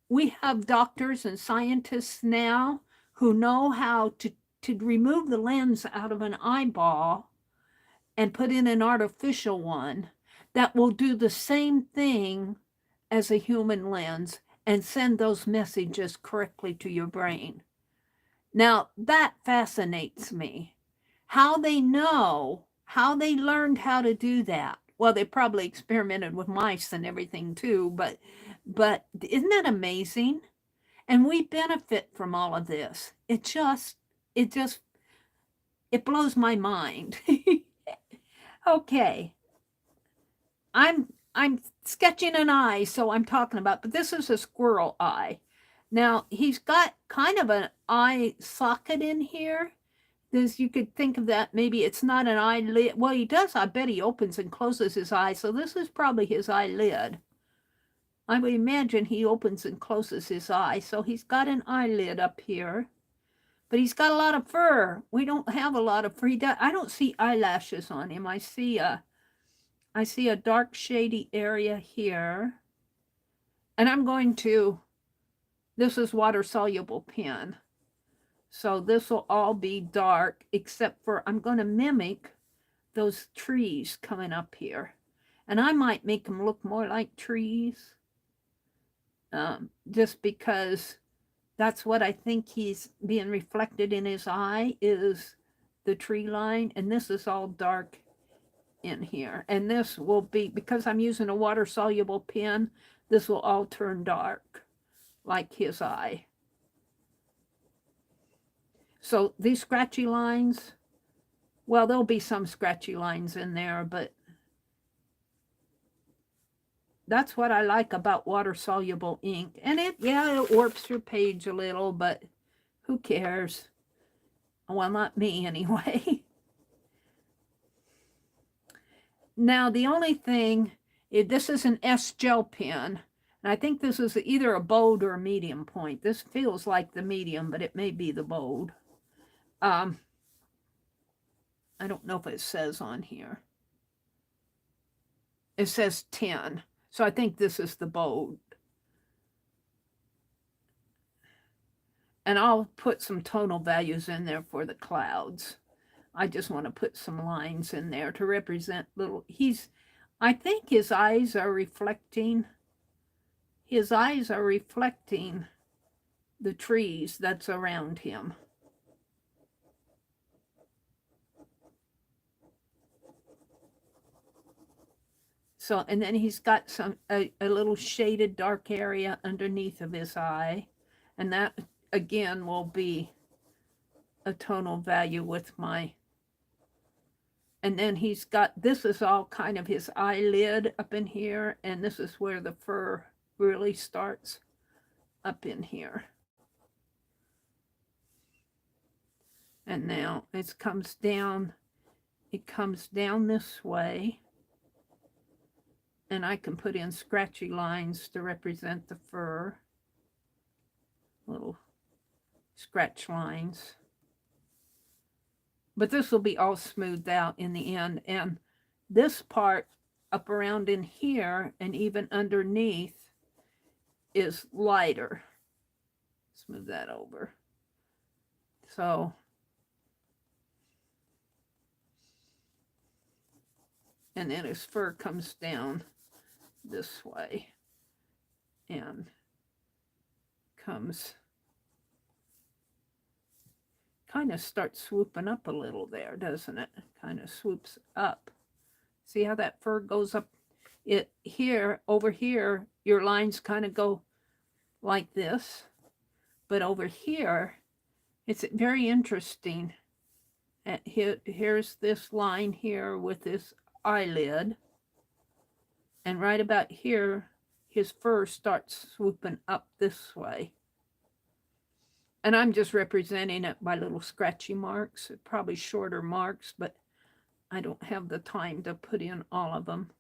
we have doctors and scientists now who know how to remove the lens out of an eyeball and put in an artificial one that will do the same thing as a human lens and send those messages correctly to your brain. Now, that fascinates me. How they know, how they learned how to do that. Well, they probably experimented with mice and everything too, but isn't that amazing? And we benefit from all of this. It blows my mind. Okay. I'm sketching an eye, so I'm talking about, but this is a squirrel eye. Now, he's got kind of an eye socket in here. This, you could think of that, maybe it's not an eyelid. Well, he does, I bet he opens and closes his eye, so this is probably his eyelid. I would imagine he opens and closes his eye, so he's got an eyelid up here. But he's got a lot of fur. We don't have a lot of fur. I don't see eyelashes on him. I see a dark shady area here. And I'm going to, this is water soluble pen. So this will all be dark, except for I'm going to mimic those trees coming up here. And I might make them look more like trees. Just because that's what I think he's being reflected in his eye is the tree line. And this is all dark in here. And this will be, because I'm using a water soluble pen, this will all turn dark like his eye. So these scratchy lines, well, there'll be some scratchy lines in there, but that's what I like about water soluble ink. And it warps your page a little, but who cares? Well, not me anyway. Now, the only thing, this is an S gel pen, and I think this is either a bold or a medium point. This feels like the medium, but it may be the bold. I don't know if it says on here. It says 10, so I think this is the bold. And I'll put some tonal values in there for the clouds. I just want to put some lines in there to represent little, I think his eyes are reflecting the trees that's around him. So, and then he's got a little shaded dark area underneath of his eye. And that, again, will be a tonal value with my, and then he's got, this is all kind of his eyelid up in here, and this is where the fur really starts up in here. And now it comes down this way, and I can put in scratchy lines to represent the fur, little scratch lines. But this will be all smoothed out in the end, and this part up around in here and even underneath is lighter. Smooth that over. So, and then his fur comes down this way and comes, kind of starts swooping up a little there, doesn't it? Kind of swoops up. See how that fur goes up? It here, over here, your lines kind of go like this, but over here, it's very interesting. Here's this line here with this eyelid, and right about here, his fur starts swooping up this way. And I'm just representing it by little scratchy marks, probably shorter marks, but I don't have the time to put in all of them.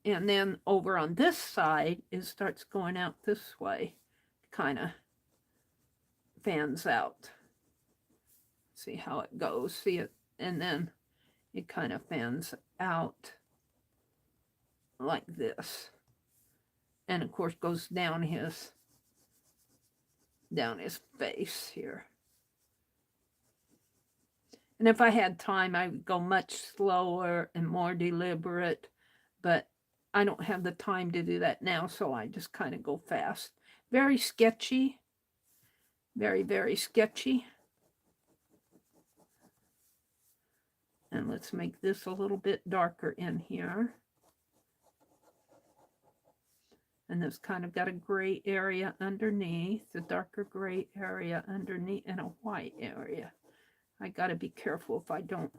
And then over on this side, it starts going out this way, kind of fans out. See how it goes, see it, and then it kind of fans out like this. And of course goes down his face here. And if I had time, I would go much slower and more deliberate, but I don't have the time to do that now, so I just kind of go fast. Very sketchy. Very, very sketchy. And let's make this a little bit darker in here. And this kind of got a gray area underneath, a darker gray area underneath, and a white area. I got to be careful if I don't.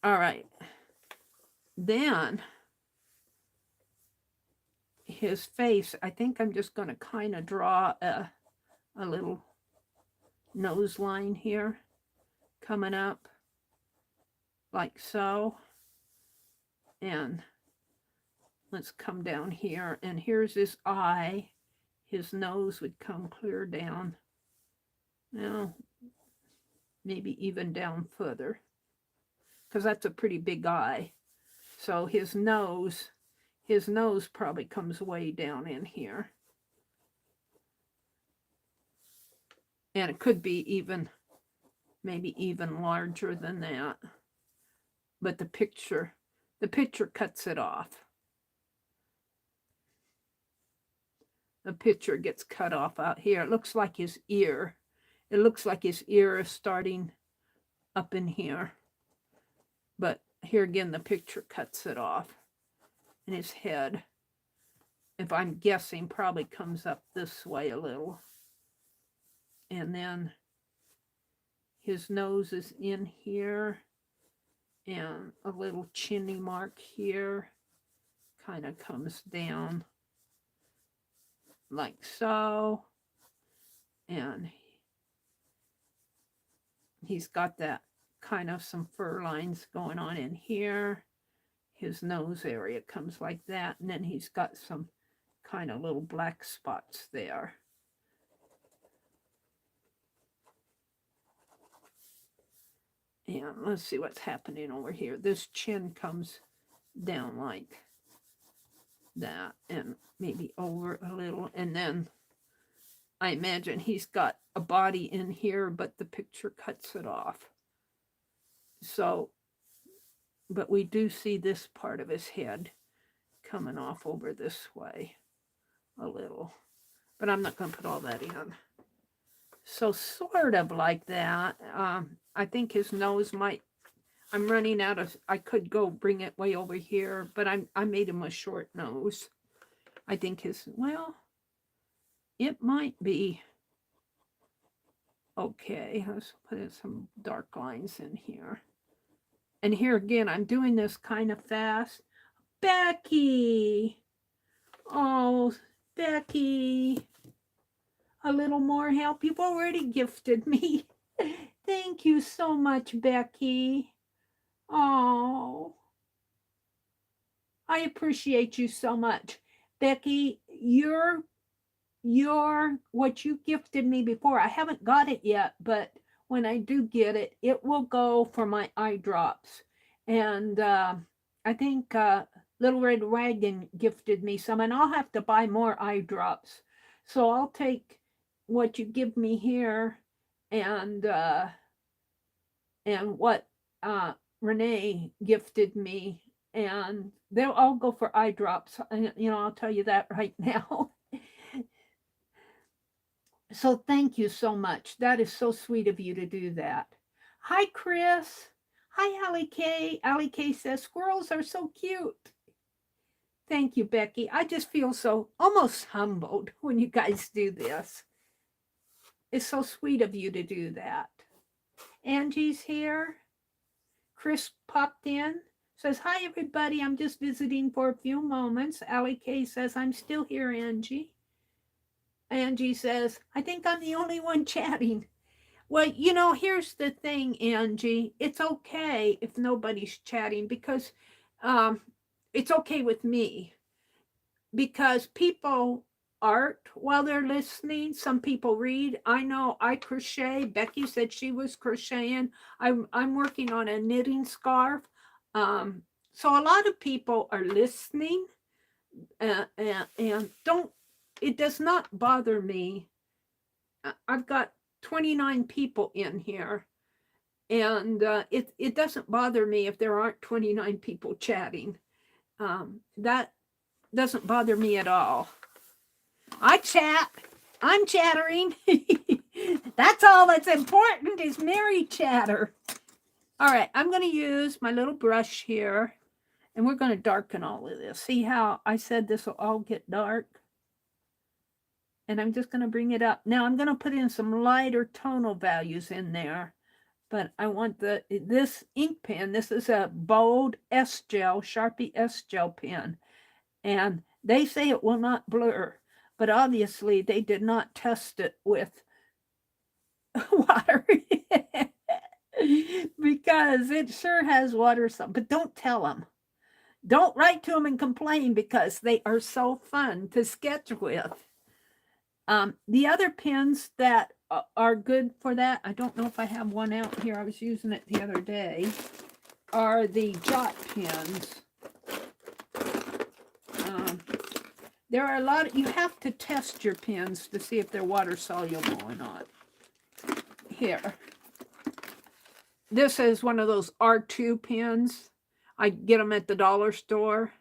All right. Then his face, I think I'm just going to kind of draw a little nose line here coming up like so. And let's come down here, and here's his eye. His nose would come clear down. Now, maybe even down further, because that's a pretty big eye. So his nose probably comes way down in here. And it could be even, maybe even larger than that. But the picture cuts it off. The picture gets cut off out here. It looks like his ear. It looks like his ear is starting up in here. But here again, the picture cuts it off. And his head, if I'm guessing, probably comes up this way a little. And then his nose is in here. And a little chinny mark here kind of comes down like so. And he's got that kind of some fur lines going on in here. His nose area comes like that. And then he's got some kind of little black spots there. And let's see what's happening over here. This chin comes down like that and maybe over a little. And then I imagine he's got a body in here, but the picture cuts it off. So, but we do see this part of his head coming off over this way a little. But I'm not going to put all that in. So sort of like that. I think his nose might, I'm running out of, I could go bring it way over here, but I made him a short nose. I think his, well, it might be okay. Let's put in some dark lines in here. And here again, I'm doing this kind of fast. Becky! Oh, Becky. A little more help. You've already gifted me. Thank you so much, Becky. Oh, I appreciate you so much. Becky, you're what you gifted me before. I haven't got it yet, but when I do get it, it will go for my eye drops. And I think Little Red Wagon gifted me some, and I'll have to buy more eye drops. So I'll take what you give me here and what Renee gifted me, and they'll all go for eye drops. You know, I'll tell you that right now. So thank you so much. That is so sweet of you to do that. Hi, Chris. Hi, Allie K. Allie K says, squirrels are so cute. Thank you, Becky. I just feel so almost humbled when you guys do this. It's so sweet of you to do that. Angie's here. Chris popped in. Says, hi, everybody. I'm just visiting for a few moments. Allie K says, I'm still here, Angie. Angie says, I think I'm the only one chatting. Well, you know, here's the thing, Angie. It's okay if nobody's chatting because it's okay with me. Because people art while they're listening. Some people read. I know I crochet. Becky said she was crocheting. I'm working on a knitting scarf. So a lot of people are listening and don't. It does not bother me. I've got 29 people in here, and it doesn't bother me if there aren't 29 people chatting. That doesn't bother me at all. I chat. I'm chattering. That's all that's important is Meri chatter. All right, I'm going to use my little brush here, and we're going to darken all of this. See how I said this will all get dark? And I'm just going to bring it up. Now I'm going to put in some lighter tonal values in there, but I want this ink pen. This is a bold S-Gel, Sharpie S-Gel pen, and they say it will not blur, but obviously they did not test it with water because it sure has water. But don't tell them. Don't write to them and complain because they are so fun to sketch with. The other pens that are good for that, I don't know if I have one out here. I was using it the other day, are the Jot pens. There are a lot, you have to test your pens to see if they're water soluble or not. Here. This is one of those R2 pens. I get them at the dollar store.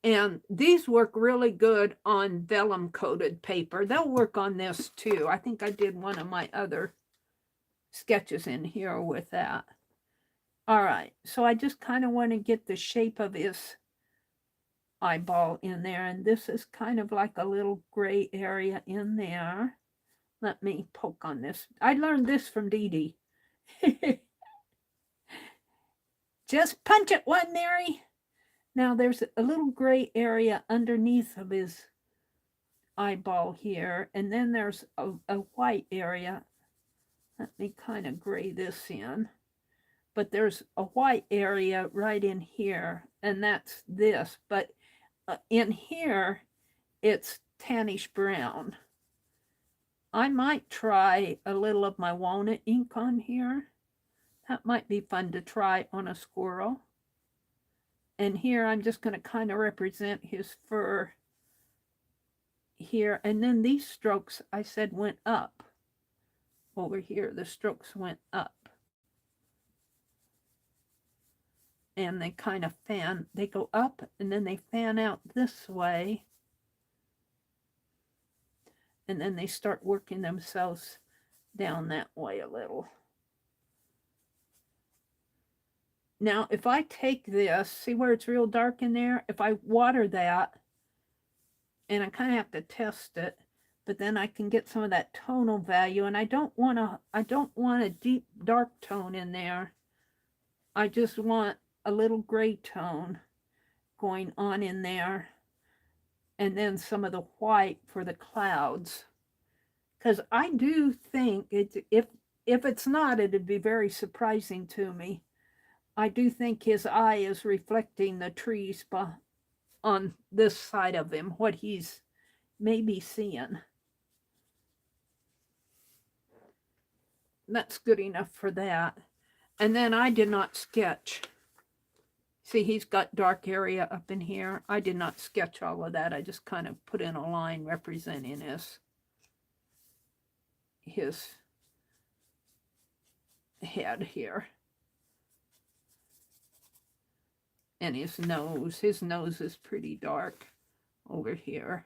And these work really good on vellum coated paper. They'll work on this too. I think I did one of my other sketches in here with that. All right, so I just kind of want to get the shape of his eyeball in there. And this is kind of like a little gray area in there. Let me poke on this. I learned this from Dee Dee. Just punch it one, Meri. Now there's a little gray area underneath of his eyeball here, and then there's a white area. Let me kind of gray this in. But there's a white area right in here, and that's this. But in here, it's tannish brown. I might try a little of my walnut ink on here. That might be fun to try on a squirrel. And here I'm just going to kind of represent his fur here. And then these strokes, I said, went up. Over here, the strokes went up. And they kind of fan, they go up and then they fan out this way. And then they start working themselves down that way a little. Now, if I take this, see where it's real dark in there? If I water that, and I kind of have to test it, but then I can get some of that tonal value, and I don't want a deep dark tone in there. I just want a little gray tone going on in there, and then some of the white for the clouds. Because I do think if it's not, it'd be very surprising to me. I do think his eye is reflecting the trees on this side of him, what he's maybe seeing. That's good enough for that. And then I did not sketch. See, he's got dark area up in here. I did not sketch all of that. I just kind of put in a line representing his head here. And his nose. His nose is pretty dark over here.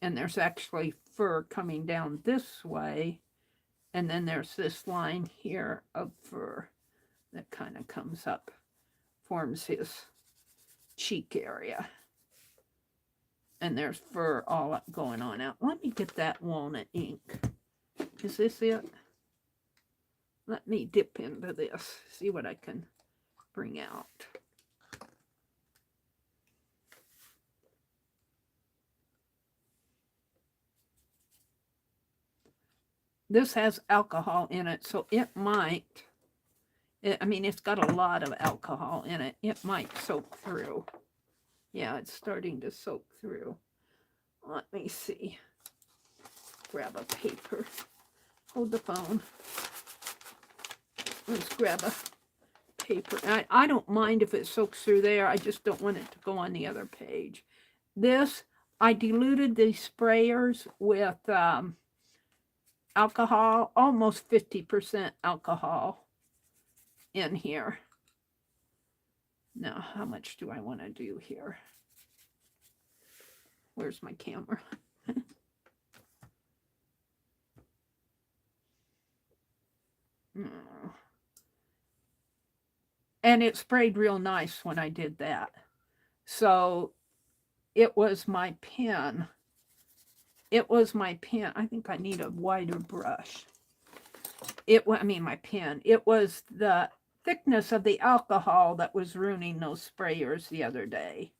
And there's actually fur coming down this way. And then there's this line here of fur that kind of comes up, forms his cheek area. And there's fur all going on out. Let me get that walnut ink. Is this it? Let me dip into this, see what I can bring out. This has alcohol in it, so it might, I mean, it's got a lot of alcohol in it. It might soak through. Yeah, it's starting to soak through. Let me see. Grab a paper. Hold the phone. Let's grab a paper. I don't mind if it soaks through there. I just don't want it to go on the other page. This, I diluted these sprayers with alcohol, almost 50% alcohol in here. Now, how much do I want to do here? Where's my camera? And it sprayed real nice when I did that. So it was my pen. It was my pen. I think I need a wider brush. My pen. It was the thickness of the alcohol that was ruining those sprayers the other day.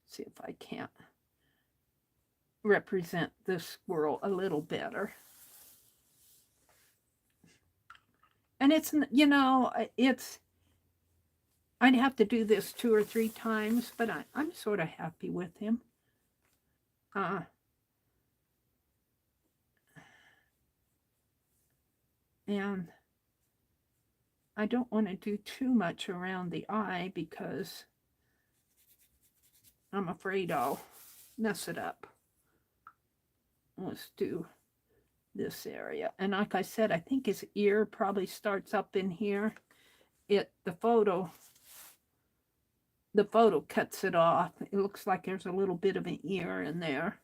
See if I can't represent this squirrel a little better. And it's, you know, I'd have to do this 2 or 3 times, but I'm sort of happy with him. And I don't want to do too much around the eye because I'm afraid I'll mess it up. Let's do this area. And like I said, I think his ear probably starts up in here. The photo cuts it off. It looks like there's a little bit of an ear in there.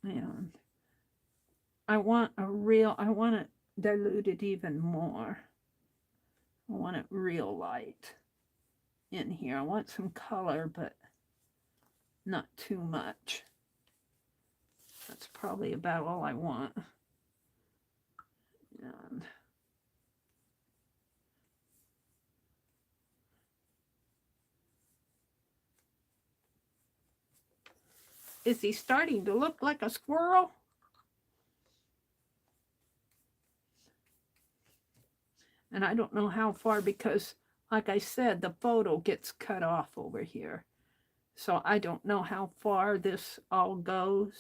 And I want to dilute it even more. I want it real light in here. I want some color, but not too much. That's probably about all I want. And is he starting to look like a squirrel? And I don't know how far because, like I said, the photo gets cut off over here. So I don't know how far this all goes.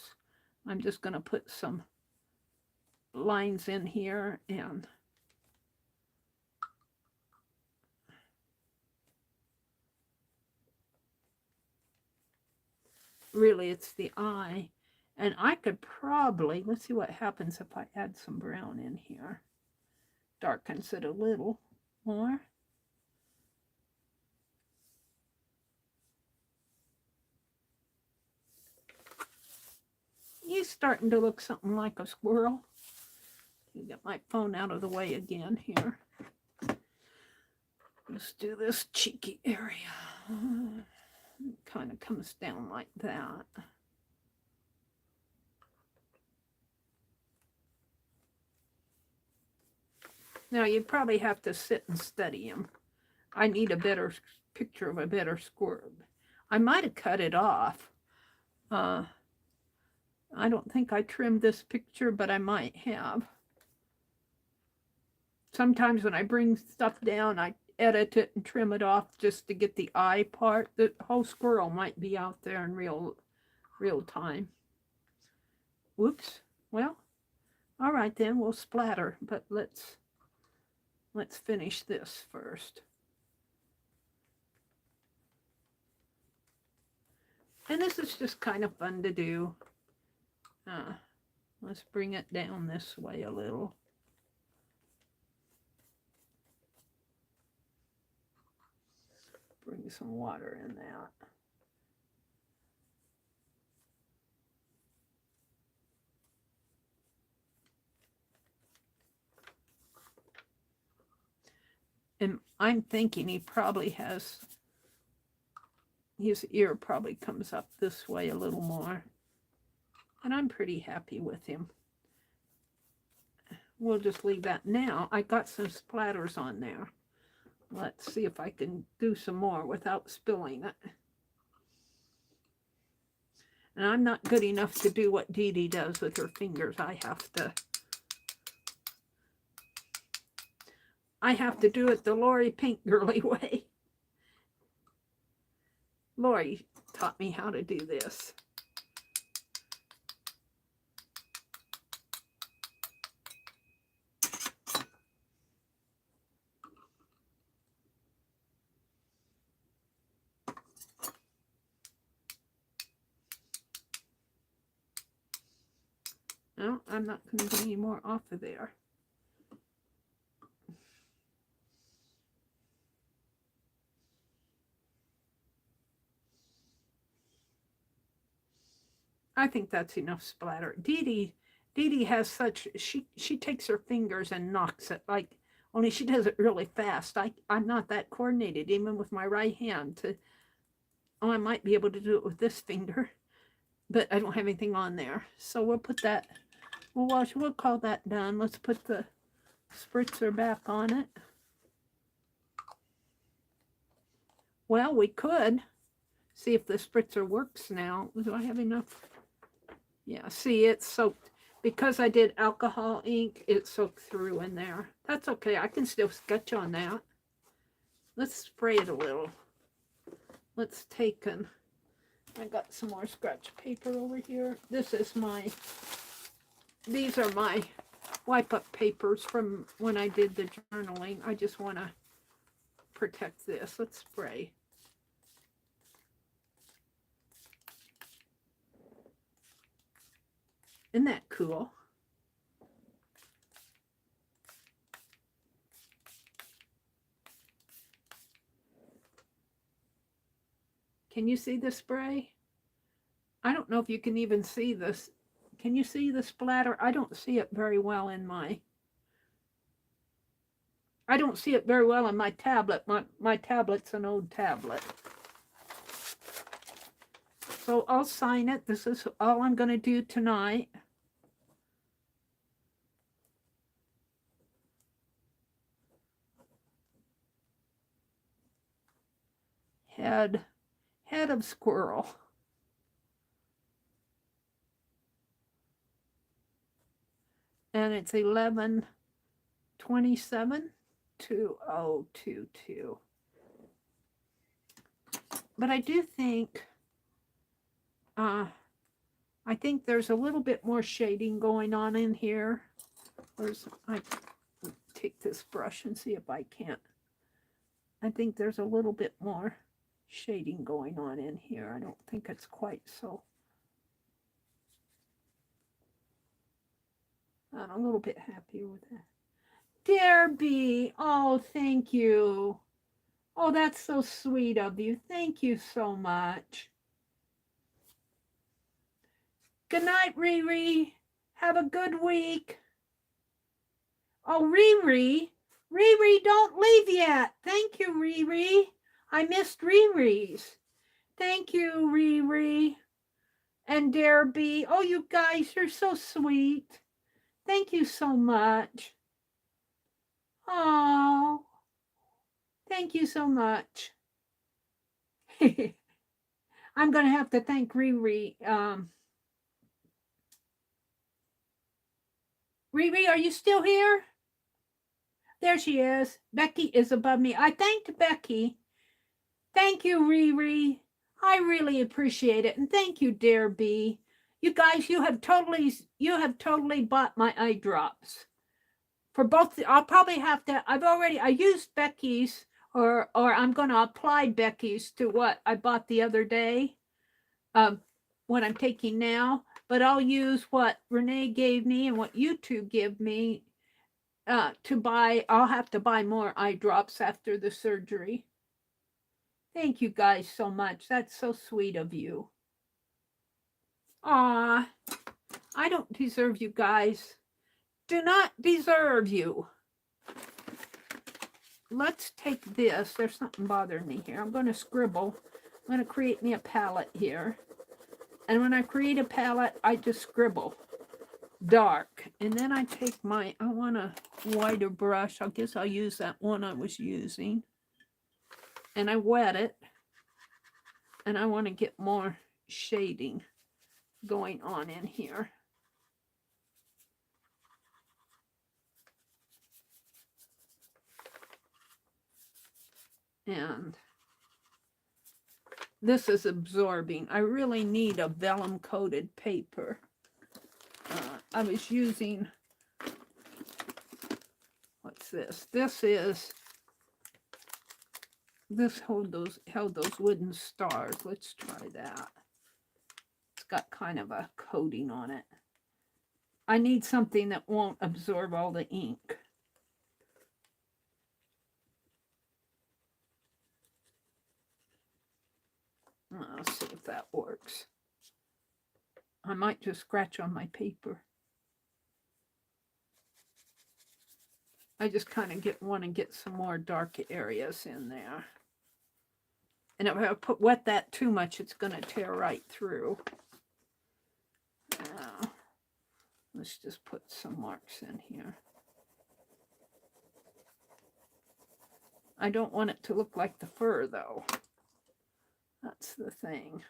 I'm just going to put some lines in here and really it's the eye. And I could probably, let's see what happens if I add some brown in here. Darkens it a little. more. He's starting to look something like a squirrel. Get my phone out of the way again here. Let's do this cheeky area. It kind of comes down like that. Now you'd probably have to sit and study him. I need a better picture of a better squirrel. I might have cut it off. I don't think I trimmed this picture, but I might have. Sometimes when I bring stuff down, I edit it and trim it off just to get the eye part. The whole squirrel might be out there in real time. Whoops. Well, all right then, we'll splatter, but let's finish this first. And this is just kind of fun to do. Let's bring it down this way a little. Bring some water in that. And I'm thinking he probably has, his ear probably comes up this way a little more. And I'm pretty happy with him. We'll just leave that now. I got some splatters on there. Let's see if I can do some more without spilling it. And I'm not good enough to do what Dee Dee does with her fingers. I have to do it the Lori Pink Girly way. Lori taught me how to do this. No, I'm not going to get any more off of there. I think that's enough splatter. Dee Dee has such, she takes her fingers and knocks it, like, only she does it really fast. I'm not that coordinated, even with my right hand. I might be able to do it with this finger, but I don't have anything on there. So we'll put that, we'll call that done. Let's put the spritzer back on it. Well, we could see if the spritzer works now. Do I have enough? Yeah, see, it's soaked. Because I did alcohol ink, it soaked through in there. That's okay. I can still sketch on that. Let's spray it a little. Let's take and I got some more scratch paper over here. This is these are my wipe up papers from when I did the journaling. I just want to protect this. Let's spray. Isn't that cool? Can you see the spray? I don't know if you can even see this. Can you see the splatter? I don't see it very well in my... I don't see it very well in my tablet. My tablet's an old tablet. So I'll sign it. This is all I'm going to do tonight. Head of squirrel. And it's 11/27/2022. But I do think I think there's a little bit more shading going on in here. I take this brush and see if I can't. I think there's a little bit more shading going on in here. I don't think it's quite so. I'm a little bit happier with that. Derby, oh, thank you. Oh, that's so sweet of you. Thank you so much. Good night, Riri. Have a good week. Oh, Riri. Riri, don't leave yet. Thank you, Riri. I missed Riri's. Thank you, Riri. And Derby. Oh, you guys are so sweet. Thank you so much. Oh, thank you so much. I'm going to have to thank Riri. Riri, are you still here? There she is. Becky is above me. I thanked Becky. Thank you, Riri. I really appreciate it. And thank you, Derby. You guys, you have totally bought my eye drops. For both, I'll probably have to, I used Becky's, or I'm going to apply Becky's to what I bought the other day, what I'm taking now, but I'll use what Renee gave me and what you two give me to buy. I'll have to buy more eye drops after the surgery. Thank you guys so much. That's so sweet of you. Aw, I don't deserve you guys. Do not deserve you. Let's take this. There's something bothering me here. I'm going to scribble. I'm going to create me a palette here. And when I create a palette, I just scribble dark. And then I take I want a wider brush. I guess I'll use that one I was using. And I wet it. And I want to get more shading going on in here. And this is absorbing. I really need a vellum coated paper. I was using, what's this? This held those wooden stars. Let's try that. It's got kind of a coating on it. I need something that won't absorb all the ink. Let's see if that works. I might just scratch on my paper. I just kind of want to get some more dark areas in there. And if I wet that too much, it's going to tear right through. Now, let's just put some marks in here. I don't want it to look like the fur, though. That's the thing.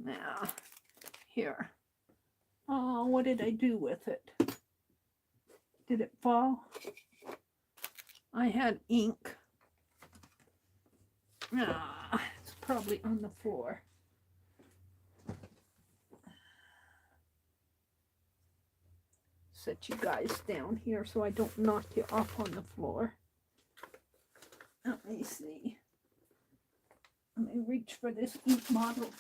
Now, here. Oh, what did I do with it? Did it fall? I had ink. It's probably on the floor. Set you guys down here so I don't knock you off on the floor. Let me see. Let me reach for this ink bottle.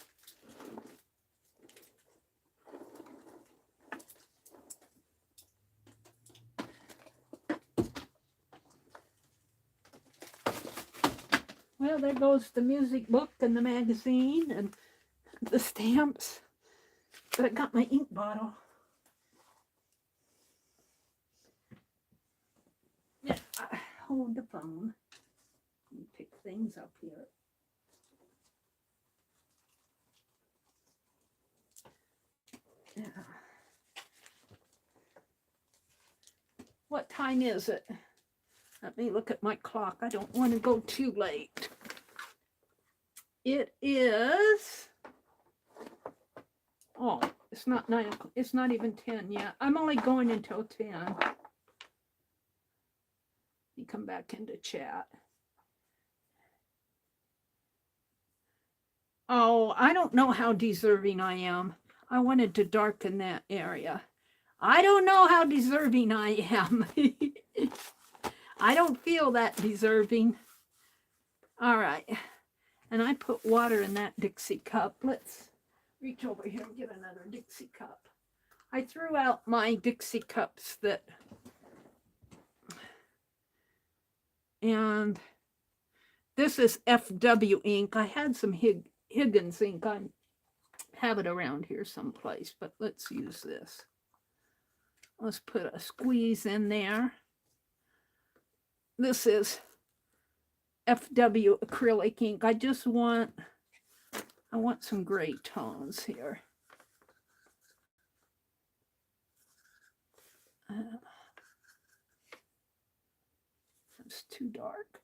Well, there goes the music book and the magazine and the stamps. But I got my ink bottle. Yeah, I hold the phone. Let me pick things up here. Yeah. What time is it? Let me look at my clock. I don't want to go too late. It is, oh, it's not 9 o'clock. It's not even 10 yet. I'm only going until 10. Let me come back into chat. Oh, I don't know how deserving I am. I wanted to darken that area. I don't know how deserving I am. I don't feel that deserving. All right. And I put water in that Dixie cup. Let's reach over here and get another Dixie cup. I threw out my Dixie cups and this is FW ink. I had some Higgins ink. I have it around here someplace, but let's use this. Let's put a squeeze in there. This is FW acrylic ink. I want some gray tones here. It's too dark.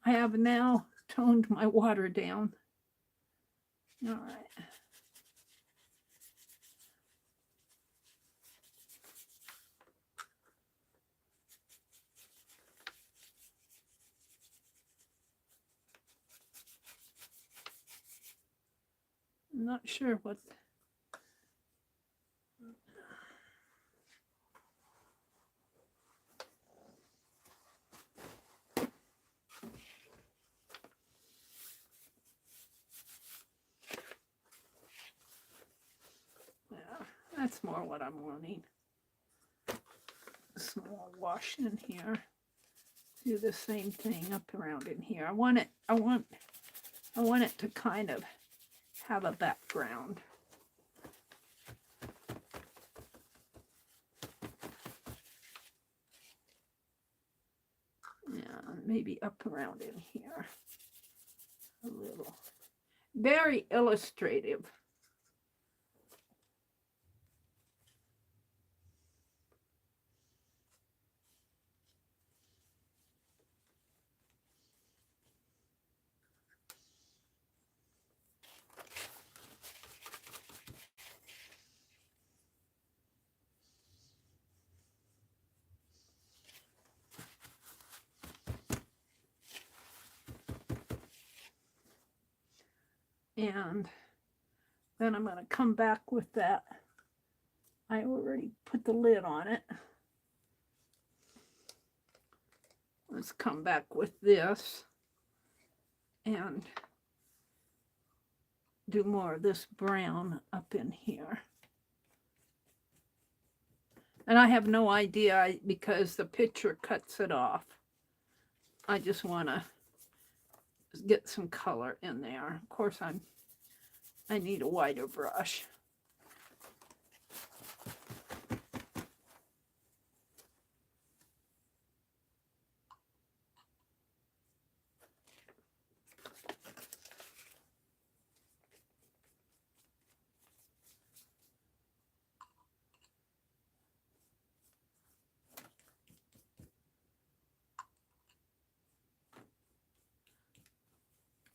I have now toned my water down. All right. I'm not sure what. Yeah, that's more what I'm wanting. Small wash in here. Do the same thing up around in here. I want it to kind of have a background. Yeah, maybe up around in here a little. Very illustrative. And then I'm going to come back with that. I already put the lid on it. Let's come back with this and do more of this brown up in here. And I have no idea because the picture cuts it off. I just want to get some color in there. Of course, I need a wider brush.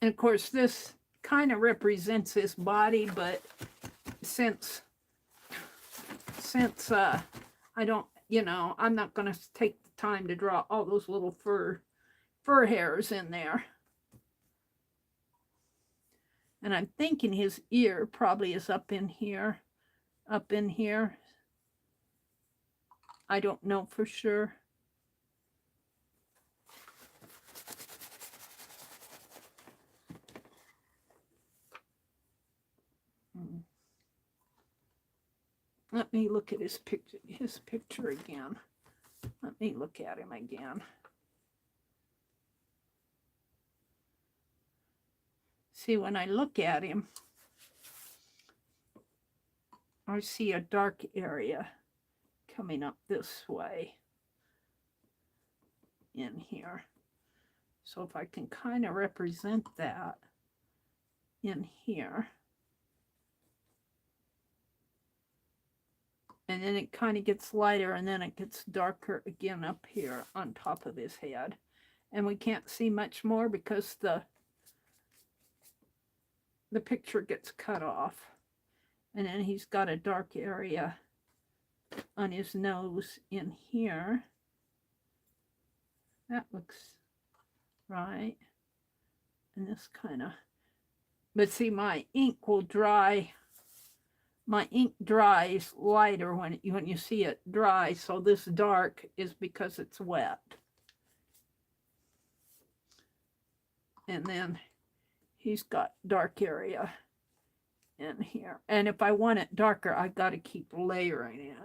And of course, this kind of represents his body, but since I don't, I'm not going to take the time to draw all those little fur hairs in there. And I'm thinking his ear probably is up in here. I don't know for sure. Let me look at his picture again. Let me look at him again. See, when I look at him, I see a dark area coming up this way in here. So if I can kind of represent that in here. And then it kind of gets lighter and then it gets darker again up here on top of his head. And we can't see much more because the picture gets cut off. And then he's got a dark area on his nose in here. That looks right. And this kind of, but see, my ink will dry. My ink dries lighter when you see it dry, so this dark is because it's wet. And then he's got dark area in here. And if I want it darker, I got to keep layering it.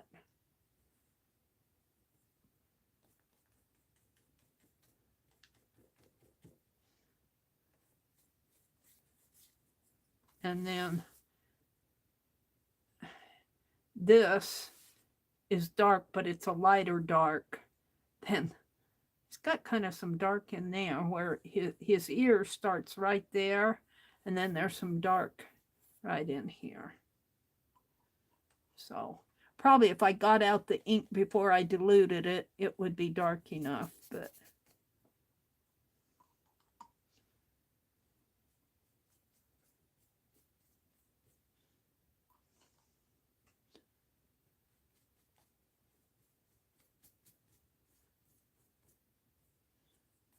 And then this is dark, but it's a lighter dark than, it's got kind of some dark in there where his ear starts right there. And then there's some dark right in here. So probably if I got out the ink before I diluted it, it would be dark enough, but.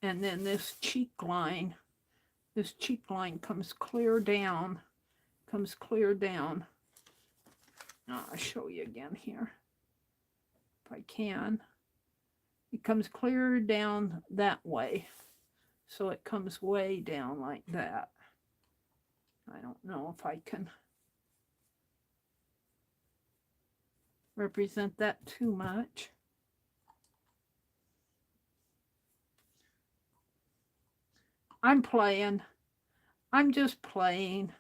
And then this cheek line comes clear down, I'll show you again here, if I can. It comes clear down that way. So it comes way down like that. I don't know if I can represent that too much. I'm just playing.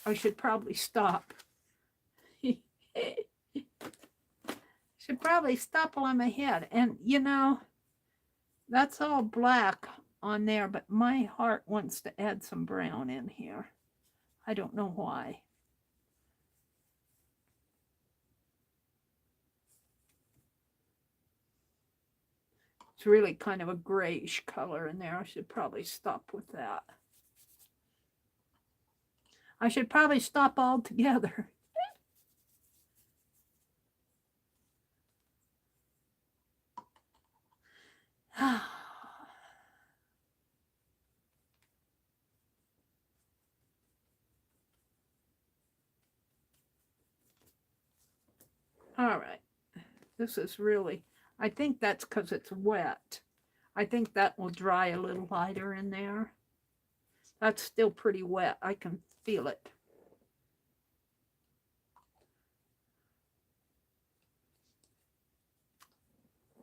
I should probably stop. Should probably stop while I'm ahead. And you know, that's all black on there, but my heart wants to add some brown in here. I don't know why. It's really kind of a grayish color in there. I should probably stop with that. I should probably stop altogether. All right. This is really, I think that's because it's wet. I think that will dry a little lighter in there. That's still pretty wet. I can feel it.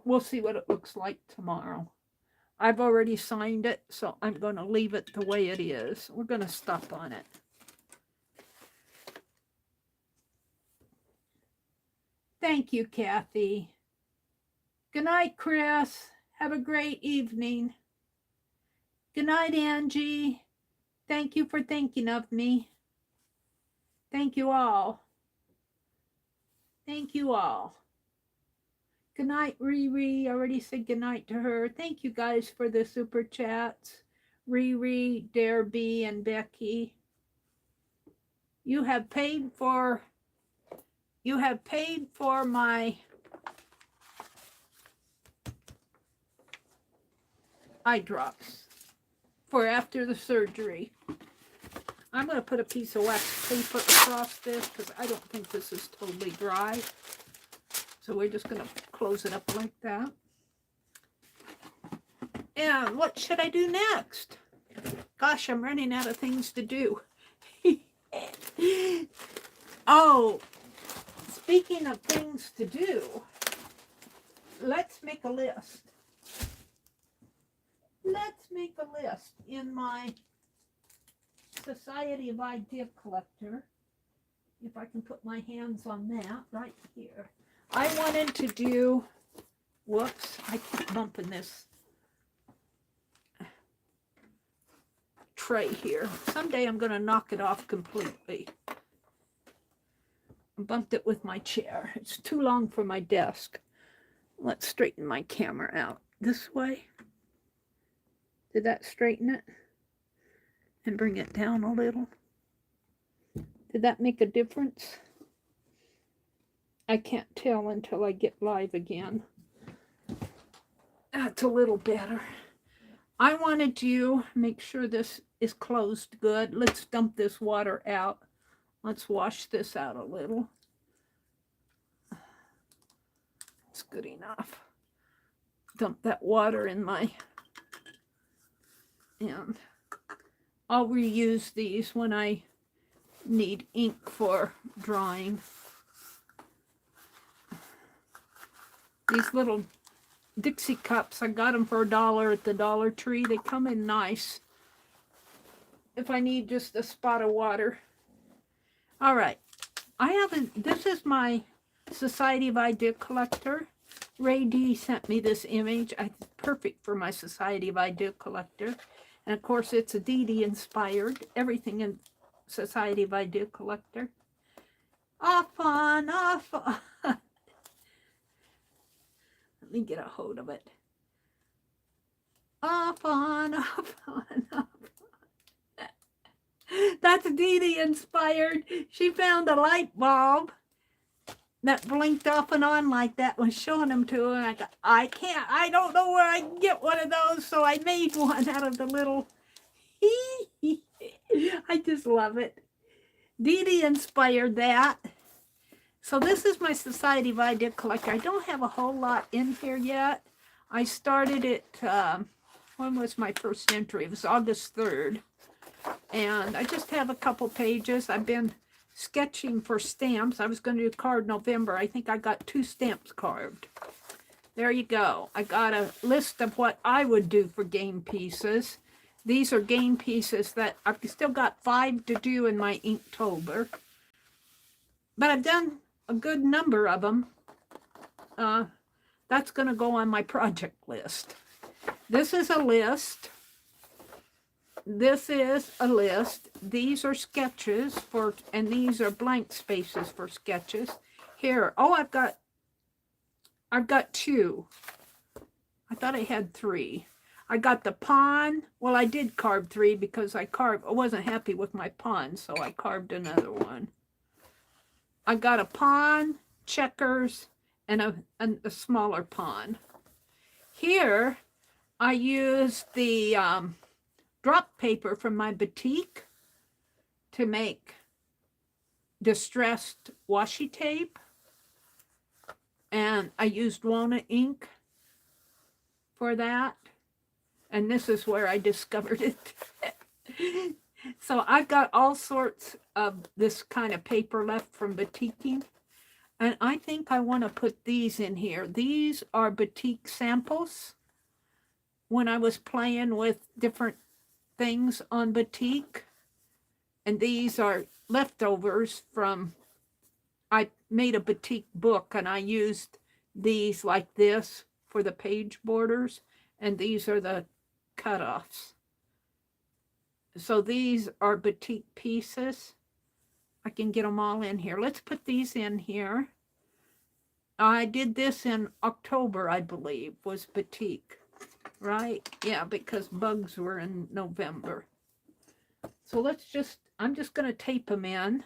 We'll see what it looks like tomorrow. I've already signed it, so I'm going to leave it the way it is. We're going to stop on it. Thank you, Kathy. Good night, Chris. Have a great evening. Good night, Angie. Thank you for thinking of me. Thank you all. Thank you all. Good night, Riri. I already said good night to her. Thank you guys for the super chats. Riri, Derby, and Becky. You have paid for my eye drops for after the surgery. I'm going to put a piece of wax paper across this because I don't think this is totally dry. So we're just going to close it up like that. And what should I do next? Gosh, I'm running out of things to do. Oh, speaking of things to do, let's make a list. Let's make a list in my Society of Idea Collector. If I can put my hands on that right here. I wanted to do, whoops, I keep bumping this tray here. Someday I'm going to knock it off completely. I bumped it with my chair. It's too long for my desk. Let's straighten my camera out this way. Did that straighten it? And bring it down a little? Did that make a difference? I can't tell until I get live again. That's a little better. I wanted to make sure this is closed good. Let's dump this water out. Let's wash this out a little. It's good enough. dump that water in my, and I'll reuse these when I need ink for drawing. These little Dixie cups, I got them for $1 at the Dollar Tree. They come in nice if I need just a spot of water. All right, this is my Society of Idea Collector. Ray D sent me this image. Perfect for my Society of Idea Collector. And of course, it's a Dee Dee inspired. Everything in Society of Idea Collector. Off on, off on. Let me get a hold of it. Off on, off on, off on. That's Dee Dee inspired. She found a light bulb that blinked off and on like that, was showing them to her. And I thought, I don't know where I can get one of those. So I made one out of the little, I just love it. Dee Dee inspired that. So this is my Society of Idea Collector. I don't have a whole lot in here yet. I started it, when was my first entry? It was August 3rd. And I just have a couple pages. I've been sketching for stamps. I was going to do card November. I think I got 2 stamps carved. There you go. I got a list of what I would do for game pieces. These are game pieces that I've still got 5 to do in my Inktober. But I've done a good number of them. That's going to go on my project list. This is a list. This is a list. These are sketches for, and these are blank spaces for sketches. Here, oh, I've got 2. I thought I had 3. I got the pawn. Well, I did carve 3 because I wasn't happy with my pawn, so I carved another one. I got a pawn, checkers, and a smaller pawn. Here, I used the drop paper from my boutique to make distressed washi tape. And I used Walnut ink for that. And this is where I discovered it. So I've got all sorts of this kind of paper left from batiking. And I think I want to put these in here. These are batik samples. When I was playing with different things on batik, and these are leftovers from, I made a batik book and I used these like this for the page borders, and these are the cutoffs. So these are batik pieces. I can get them all in here. Let's put these in here. I did this in October, I believe, was batik. Right? Yeah, because bugs were in November. So I'm just going to tape them in.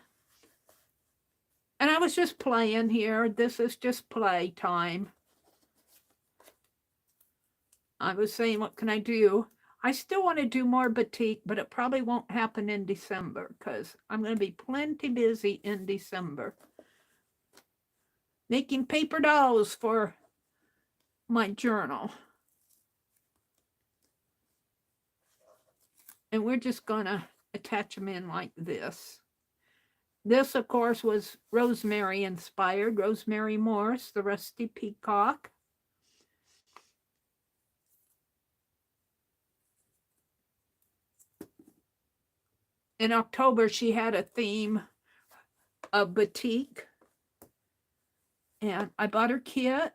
And I was just playing here. This is just play time. I was saying, what can I do? I still want to do more batik, but it probably won't happen in December because I'm going to be plenty busy in December. Making paper dolls for my journal. And we're just going to attach them in like this. This, of course, was Rosemary inspired. Rosemary Morse, the Rusty Peacock. In October, she had a theme of batik. And I bought her kit.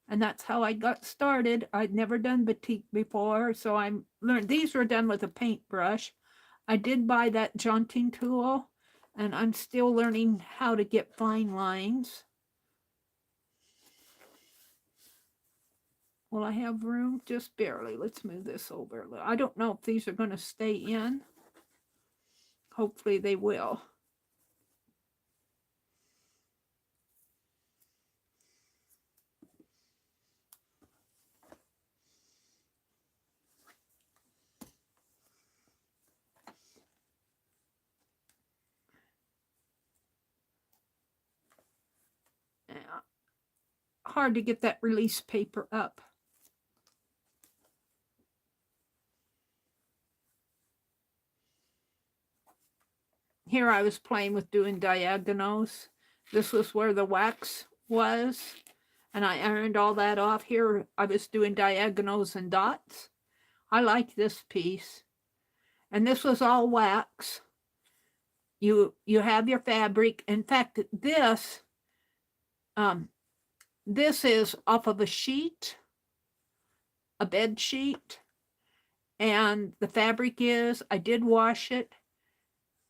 And that's how I got started. I'd never done batik before, so I learned. These were done with a paintbrush. I did buy that jaunting tool, and I'm still learning how to get fine lines. Will I have room? Just barely. Let's move this over. I don't know if these are going to stay in. Hopefully they will. Hard to get that release paper up. here I was playing with doing diagonals. This was where the wax was, and I ironed all that off. Here I was doing diagonals and dots. I like this piece. And this was all wax. You have your fabric. In fact, this is off of a sheet, a bed sheet. And the fabric is, I did wash it.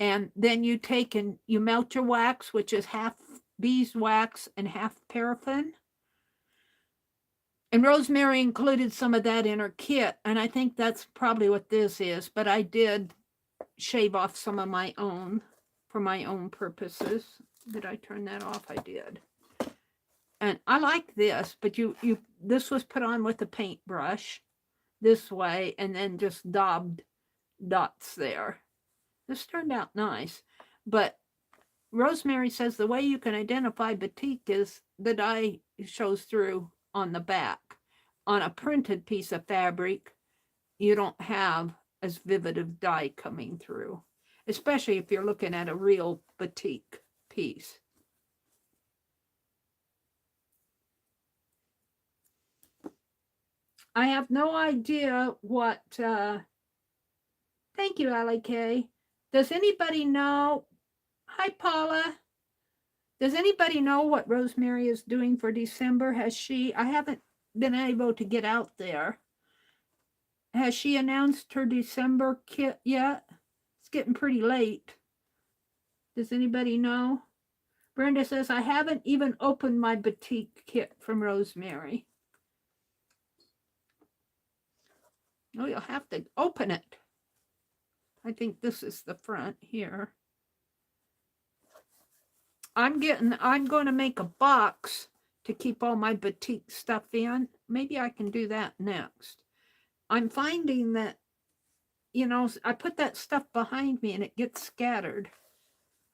And then you take and you melt your wax, which is half beeswax and half paraffin. And Rosemary included some of that in her kit. And I think that's probably what this is. But I did shave off some of my own for my own purposes. Did I turn that off? I did. And I like this, but this was put on with a paintbrush this way and then just daubed dots there. This turned out nice. But Rosemary says the way you can identify batik is the dye shows through on the back. On a printed piece of fabric, you don't have as vivid of dye coming through, especially if you're looking at a real batik piece. I have no idea what, thank you, Allie K. Does anybody know, hi Paula, does anybody know what Rosemary is doing for December? I haven't been able to get out there. Has she announced her December kit yet? It's getting pretty late. Does anybody know? Brenda says, I haven't even opened my batik kit from Rosemary. Oh, you'll have to open it. I think this is the front here. I'm going to make a box to keep all my batik stuff in. Maybe I can do that next. I'm finding that, I put that stuff behind me and it gets scattered.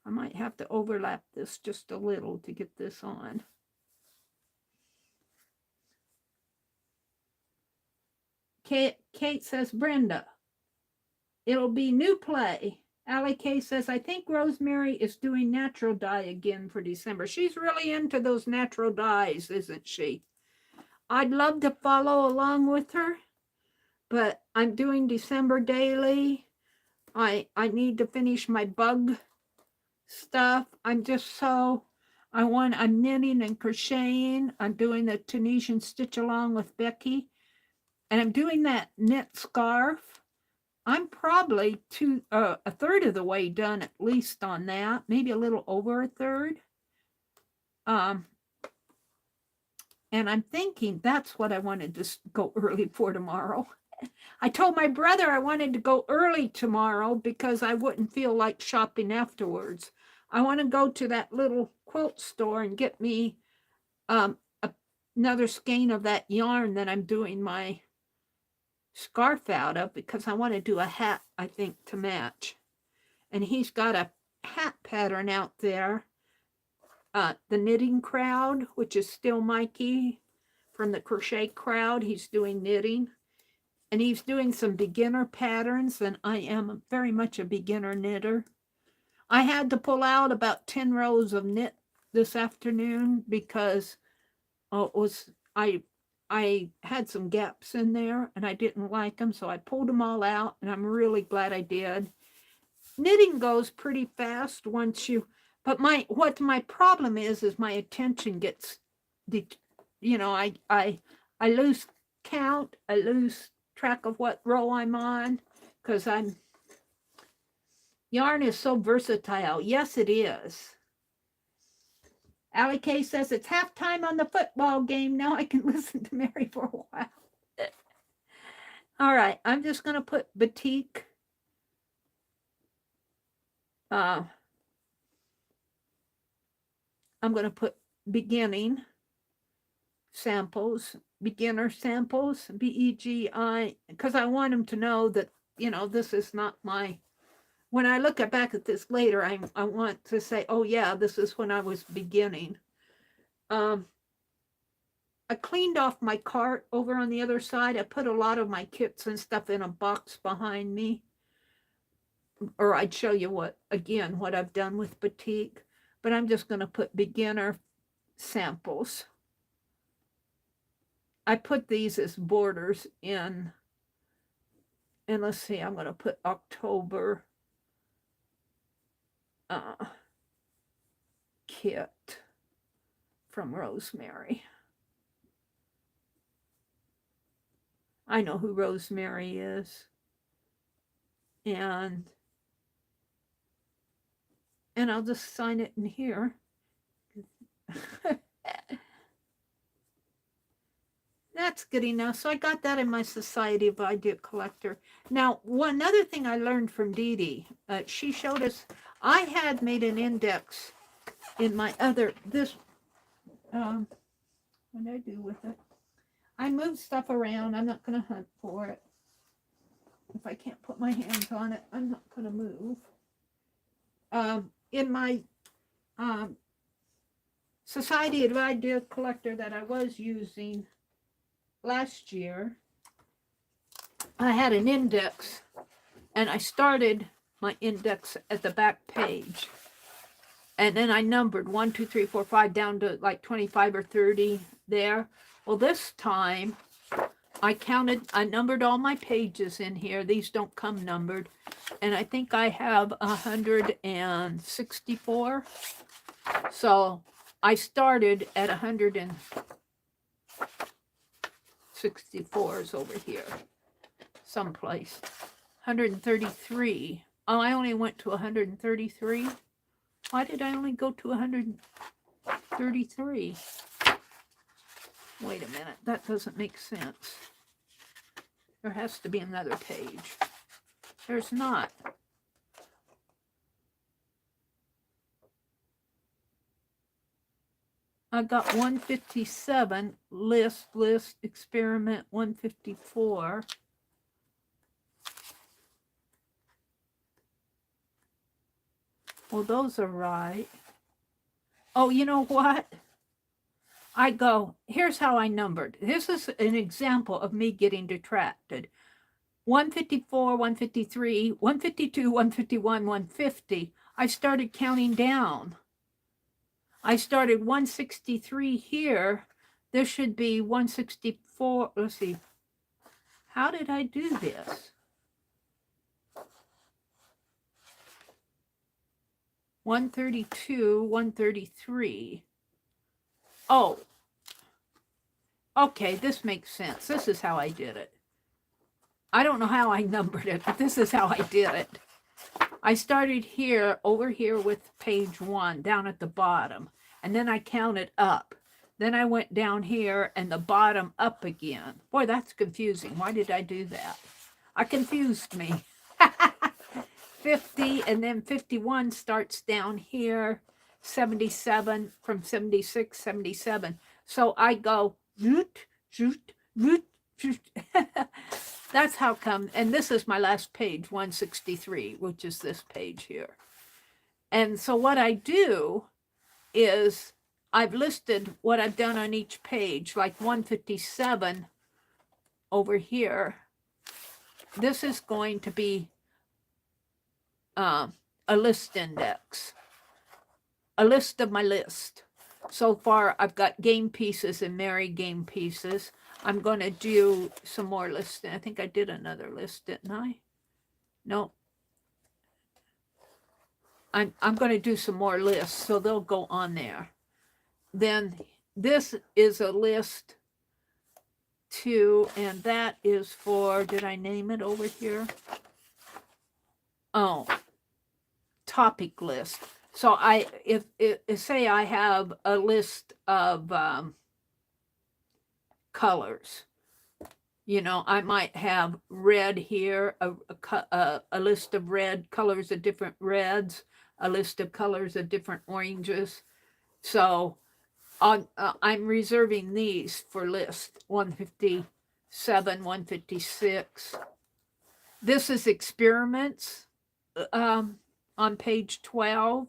I might have to overlap this just a little to get this on. Kate says, Brenda, it'll be new play. Allie K says, I think Rosemary is doing natural dye again for December. She's really into those natural dyes, isn't she? I'd love to follow along with her, but I'm doing December daily. I need to finish my bug stuff. I'm knitting and crocheting. I'm doing the Tunisian stitch along with Becky. And I'm doing that knit scarf. I'm probably a third of the way done at least on that, maybe a little over a third. And I'm thinking that's what I wanted to go early for tomorrow. I told my brother I wanted to go early tomorrow because I wouldn't feel like shopping afterwards. I want to go to that little quilt store and get me another skein of that yarn that I'm doing my scarf out of, because I want to do a hat, I think, to match. And he's got a hat pattern out there. The Knitting Crowd, which is still Mikey from the Crochet Crowd. He's doing knitting. And he's doing some beginner patterns, and I am very much a beginner knitter. I had to pull out about 10 rows of knit this afternoon because I had some gaps in there and I didn't like them, so I pulled them all out, and I'm really glad I did. Knitting goes pretty fast once you, but what my problem is my attention gets, I lose count, I lose track of what row I'm on, because yarn is so versatile. Yes, it is. Allie K says it's halftime on the football game. Now I can listen to Meri for a while. All right, I'm just going to put batik. I'm going to put beginning samples, beginner samples, BEGI, because I want them to know that, this is not my, when I look back at this later, I want to say, oh yeah, this is when I was beginning. I cleaned off my cart over on the other side. I put a lot of my kits and stuff in a box behind me. or I'd show you what I've done with batik, but I'm just going to put beginner samples. I put these as borders in, and let's see, I'm going to put October kit from Rosemary. I know who Rosemary is. And I'll just sign it in here. That's good enough. So I got that in my Society of Idea Collector. Now, one other thing I learned from Dee Dee, she showed us, I had made an index in my other, what did I do with it? I moved stuff around. I'm not going to hunt for it. If I can't put my hands on it, I'm not going to move. In my Society of Idea Collector that I was using last year, I had an index, and I started my index at the back page. And then I numbered 1, 2, 3, 4, 5 down to like 25 or 30 there. Well, this time I numbered all my pages in here. These don't come numbered. And I think I have 164. So I started at 164 is over here, someplace. 133. Oh, I only went to 133. Why did I only go to 133? Wait a minute, that doesn't make sense. There has to be another page. There's not. I got 157, list, experiment, 154. Well, those are right. Oh, you know what? Here's how I numbered. This is an example of me getting detracted. 154, 153, 152, 151, 150. I started counting down. I started 163 here. This should be 164. Let's see. How did I do this? 132, 133. Oh, okay, this makes sense. This is how I did it. I don't know how I numbered it, but this is how I did it. I started here, over here with page 1, down at the bottom, and then I counted up. Then I went down here and the bottom up again. Boy, that's confusing. Why did I do that? I confused me. 50, and then 51 starts down here. 77, from 76, 77. So I go, root, root, root, root. That's how come, and this is my last page, 163, which is this page here. And so what I do is I've listed what I've done on each page, like 157 over here. This is going to be a list index, a list of my list. So far, I've got game pieces and Meri game pieces. I'm going to do some more lists. I think I did another list, didn't I? No. I'm going to do some more lists, so they'll go on there. Then this is a list too, and that is for, did I name it over here? Oh, topic list. So if say I have a list of colors, you know, I might have red here, a list of red colors of different reds, a list of colors of different oranges. So I'm reserving these for list 157, 156. This is experiments on page 12.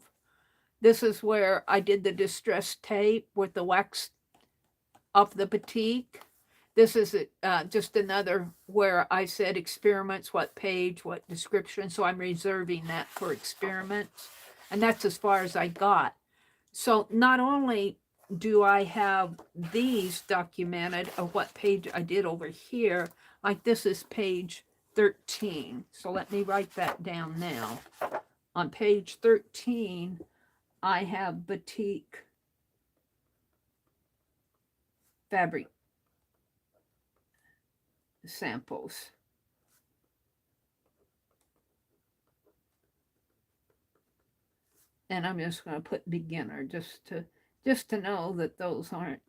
This is where I did the distress tape with the wax off the batik. This is just another where I said experiments, what page, what description. So I'm reserving that for experiments. And that's as far as I got. So not only do I have these documented of what page I did over here, like this is page 13. So let me write that down now. On page 13, I have batik fabric samples. And I'm just going to put beginner just to know that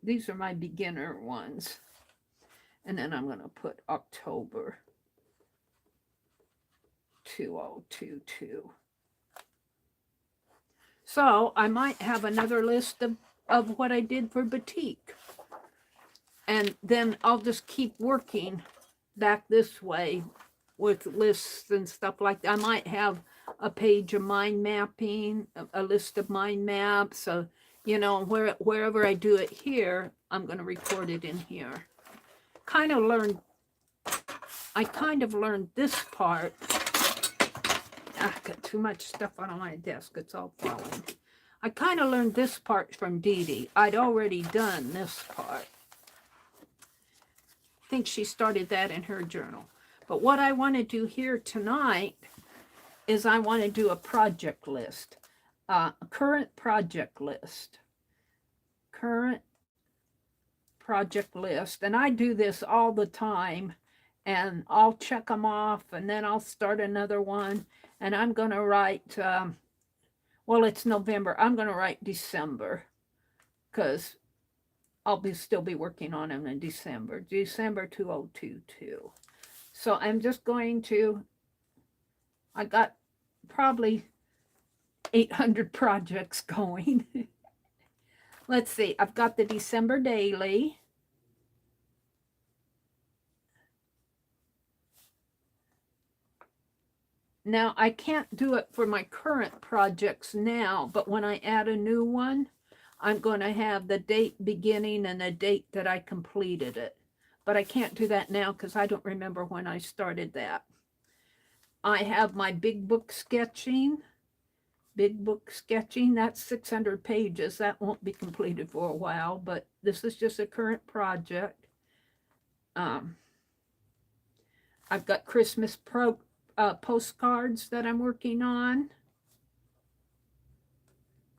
these are my beginner ones. And then I'm going to put October 2022. So I might have another list of what I did for batik. And then I'll just keep working back this way with lists and stuff like that. I might have a page of mind mapping, a list of mind maps. So, you know, wherever I do it here, I'm going to record it in here. I kind of learned this part. I got too much stuff on my desk. It's all falling. I kind of learned this part from Dee Dee. I'd already done this part. I think she started that in her journal. But what I want to do here tonight is I want to do a project list, a current project list. Current project list. And I do this all the time. And I'll check them off, and then I'll start another one. And I'm going to write, well, it's November. I'm going to write December, because I'll still be working on them in December. December 2022. So I'm just going to, I got probably 800 projects going. Let's see. I've got the December daily. Now, I can't do it for my current projects now, but when I add a new one, I'm going to have the date beginning and the date that I completed it. But I can't do that now because I don't remember when I started that. I have my big book sketching. Big book sketching, that's 600 pages. That won't be completed for a while, but this is just a current project. I've got Christmas postcards that I'm working on.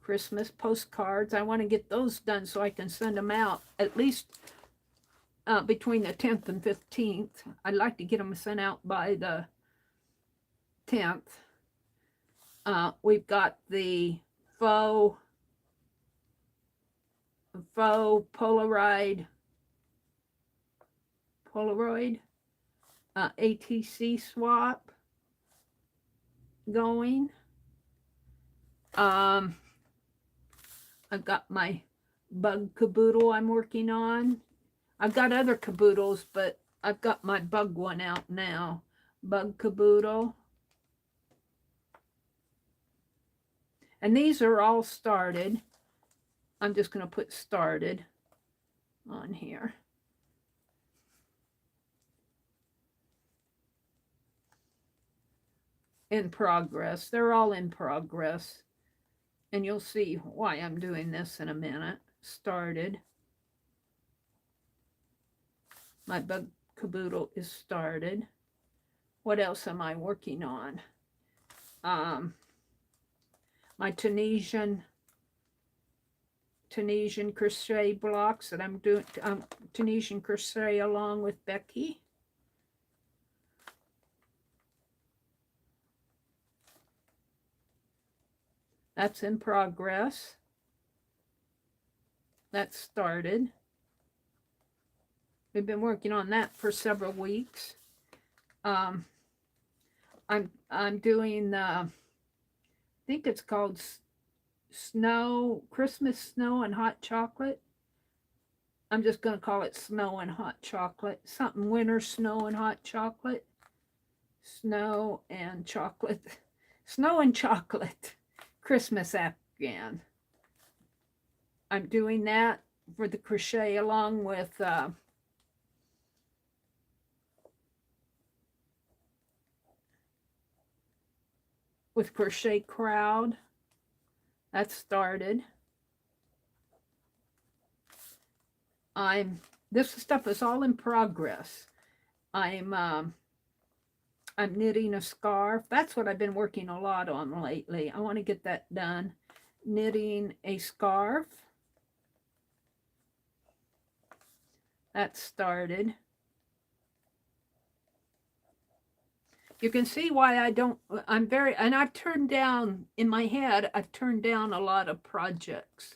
Christmas postcards. I want to get those done so I can send them out at least between the 10th and 15th. I'd like to get them sent out by the 10th. We've got the Faux Polaroid ATC swap going. I've got my bug caboodle I'm working on. I've got other caboodles, but I've got my bug one out now. Bug caboodle. And these are all started. I'm just going to put started on here. In progress. They're all in progress. And you'll see why I'm doing this in a minute. Started. My bug caboodle is started. What else am I working on? My Tunisian crochet blocks that I'm doing, Tunisian crochet along with Becky. That's in progress. That's started. We've been working on that for several weeks. I'm doing I think it's called Christmas snow and hot chocolate. I'm just going to call it snow and hot chocolate. Something winter snow and hot chocolate. Snow and chocolate. Snow and chocolate. Christmas afghan. I'm doing that for the crochet along with with Crochet Crowd. That started. This stuff is all in progress. I'm knitting a scarf. That's what I've been working a lot on lately. I want to get that done. Knitting a scarf. That started. You can see why and I've turned down, in my head, I've turned down a lot of projects.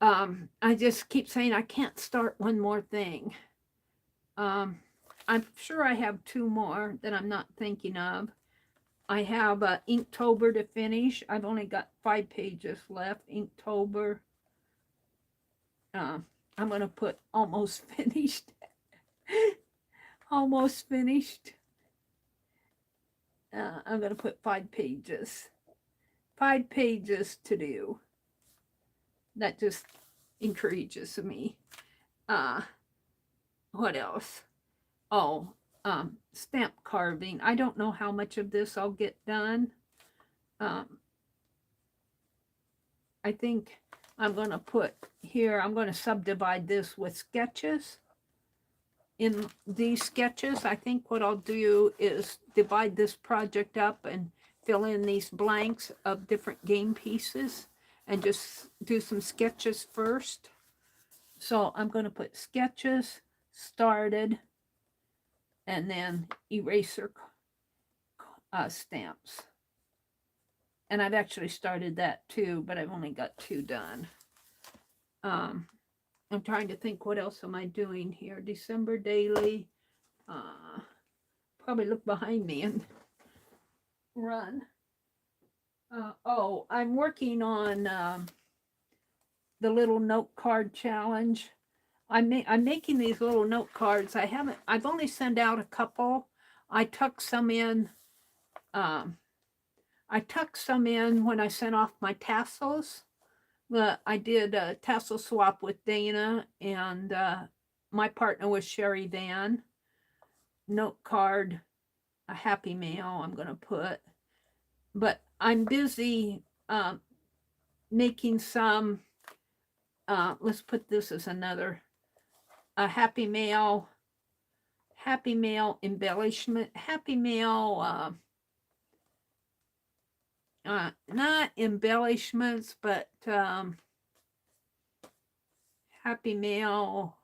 I just keep saying I can't start one more thing. I'm sure I have 2 more that I'm not thinking of. I have Inktober to finish. I've only got 5 pages left. Inktober. I'm going to put almost finished. Almost finished. I'm going to put 5 pages. 5 pages to do. That just encourages me. What else? Oh, stamp carving. I don't know how much of this I'll get done. I think I'm going to put here, I'm going to subdivide this with sketches. In these sketches, I think what I'll do is divide this project up and fill in these blanks of different game pieces and just do some sketches first. So I'm going to put sketches, started, and then eraser stamps. And I've actually started that too, but I've only got 2 done. I'm trying to think, what else am I doing here? December daily. Probably look behind me and run. Oh, I'm working on the little note card challenge. I'm making these little note cards. I've only sent out a couple. I tucked some in. I tucked some in when I sent off my tassels. I did a tassel swap with Dana, and my partner was Sherry Van. Note card, a happy mail I'm going to put. But I'm busy making some, let's put this as another, a happy mail embellishment, happy mail, not embellishments, but happy mail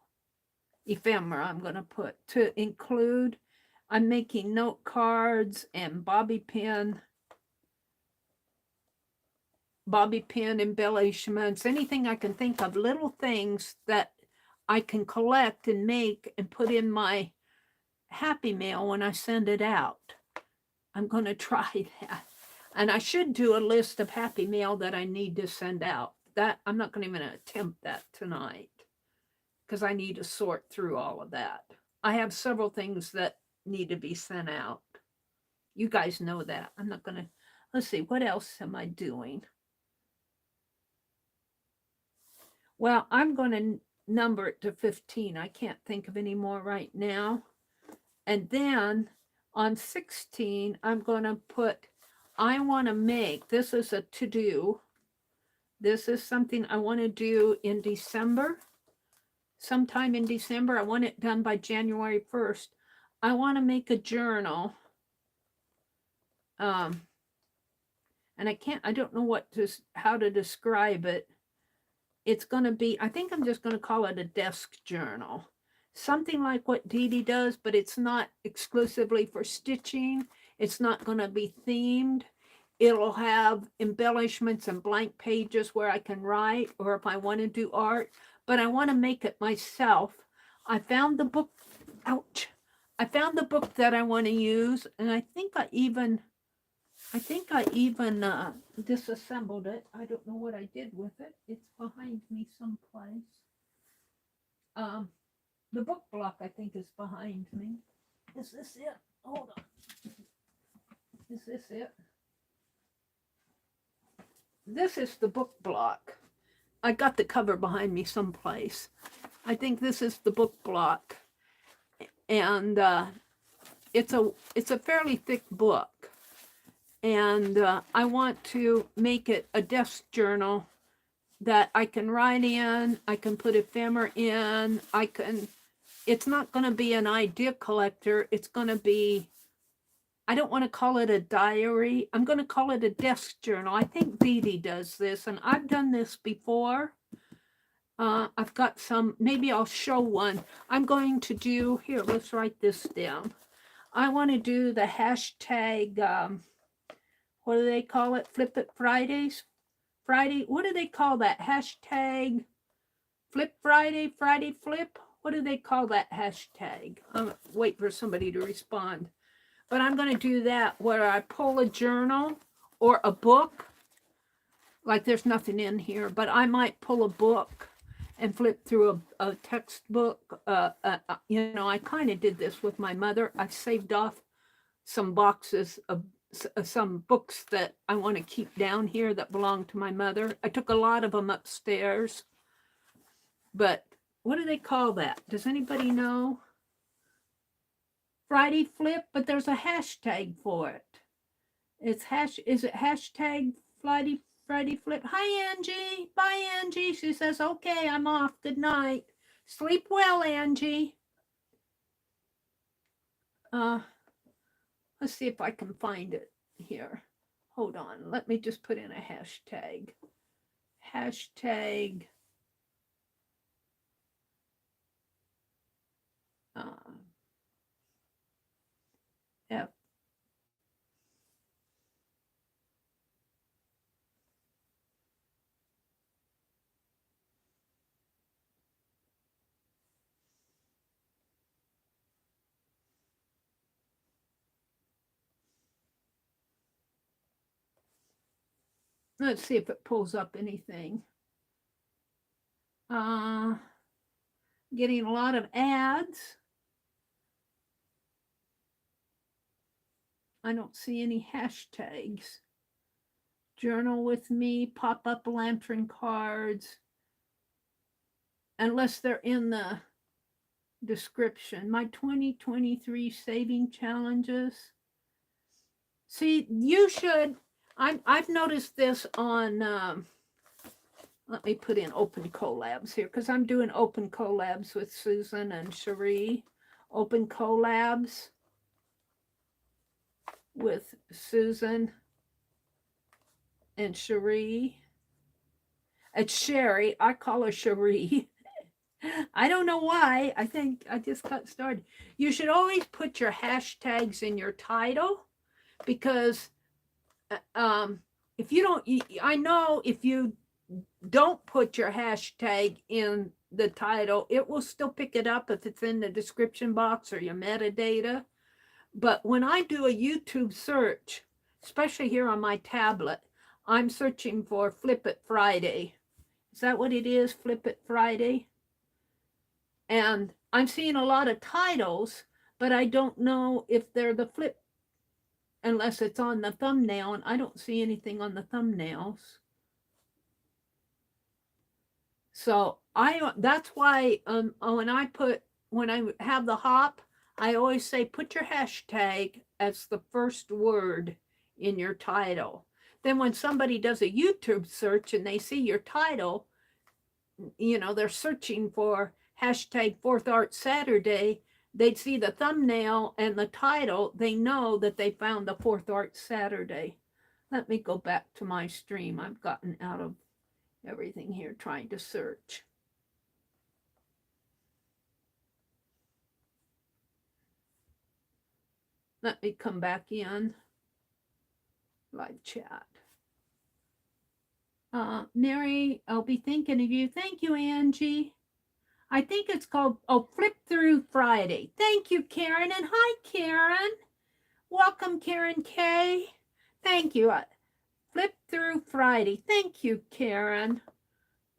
ephemera I'm going to put to include. I'm making note cards and bobby pin embellishments, anything I can think of, little things that I can collect and make and put in my happy mail when I send it out. I'm going to try that. And I should do a list of happy mail that I need to send out. That I'm not going to even attempt that tonight because I need to sort through all of that. I have several things that need to be sent out. You guys know that. I'm not going to, let's see, what else am I doing? Well, I'm going to number it to 15. I can't think of any more right now. And then on 16, I'm going to put, I want to make, this is a to-do. This is something I want to do in December. Sometime in December. I want it done by January 1st. I want to make a journal. And I don't know how to describe it. It's going to be, I think I'm just going to call it a desk journal. Something like what Dee Dee does, but it's not exclusively for stitching. It's not going to be themed. It'll have embellishments and blank pages where I can write, or if I want to do art, but I want to make it myself. I found the book, ouch. I found the book that I want to use, and I think I even disassembled it. I don't know what I did with it. It's behind me someplace. The book block, I think, is behind me. Is this it? Hold on. Is this it? This is the book block. I got the cover behind me someplace. I think this is the book block. And it's a fairly thick book. And I want to make it a desk journal that I can write in, I can put ephemera in, it's not going to be an idea collector, it's going to be, I don't want to call it a diary, I'm going to call it a desk journal. I think Dee Dee does this, and I've done this before. I've got some, maybe I'll show one. I'm going to do, here, let's write this down. I want to do the hashtag, what do they call it? Flip It Fridays? Friday, what do they call that? Hashtag Flip Friday, Friday Flip? What do they call that hashtag? Wait for somebody to respond. But I'm going to do that where I pull a journal or a book. Like there's nothing in here, but I might pull a book and flip through a textbook. You know, I kind of did this with my mother. I saved off some boxes of some books that I want to keep down here that belong to my mother. I took a lot of them upstairs. But what do they call that? Does anybody know? Friday Flip, but there's a hashtag for it. Is it hashtag Friday Flip? Hi, Angie. Bye, Angie. She says, okay, I'm off. Good night. Sleep well, Angie. Let's see if I can find it here. Hold on. Let me just put in a hashtag. Hashtag. F. Let's see if it pulls up anything. Getting a lot of ads. I don't see any hashtags. Journal with me, pop-up lantern cards. Unless they're in the description. My 2023 saving challenges. See, you should, I've noticed this on, let me put in open collabs here, because I'm doing open collabs with Susan and Cherie. Open collabs with Susan and Cherie. It's Sherry. I call her Cherie. I don't know why. I think I just got started. You should always put your hashtags in your title, because if you don't, I know if you don't put your hashtag in the title, it will still pick it up if it's in the description box or your metadata. But when I do a YouTube search, especially here on my tablet, I'm searching for Flip It Friday. Is that what it is? Flip It Friday? And I'm seeing a lot of titles, but I don't know if they're the flip, unless it's on the thumbnail, and I don't see anything on the thumbnails. So that's why when I have the hop, I always say put your hashtag as the first word in your title. Then when somebody does a YouTube search and they see your title, you know, they're searching for hashtag 4th Art Saturday, they'd see the thumbnail and the title, they know that they found the 4th Art Saturday. Let me go back to my stream. I've gotten out of everything here trying to search. Let me come back in. Live chat. Meri, I'll be thinking of you. Thank you, Angie. I think it's called, Flip Through Friday. Thank you, Karen. And hi, Karen. Welcome, Karen K. Thank you. Flip Through Friday. Thank you, Karen.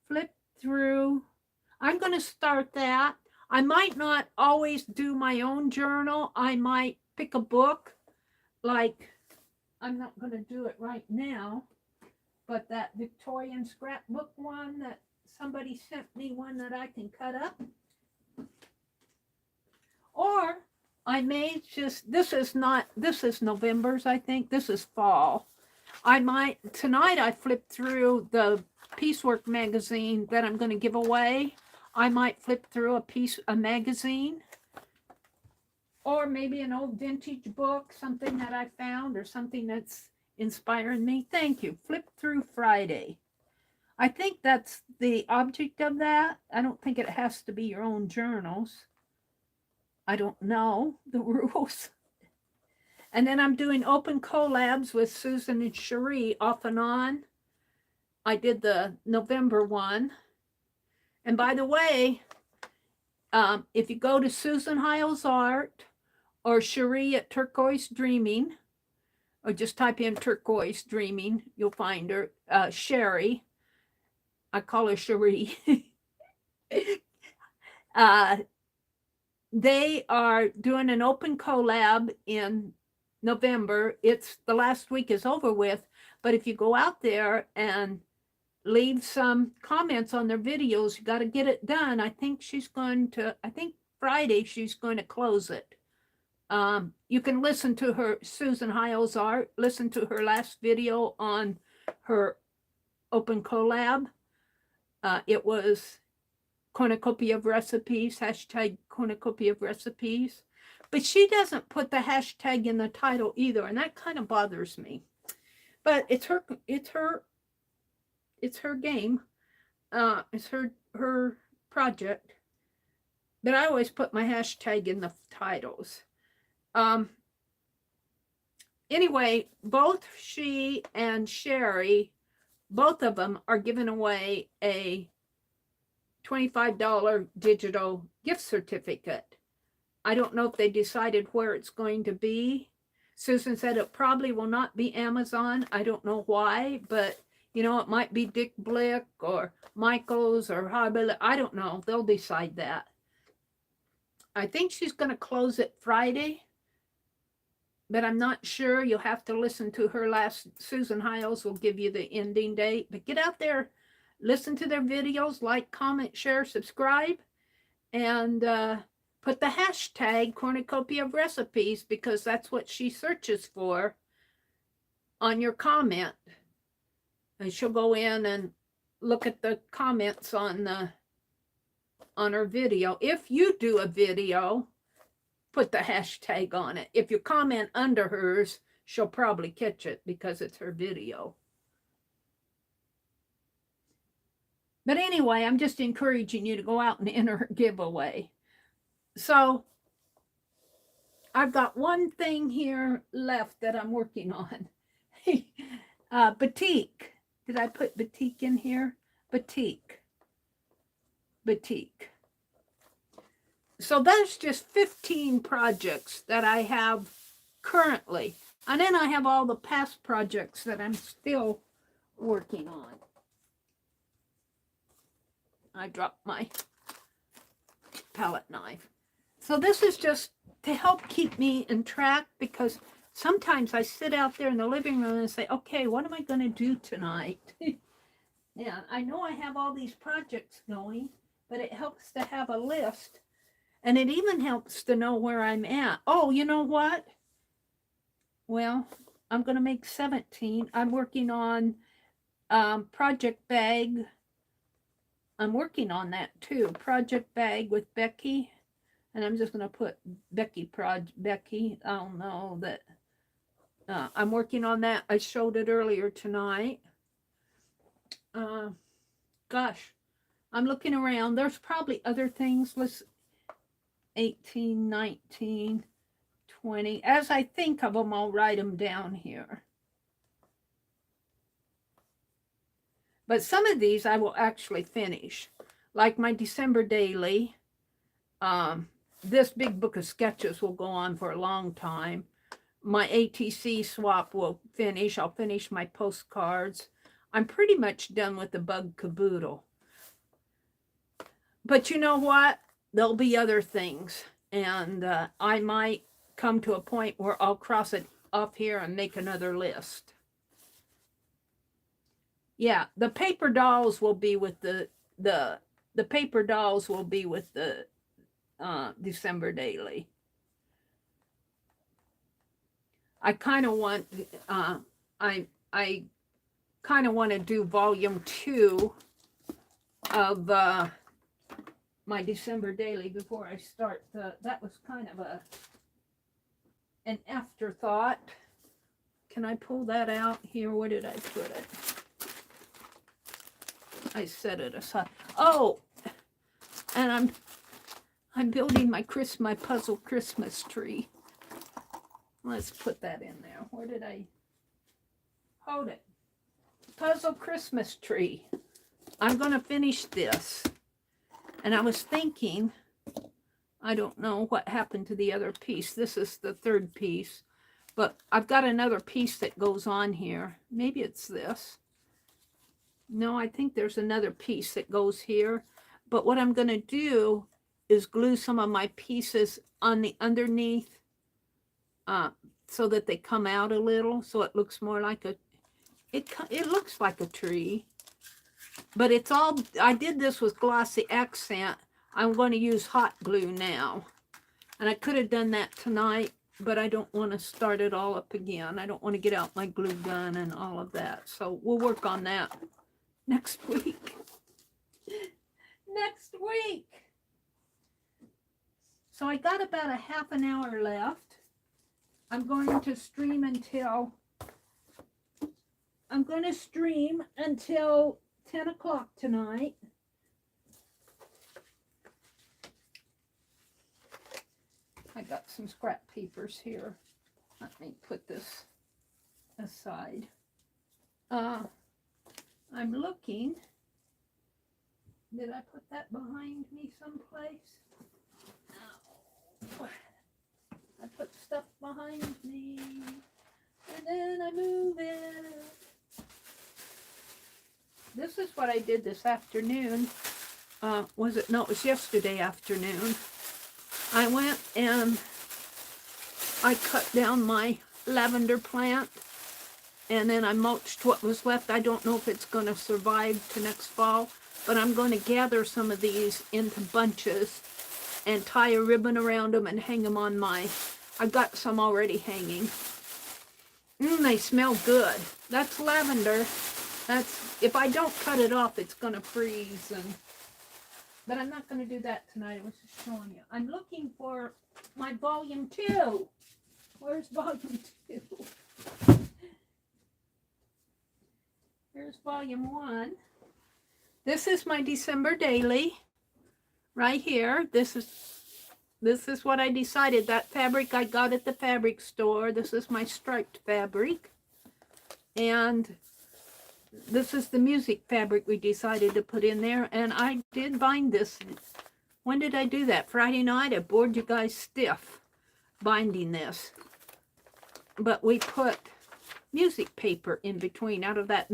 Flip through. I'm going to start that. I might not always do my own journal. I might pick a book. Like, I'm not going to do it right now, but that Victorian scrapbook one that somebody sent me, one that I can cut up. Or I may just, this is November's, I think. This is fall. I might, tonight I flipped through the Piecework magazine that I'm going to give away. I might flip through a magazine, or maybe an old vintage book, something that I found, or something that's inspiring me. Thank you. Flip through Friday. I think that's the object of that. I don't think it has to be your own journals. I don't know the rules. And then I'm doing open collabs with Susan and Cherie off and on. I did the November one. And by the way, if you go to Susan Hiles Art or Cherie at Turquoise Dreaming, or just type in Turquoise Dreaming, you'll find her. Sherry, I call her Cherie. They are doing an open collab in November. It's the last week is over with, but if you go out there and leave some comments on their videos, you got to get it done. I think Friday she's going to close it. You can listen to her, Susan Hiles Art, listen to her last video on her open collab. It was cornucopia of recipes, hashtag cornucopia of recipes. But she doesn't put the hashtag in the title either, and that kind of bothers me. But it's her game. It's her project. But I always put my hashtag in the titles. Anyway, both she and Sherry, both of them are giving away a $25 digital gift certificate. I don't know if they decided where it's going to be. Susan said it probably will not be Amazon. I don't know why, but you know, it might be Dick Blick or Michael's or Hobby. I don't know. They'll decide that. I think she's going to close it Friday, but I'm not sure. You'll have to listen to her last. Susan Hiles will give you the ending date. But get out there, listen to their videos, like, comment, share, subscribe, and put the hashtag cornucopia of recipes, because that's what she searches for on your comment. And she'll go in and look at the comments on her video. If you do a video, put the hashtag on it. If you comment under hers, she'll probably catch it because it's her video. But anyway, I'm just encouraging you to go out and enter her giveaway. So I've got one thing here left that I'm working on. Batik. Did I put batik in here? Batik. So that's just 15 projects that I have currently. And then I have all the past projects that I'm still working on. I dropped my palette knife. So this is just to help keep me in track, because sometimes I sit out there in the living room and say, okay, what am I going to do tonight? Yeah, I know I have all these projects going, but it helps to have a list. And it even helps to know where I'm at. Oh, you know what? Well, I'm going to make 17. I'm working on Project Bag. I'm working on that too. Project Bag with Becky. And I'm just going to put Becky. I don't know that. I'm working on that. I showed it earlier tonight. Gosh, I'm looking around. There's probably other things. Let's 18, 19, 20. As I think of them, I'll write them down here. But some of these I will actually finish. Like my December daily. This big book of sketches will go on for a long time. My ATC swap will finish. I'll finish my postcards. I'm pretty much done with the bug caboodle. But you know what? There'll be other things. And I might come to a point where I'll cross it off here and make another list. Yeah, the paper dolls will be with the paper dolls will be with the December daily. I kind of want, I kind of want to do volume 2 of my December daily before I start. That was kind of an afterthought. Can I pull that out here? Where did I put it? I set it aside. Oh, and I'm building my puzzle Christmas tree. Let's put that in there. Where did I hold it? Puzzle Christmas tree. I'm going to finish this. And I was thinking, I don't know what happened to the other piece. This is the third piece. But I've got another piece that goes on here. Maybe it's this. No, I think there's another piece that goes here. But what I'm going to do is glue some of my pieces on the underneath so that they come out a little. So it looks more like it looks like a tree. But it's all, I did this with glossy accent. I'm going to use hot glue now. And I could have done that tonight, but I don't want to start it all up again. I don't want to get out my glue gun and all of that. So we'll work on that next week. Next week. So I got about a half an hour left. I'm going to stream until 10 o'clock tonight. I got some scrap papers here. Let me put this aside. I'm looking. Did I put that behind me someplace? No. I put stuff behind me, and then I move it. This is what I did this afternoon. Was it? No, it was yesterday afternoon. I went and I cut down my lavender plant, and then I mulched what was left. I don't know if it's going to survive to next fall, but I'm going to gather some of these into bunches and tie a ribbon around them and hang them on my, I've got some already hanging. They smell good. That's lavender. That's, if I don't cut it off, it's going to freeze. But I'm not going to do that tonight. I was just showing you. I'm looking for my volume 2. Where's volume 2? Here's volume 1. This is my December daily. Right here. This is what I decided. That fabric I got at the fabric store. This is my striped fabric. And this is the music fabric we decided to put in there. And I did bind this. When did I do that? Friday night. I bored you guys stiff binding this. But we put music paper in between out of that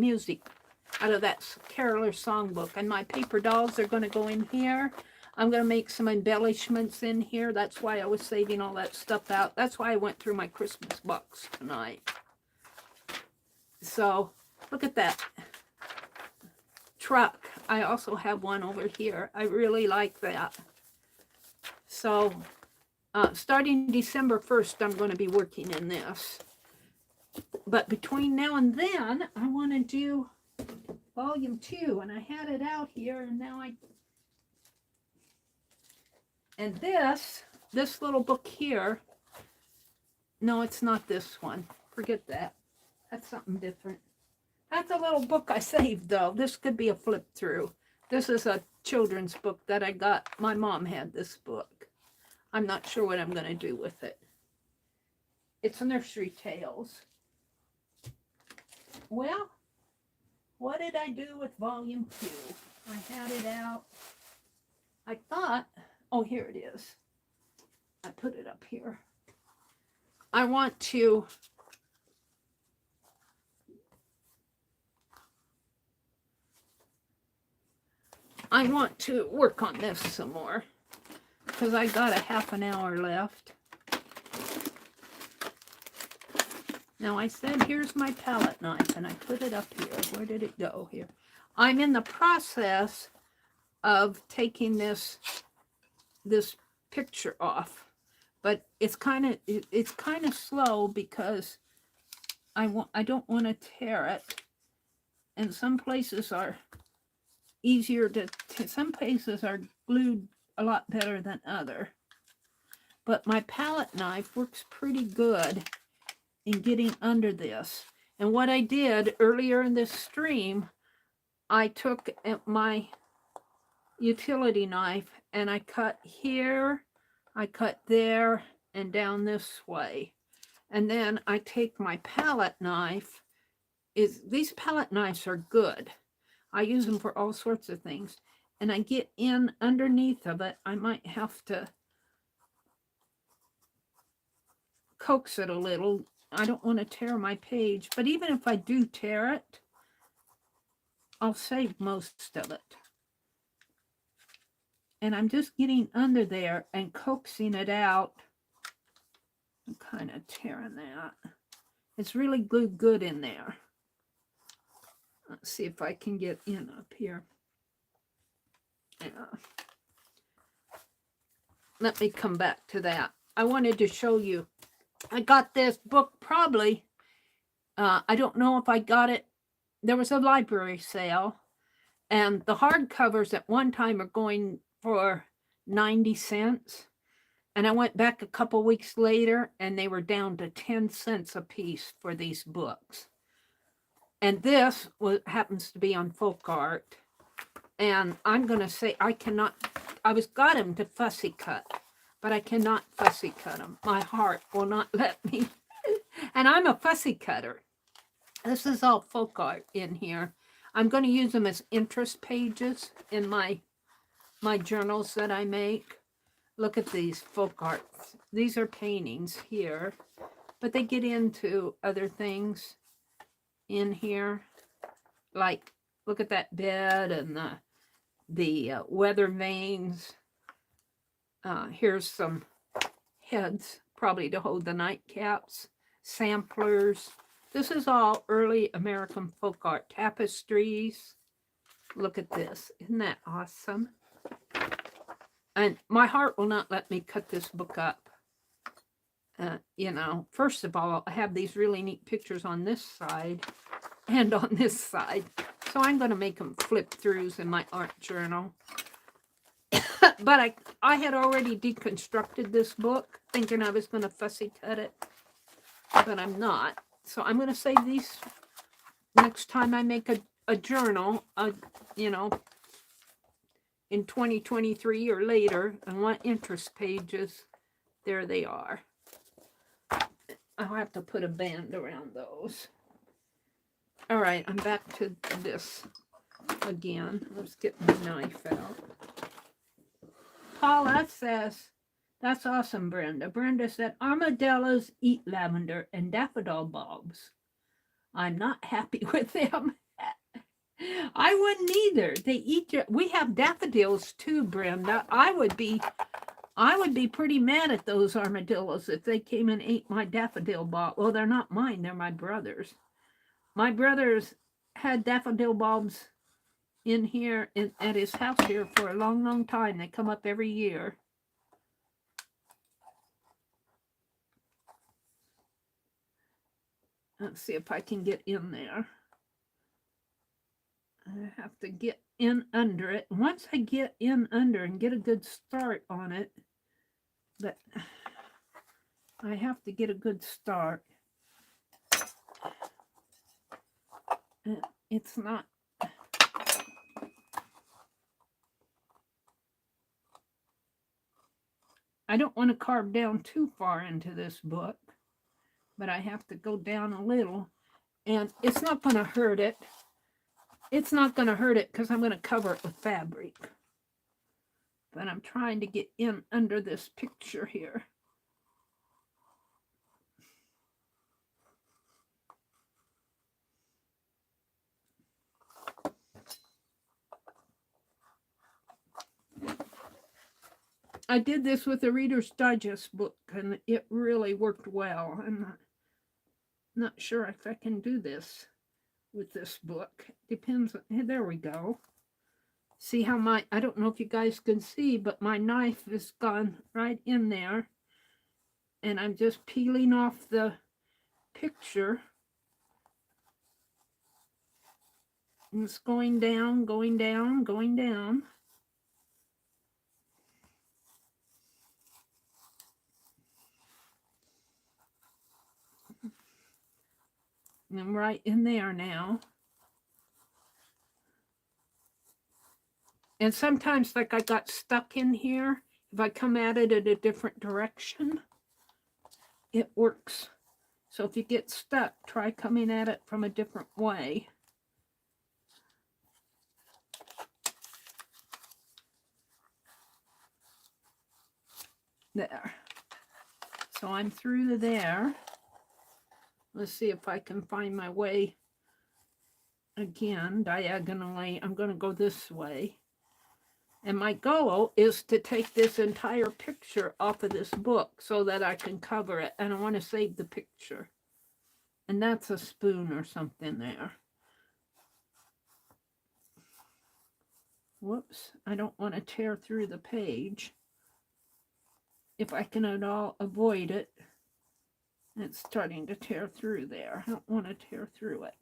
caroler songbook. And my paper dolls are going to go in here. I'm going to make some embellishments in here. That's why I was saving all that stuff out. That's why I went through my Christmas box tonight. So, look at that truck. I also have one over here. I really like that. So, starting December 1st, I'm going to be working in this. But between now and then, I want to do volume 2. And I had it out here, and now and this little book here, no, it's not this one. Forget that. That's something different. That's a little book I saved, though. This could be a flip through. This is a children's book that I got. My mom had this book. I'm not sure what I'm going to do with it. It's Nursery Tales. Well, what did I do with volume 2? I had it out. I thought, oh, here it is. I put it up here. I want to work on this some more because I got a half an hour left. Now I said, here's my palette knife, and I put it up here. Where did it go? Here. I'm in the process of taking this picture off, but it's kind of slow because I don't want to tear it, and some places are easier to some places are glued a lot better than other. But my palette knife works pretty good in getting under this. And what I did earlier in this stream, I took my utility knife and I cut here, I cut there, and down this way. And then I take my palette knife. These palette knives are good. I use them for all sorts of things. And I get in underneath of it. I might have to coax it a little. I don't want to tear my page, but even if I do tear it, I'll save most of it. And I'm just getting under there and coaxing it out. I'm kind of tearing that. It's really glued good in there. Let's see if I can get in up here. Yeah. Let me come back to that. I wanted to show you. I got this book probably, I don't know if I got it. There was a library sale, and the hardcovers at one time are going for 90 cents. And I went back a couple weeks later, and they were down to 10 cents a piece for these books. And this happens to be on folk art. And I'm going to say I got him to fussy cut, but I cannot fussy cut them. My heart will not let me. And I'm a fussy cutter. This is all folk art in here. I'm going to use them as interest pages in my journals that I make. Look at these folk arts. These are paintings here, but they get into other things in here. Like, look at that bed and the weather vanes. Here's some heads, probably to hold the nightcaps, samplers. This is all early American folk art. Tapestries. Look at this. Isn't that awesome? And my heart will not let me cut this book up. You know, first of all, I have these really neat pictures on this side and on this side. So I'm going to make them flip throughs in my art journal. But I had already deconstructed this book, thinking I was going to fussy cut it. But I'm not. So I'm going to save these next time I make a journal, you know, in 2023 or later. I want interest pages. There they are. I'll have to put a band around those. All right, I'm back to this again. Let's get my knife out. Paula says, that's awesome, Brenda. Brenda said, armadillos eat lavender and daffodil bulbs. I'm not happy with them. I wouldn't either. They eat we have daffodils too, Brenda. I would be pretty mad at those armadillos if they came and ate my daffodil bulb. Well, they're not mine. They're my brother's. My brother's had daffodil bulbs in here at his house here for a long, long time. They come up every year. Let's see if I can get in there. I have to get in under it. Once I get in under and get a good start on it, but I have to get a good start. It's not. I don't want to carve down too far into this book, but I have to go down a little, and it's not going to hurt it. It's not going to hurt it because I'm going to cover it with fabric. But I'm trying to get in under this picture here. I did this with a Reader's Digest book, and it really worked well. I'm not sure if I can do this with this book. Depends. There we go. See how I don't know if you guys can see, but my knife has gone right in there. And I'm just peeling off the picture. And it's going down, going down, going down. And I'm right in there now. And sometimes, like, I got stuck in here. If I come at it in a different direction, it works. So if you get stuck, try coming at it from a different way. There. So I'm through to there. Let's see if I can find my way again diagonally. I'm going to go this way. And my goal is to take this entire picture off of this book so that I can cover it. And I want to save the picture. And that's a spoon or something there. Whoops, I don't want to tear through the page. If I can at all avoid it. It's starting to tear through there. I don't want to tear through it.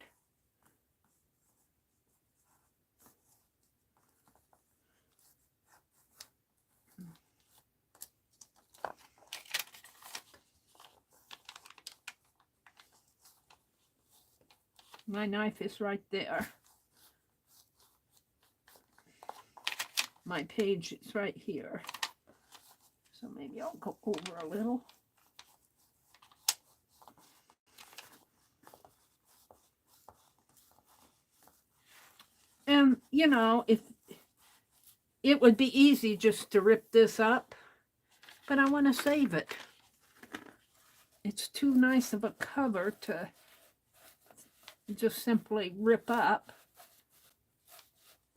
My knife is right there. My page is right here. So maybe I'll go over a little. And, you know, if it would be easy just to rip this up, but I want to save it. It's too nice of a cover to just simply rip up.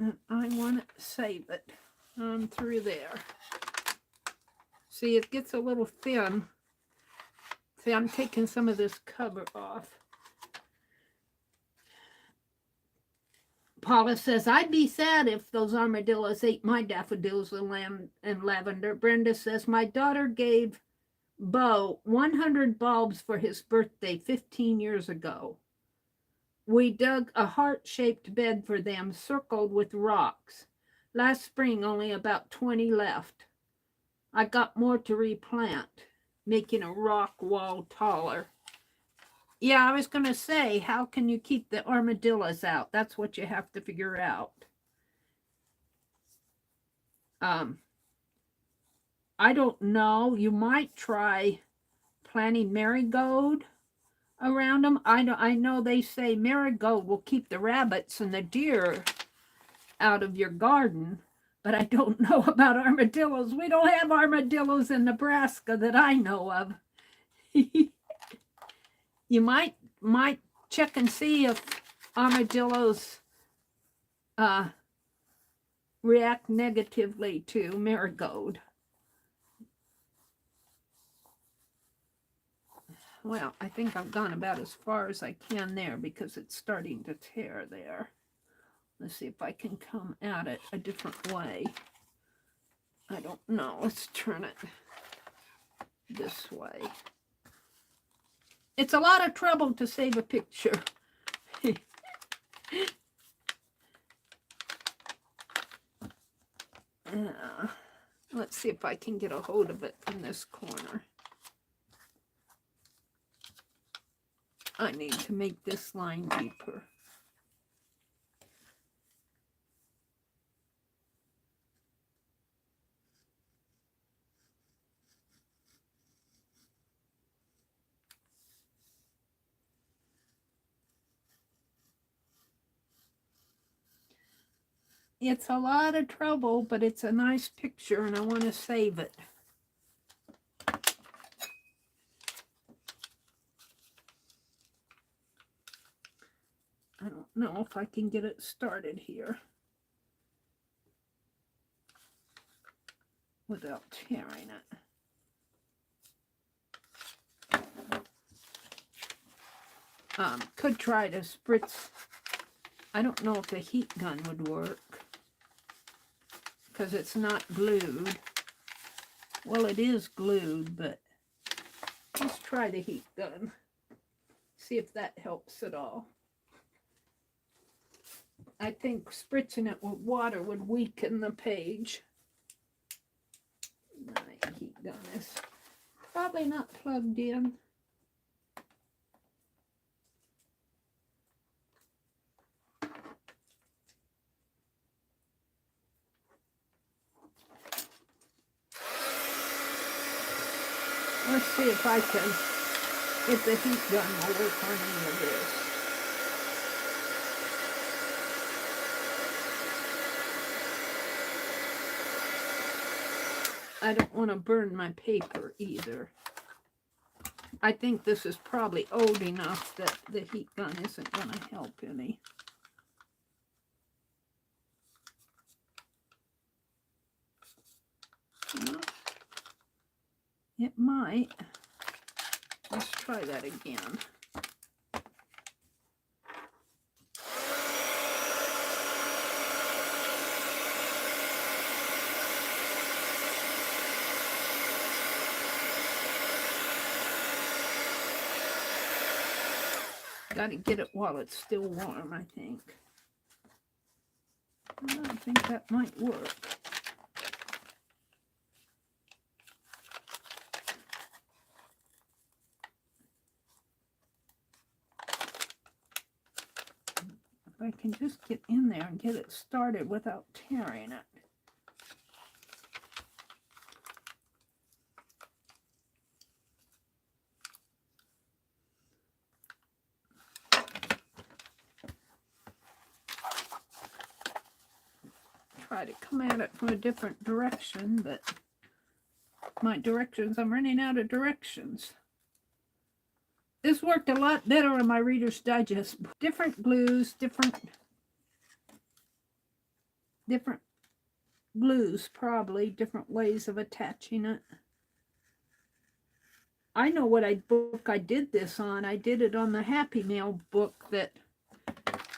And I want to save it. I'm through there. See, it gets a little thin. See, I'm taking some of this cover off. Paula says, I'd be sad if those armadillos ate my daffodils and lavender. Brenda says, my daughter gave Bo 100 bulbs for his birthday 15 years ago. We dug a heart-shaped bed for them, circled with rocks. Last spring, only about 20 left. I got more to replant, making a rock wall taller. Yeah, I was going to say, how can you keep the armadillos out? That's what you have to figure out. I don't know. You might try planting marigold around them. I know they say marigold will keep the rabbits and the deer out of your garden, but I don't know about armadillos. We don't have armadillos in Nebraska that I know of. You might check and see if armadillos react negatively to marigold. Well, I think I've gone about as far as I can there because it's starting to tear there. Let's see if I can come at it a different way. I don't know. Let's turn it this way. It's a lot of trouble to save a picture. Let's see if I can get a hold of it in this corner. I need to make this line deeper. It's a lot of trouble, but it's a nice picture and I want to save it. I don't know if I can get it started here without tearing it. Could try to spritz. I don't know if the heat gun would work because it's not glued. Well, it is glued, but Let's try the heat gun. See if that helps at all. I think spritzing it with water would weaken the page. My heat gun is probably not plugged in. Let's see if the heat gun will work on any of this. I don't want to burn my paper either. I think this is probably old enough that the heat gun isn't going to help any. Well, it might. Let's try that again. Got to get it while it's still warm, I think. I think that might work. If I can just get in there and get it started without tearing it. Try to come at it from a different direction, but my directions, I'm running out of directions. This worked a lot better on my Reader's Digest. Different glues, different glues, probably different ways of attaching it. I know what book I did this on. I did it on the Happy Mail book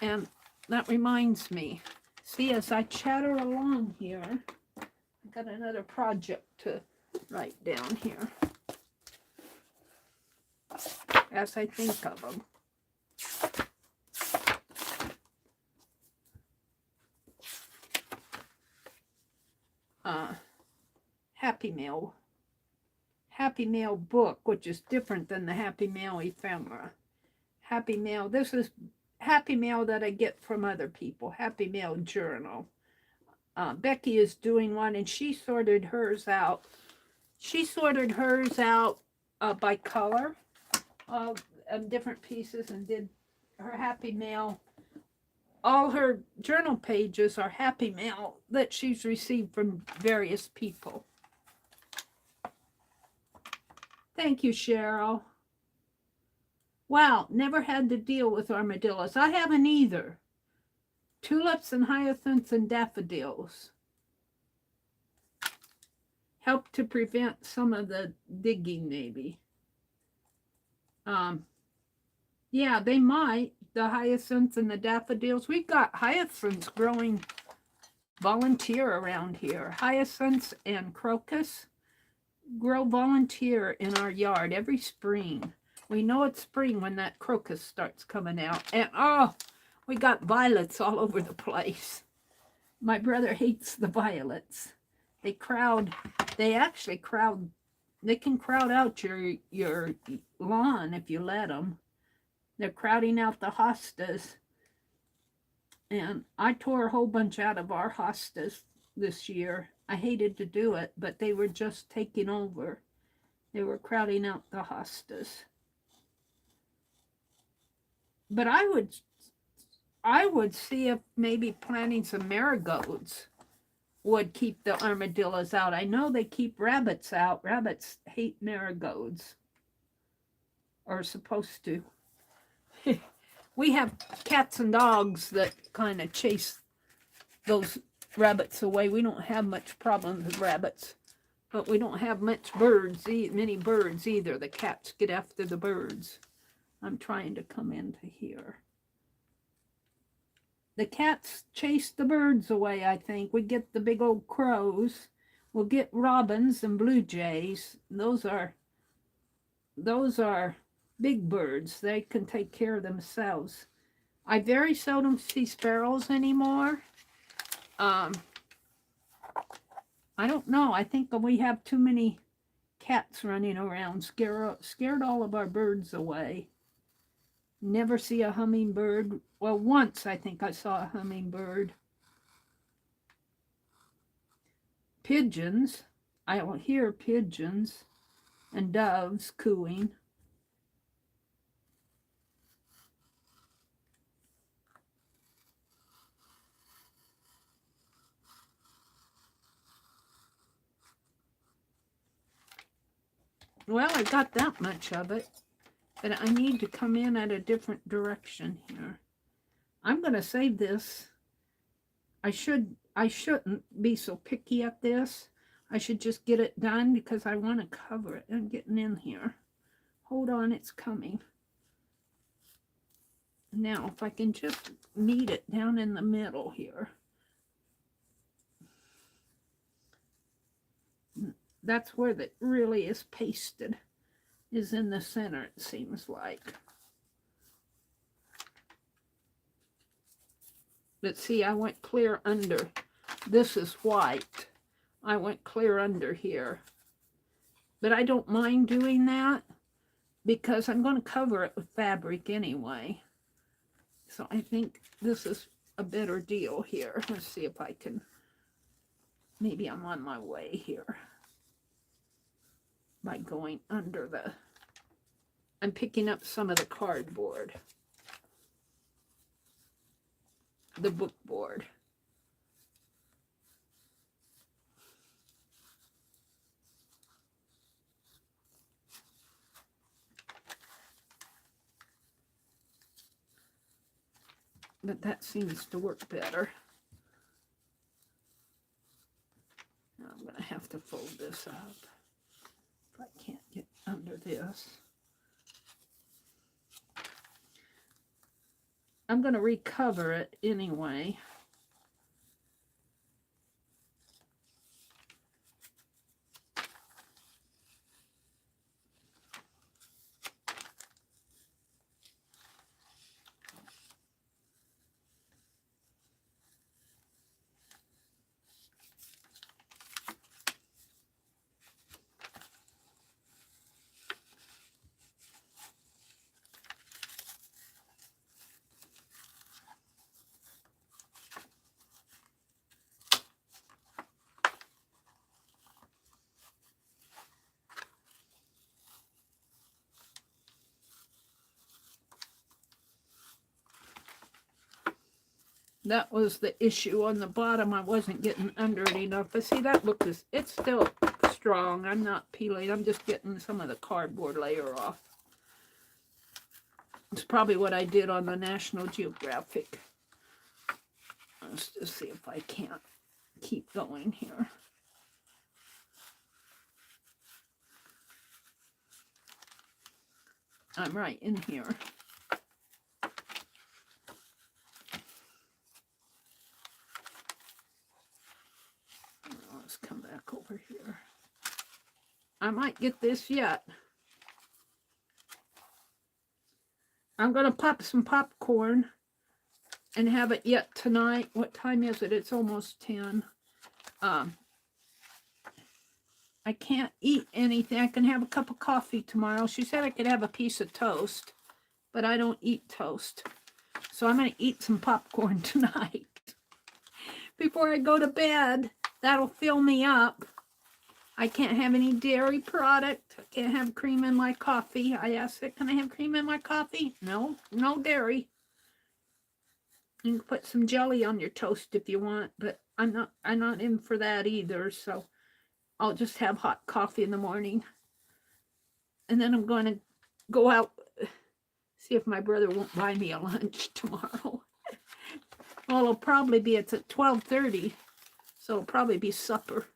and that reminds me. See, as I chatter along here, I got another project to write down here as I think of them. Happy Mail book, which is different than the Happy Mail ephemera. Happy Mail, this is Happy Mail that I get from other people. Happy Mail journal. Becky is doing one, and she sorted hers out. She sorted hers out by color of different pieces and did her Happy Mail. All her journal pages are Happy Mail that she's received from various people. Thank you, Cheryl. Wow, never had to deal with armadillos. I haven't either. Tulips and hyacinths and daffodils help to prevent some of the digging, maybe. Yeah, they might. The hyacinths and the daffodils. We've got hyacinths growing volunteer around here. Hyacinths and crocus grow volunteer in our yard every spring. We know it's spring when that crocus starts coming out. And oh, we got violets all over the place. My brother hates the violets. They actually crowd, they can crowd out your lawn if you let them. They're crowding out the hostas. And I tore a whole bunch out of our hostas this year. I hated to do it, but they were just taking over. They were crowding out the hostas. But I would see if maybe planting some marigolds would keep the armadillos out. I know they keep rabbits out. Rabbits hate marigolds. Or are supposed to. We have cats and dogs that kind of chase those rabbits away. We don't have much problems with rabbits, but we don't have many birds either. The cats get after the birds. I'm trying to come into here. The cats chase the birds away, I think. We get the big old crows. We'll get robins and blue jays. Those are those are big birds. They can take care of themselves. I very seldom see sparrows anymore. I don't know. I think we have too many cats running around, scared all of our birds away. Never see a hummingbird. Well, once I think I saw a hummingbird. Pigeons. I will hear pigeons and doves cooing. Well, I got that much of it, but I need to come in at a different direction here. I'm going to save this. I shouldn't be so picky at this. I should just get it done because I want to cover it and getting in here. Hold on, it's coming. Now, if I can just knead it down in the middle here. That's where it really is pasted, is in the center, it seems like. But see, I went clear under. This is white. I went clear under here. But I don't mind doing that because I'm going to cover it with fabric anyway. So I think this is a better deal here. Let's see if I can, maybe I'm on my way here by going under the, I'm picking up some of the cardboard, the book board. But that seems to work better. Now I'm going to have to fold this up if I can't get under this. I'm going to recover it anyway. That was the issue on the bottom. I wasn't getting under it enough. But see, that look is, it's still strong. I'm not peeling. I'm just getting some of the cardboard layer off. It's probably what I did on the National Geographic. Let's just see if I can't keep going here. I'm right in here. Let's come back over here. I might get this yet. I'm going to pop some popcorn and have it yet tonight. What time is it? It's almost 10. I can't eat anything. I can have a cup of coffee tomorrow. She said I could have a piece of toast, but I don't eat toast. So I'm going to eat some popcorn tonight before I go to bed. That'll fill me up. I can't have any dairy product. I can't have cream in my coffee. I asked her, can I have cream in my coffee? No, no dairy. You can put some jelly on your toast if you want, but I'm not in for that either. So I'll just have hot coffee in the morning. And then I'm going to go out, see if my brother won't buy me a lunch tomorrow. Well, it'll probably be, it's at 12:30. So it'll probably be supper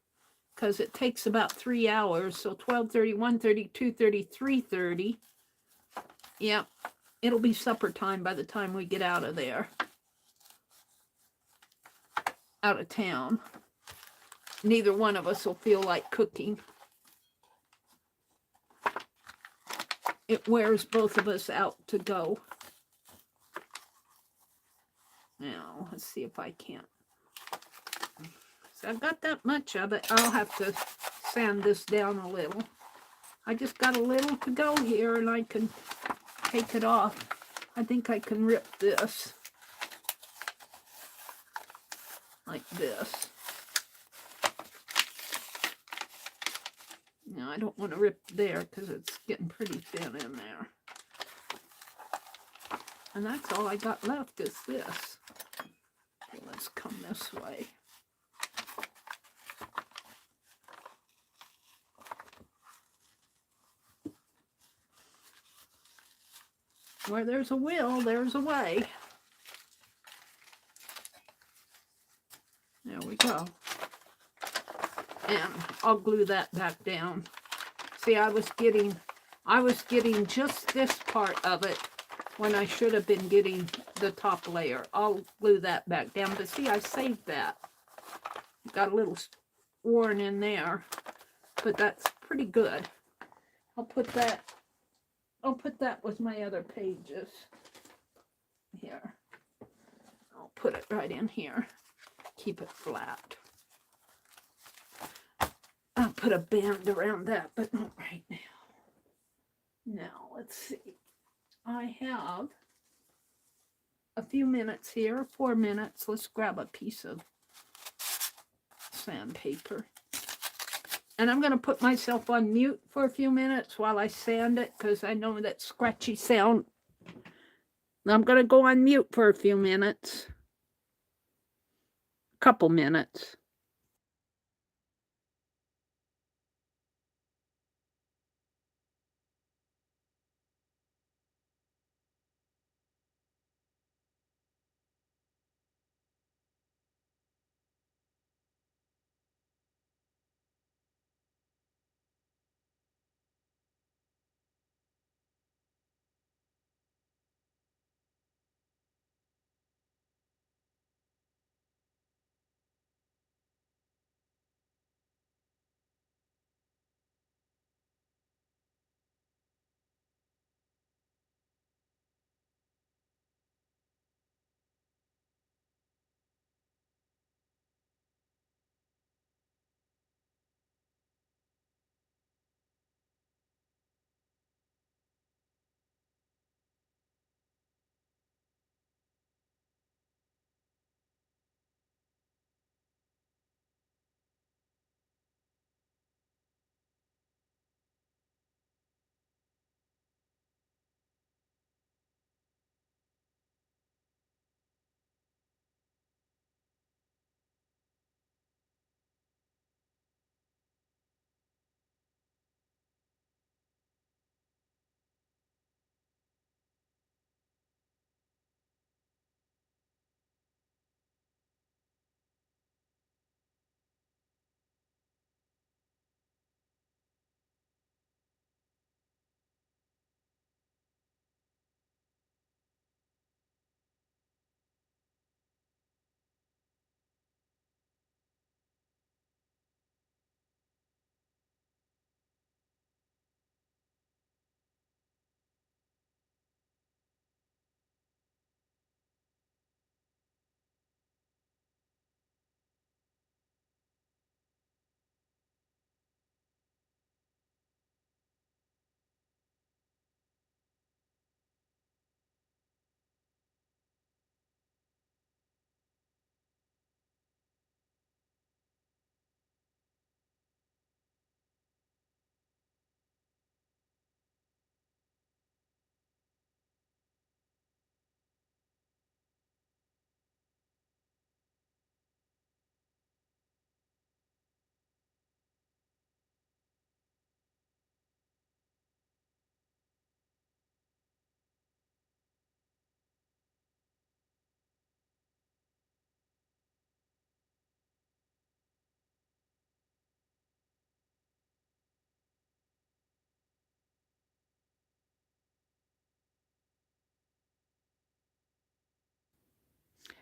because it takes about 3 hours. So 12:30, 1:30, 2:30, 3:30. Yep, it'll be supper time by the time we get out of there. Out of town. Neither one of us will feel like cooking. it wears both of us out to go. Now, let's see if I can't. So I've got that much of it. I'll have to sand this down a little. I just got a little to go here, and I can take it off. I think I can rip this like this. No, I don't want to rip there because it's getting pretty thin in there. And that's all I got left is this. Okay, let's come this way. Where there's a will, there's a way. There we go. And I'll glue that back down. See, I was getting just this part of it when I should have been getting the top layer. I'll glue that back down. But see, I saved that. Got a little worn in there, but that's pretty good. I'll put that with my other pages. Here. I'll put it right in here. Keep it flat. I'll put a band around that, but not right now. Now, let's see. I have a few minutes here, 4 minutes. Let's grab a piece of sandpaper. And I'm going to put myself on mute for a few minutes while I sand it, because I know that scratchy sound. I'm going to go on mute for a few minutes. A couple minutes.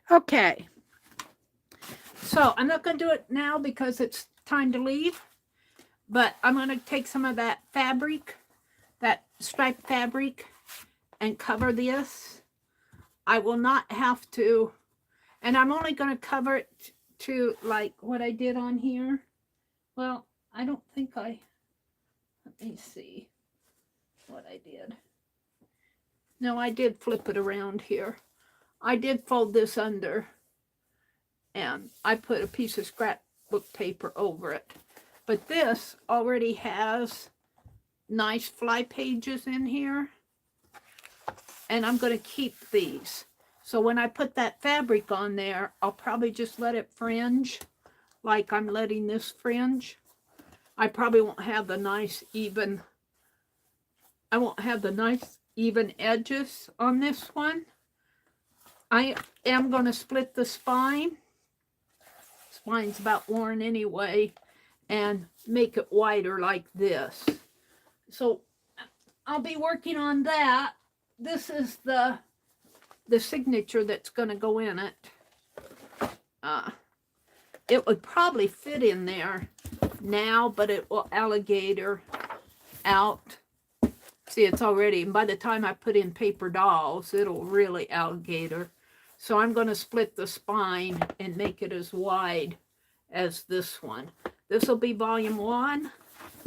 Okay. So I'm not going to do it now because it's time to leave. But I'm going to take some of that fabric, that striped fabric and cover this. I will not have to, and I'm only going to cover it to like what I did on here. Well, I don't think let me see what I did. No, I did flip it around here. I did fold this under, and I put a piece of scrapbook paper over it. But this already has nice fly pages in here, and I'm going to keep these. So when I put that fabric on there, I'll probably just let it fringe like I'm letting this fringe. I probably won't have the nice even, I won't have the nice even edges on this one. I am going to split the spine. Spine's about worn anyway, and make it wider like this. So I'll be working on that. This is the signature that's going to go in it. It would probably fit in there now, but it will alligator out. See, it's already, and by the time I put in paper dolls, it'll really alligator. So I'm going to split the spine and make it as wide as this one. This will be volume 1,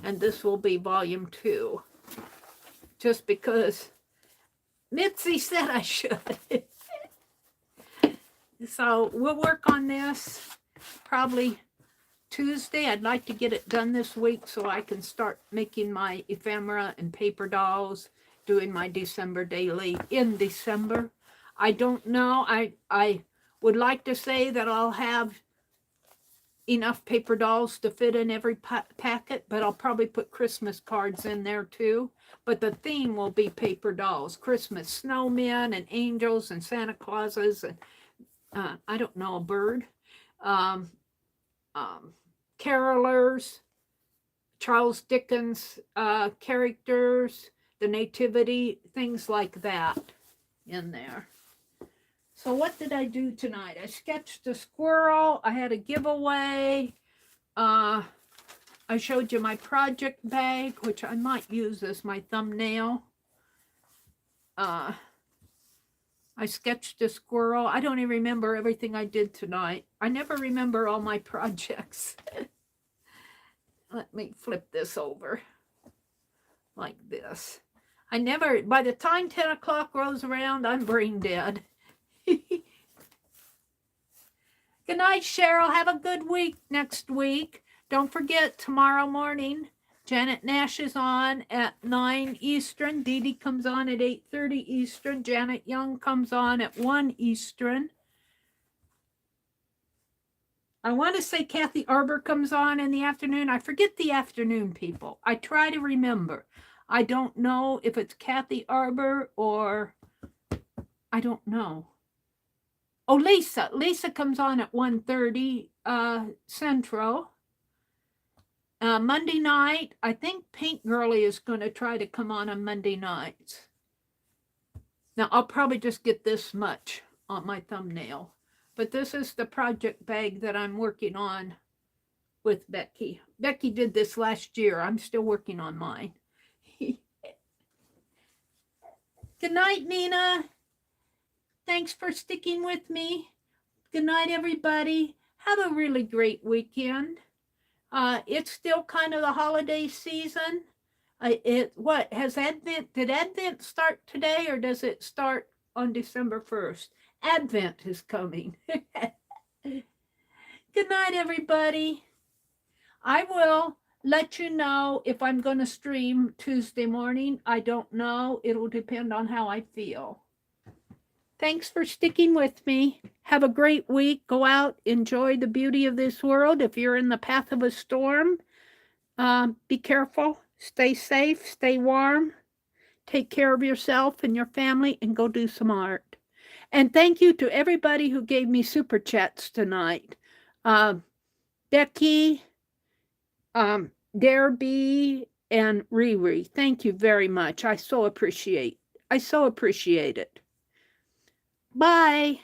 and this will be volume 2. Just because Mitzi said I should. So we'll work on this probably Tuesday. I'd like to get it done this week so I can start making my ephemera and paper dolls, doing my December daily in December. I don't know. I would like to say that I'll have enough paper dolls to fit in every packet, but I'll probably put Christmas cards in there too. But the theme will be paper dolls, Christmas snowmen and angels and Santa Clauses and I don't know, a bird, carolers, Charles Dickens characters, the nativity, things like that in there. So what did I do tonight? I sketched a squirrel. I had a giveaway. I showed you my project bag, which I might use as my thumbnail. I sketched a squirrel. I don't even remember everything I did tonight. I never remember all my projects. Let me flip this over like this. By the time 10 o'clock rolls around, I'm brain dead. Good night, Cheryl. Have a good week next week. Don't forget, tomorrow morning, Janet Nash is on at 9 Eastern. Dee Dee comes on at 8:30 Eastern. Janet Young comes on at 1 Eastern. I want to say Kathy Arbor comes on in the afternoon. I forget the afternoon people. I try to remember. I don't know if it's Kathy Arbor or I don't know. Oh, Lisa. Lisa comes on at 1:30 Central. Monday night, I think Pink Girlie is going to try to come on Monday nights. Now, I'll probably just get this much on my thumbnail. But this is the project bag that I'm working on with Becky. Becky did this last year. I'm still working on mine. Good night, Nina. Thanks for sticking with me. Good night, everybody. Have a really great weekend. It's still kind of the holiday season. Did Advent start today or does it start on December 1st? Advent is coming. Good night, everybody. I will let you know if I'm going to stream Tuesday morning. I don't know. It'll depend on how I feel. Thanks for sticking with me. Have a great week. Go out, enjoy the beauty of this world. If you're in the path of a storm, be careful, stay safe, stay warm, take care of yourself and your family, and go do some art. And thank you to everybody who gave me super chats tonight. Becky, Darby, and Riri. Thank you very much. I so appreciate it. Bye.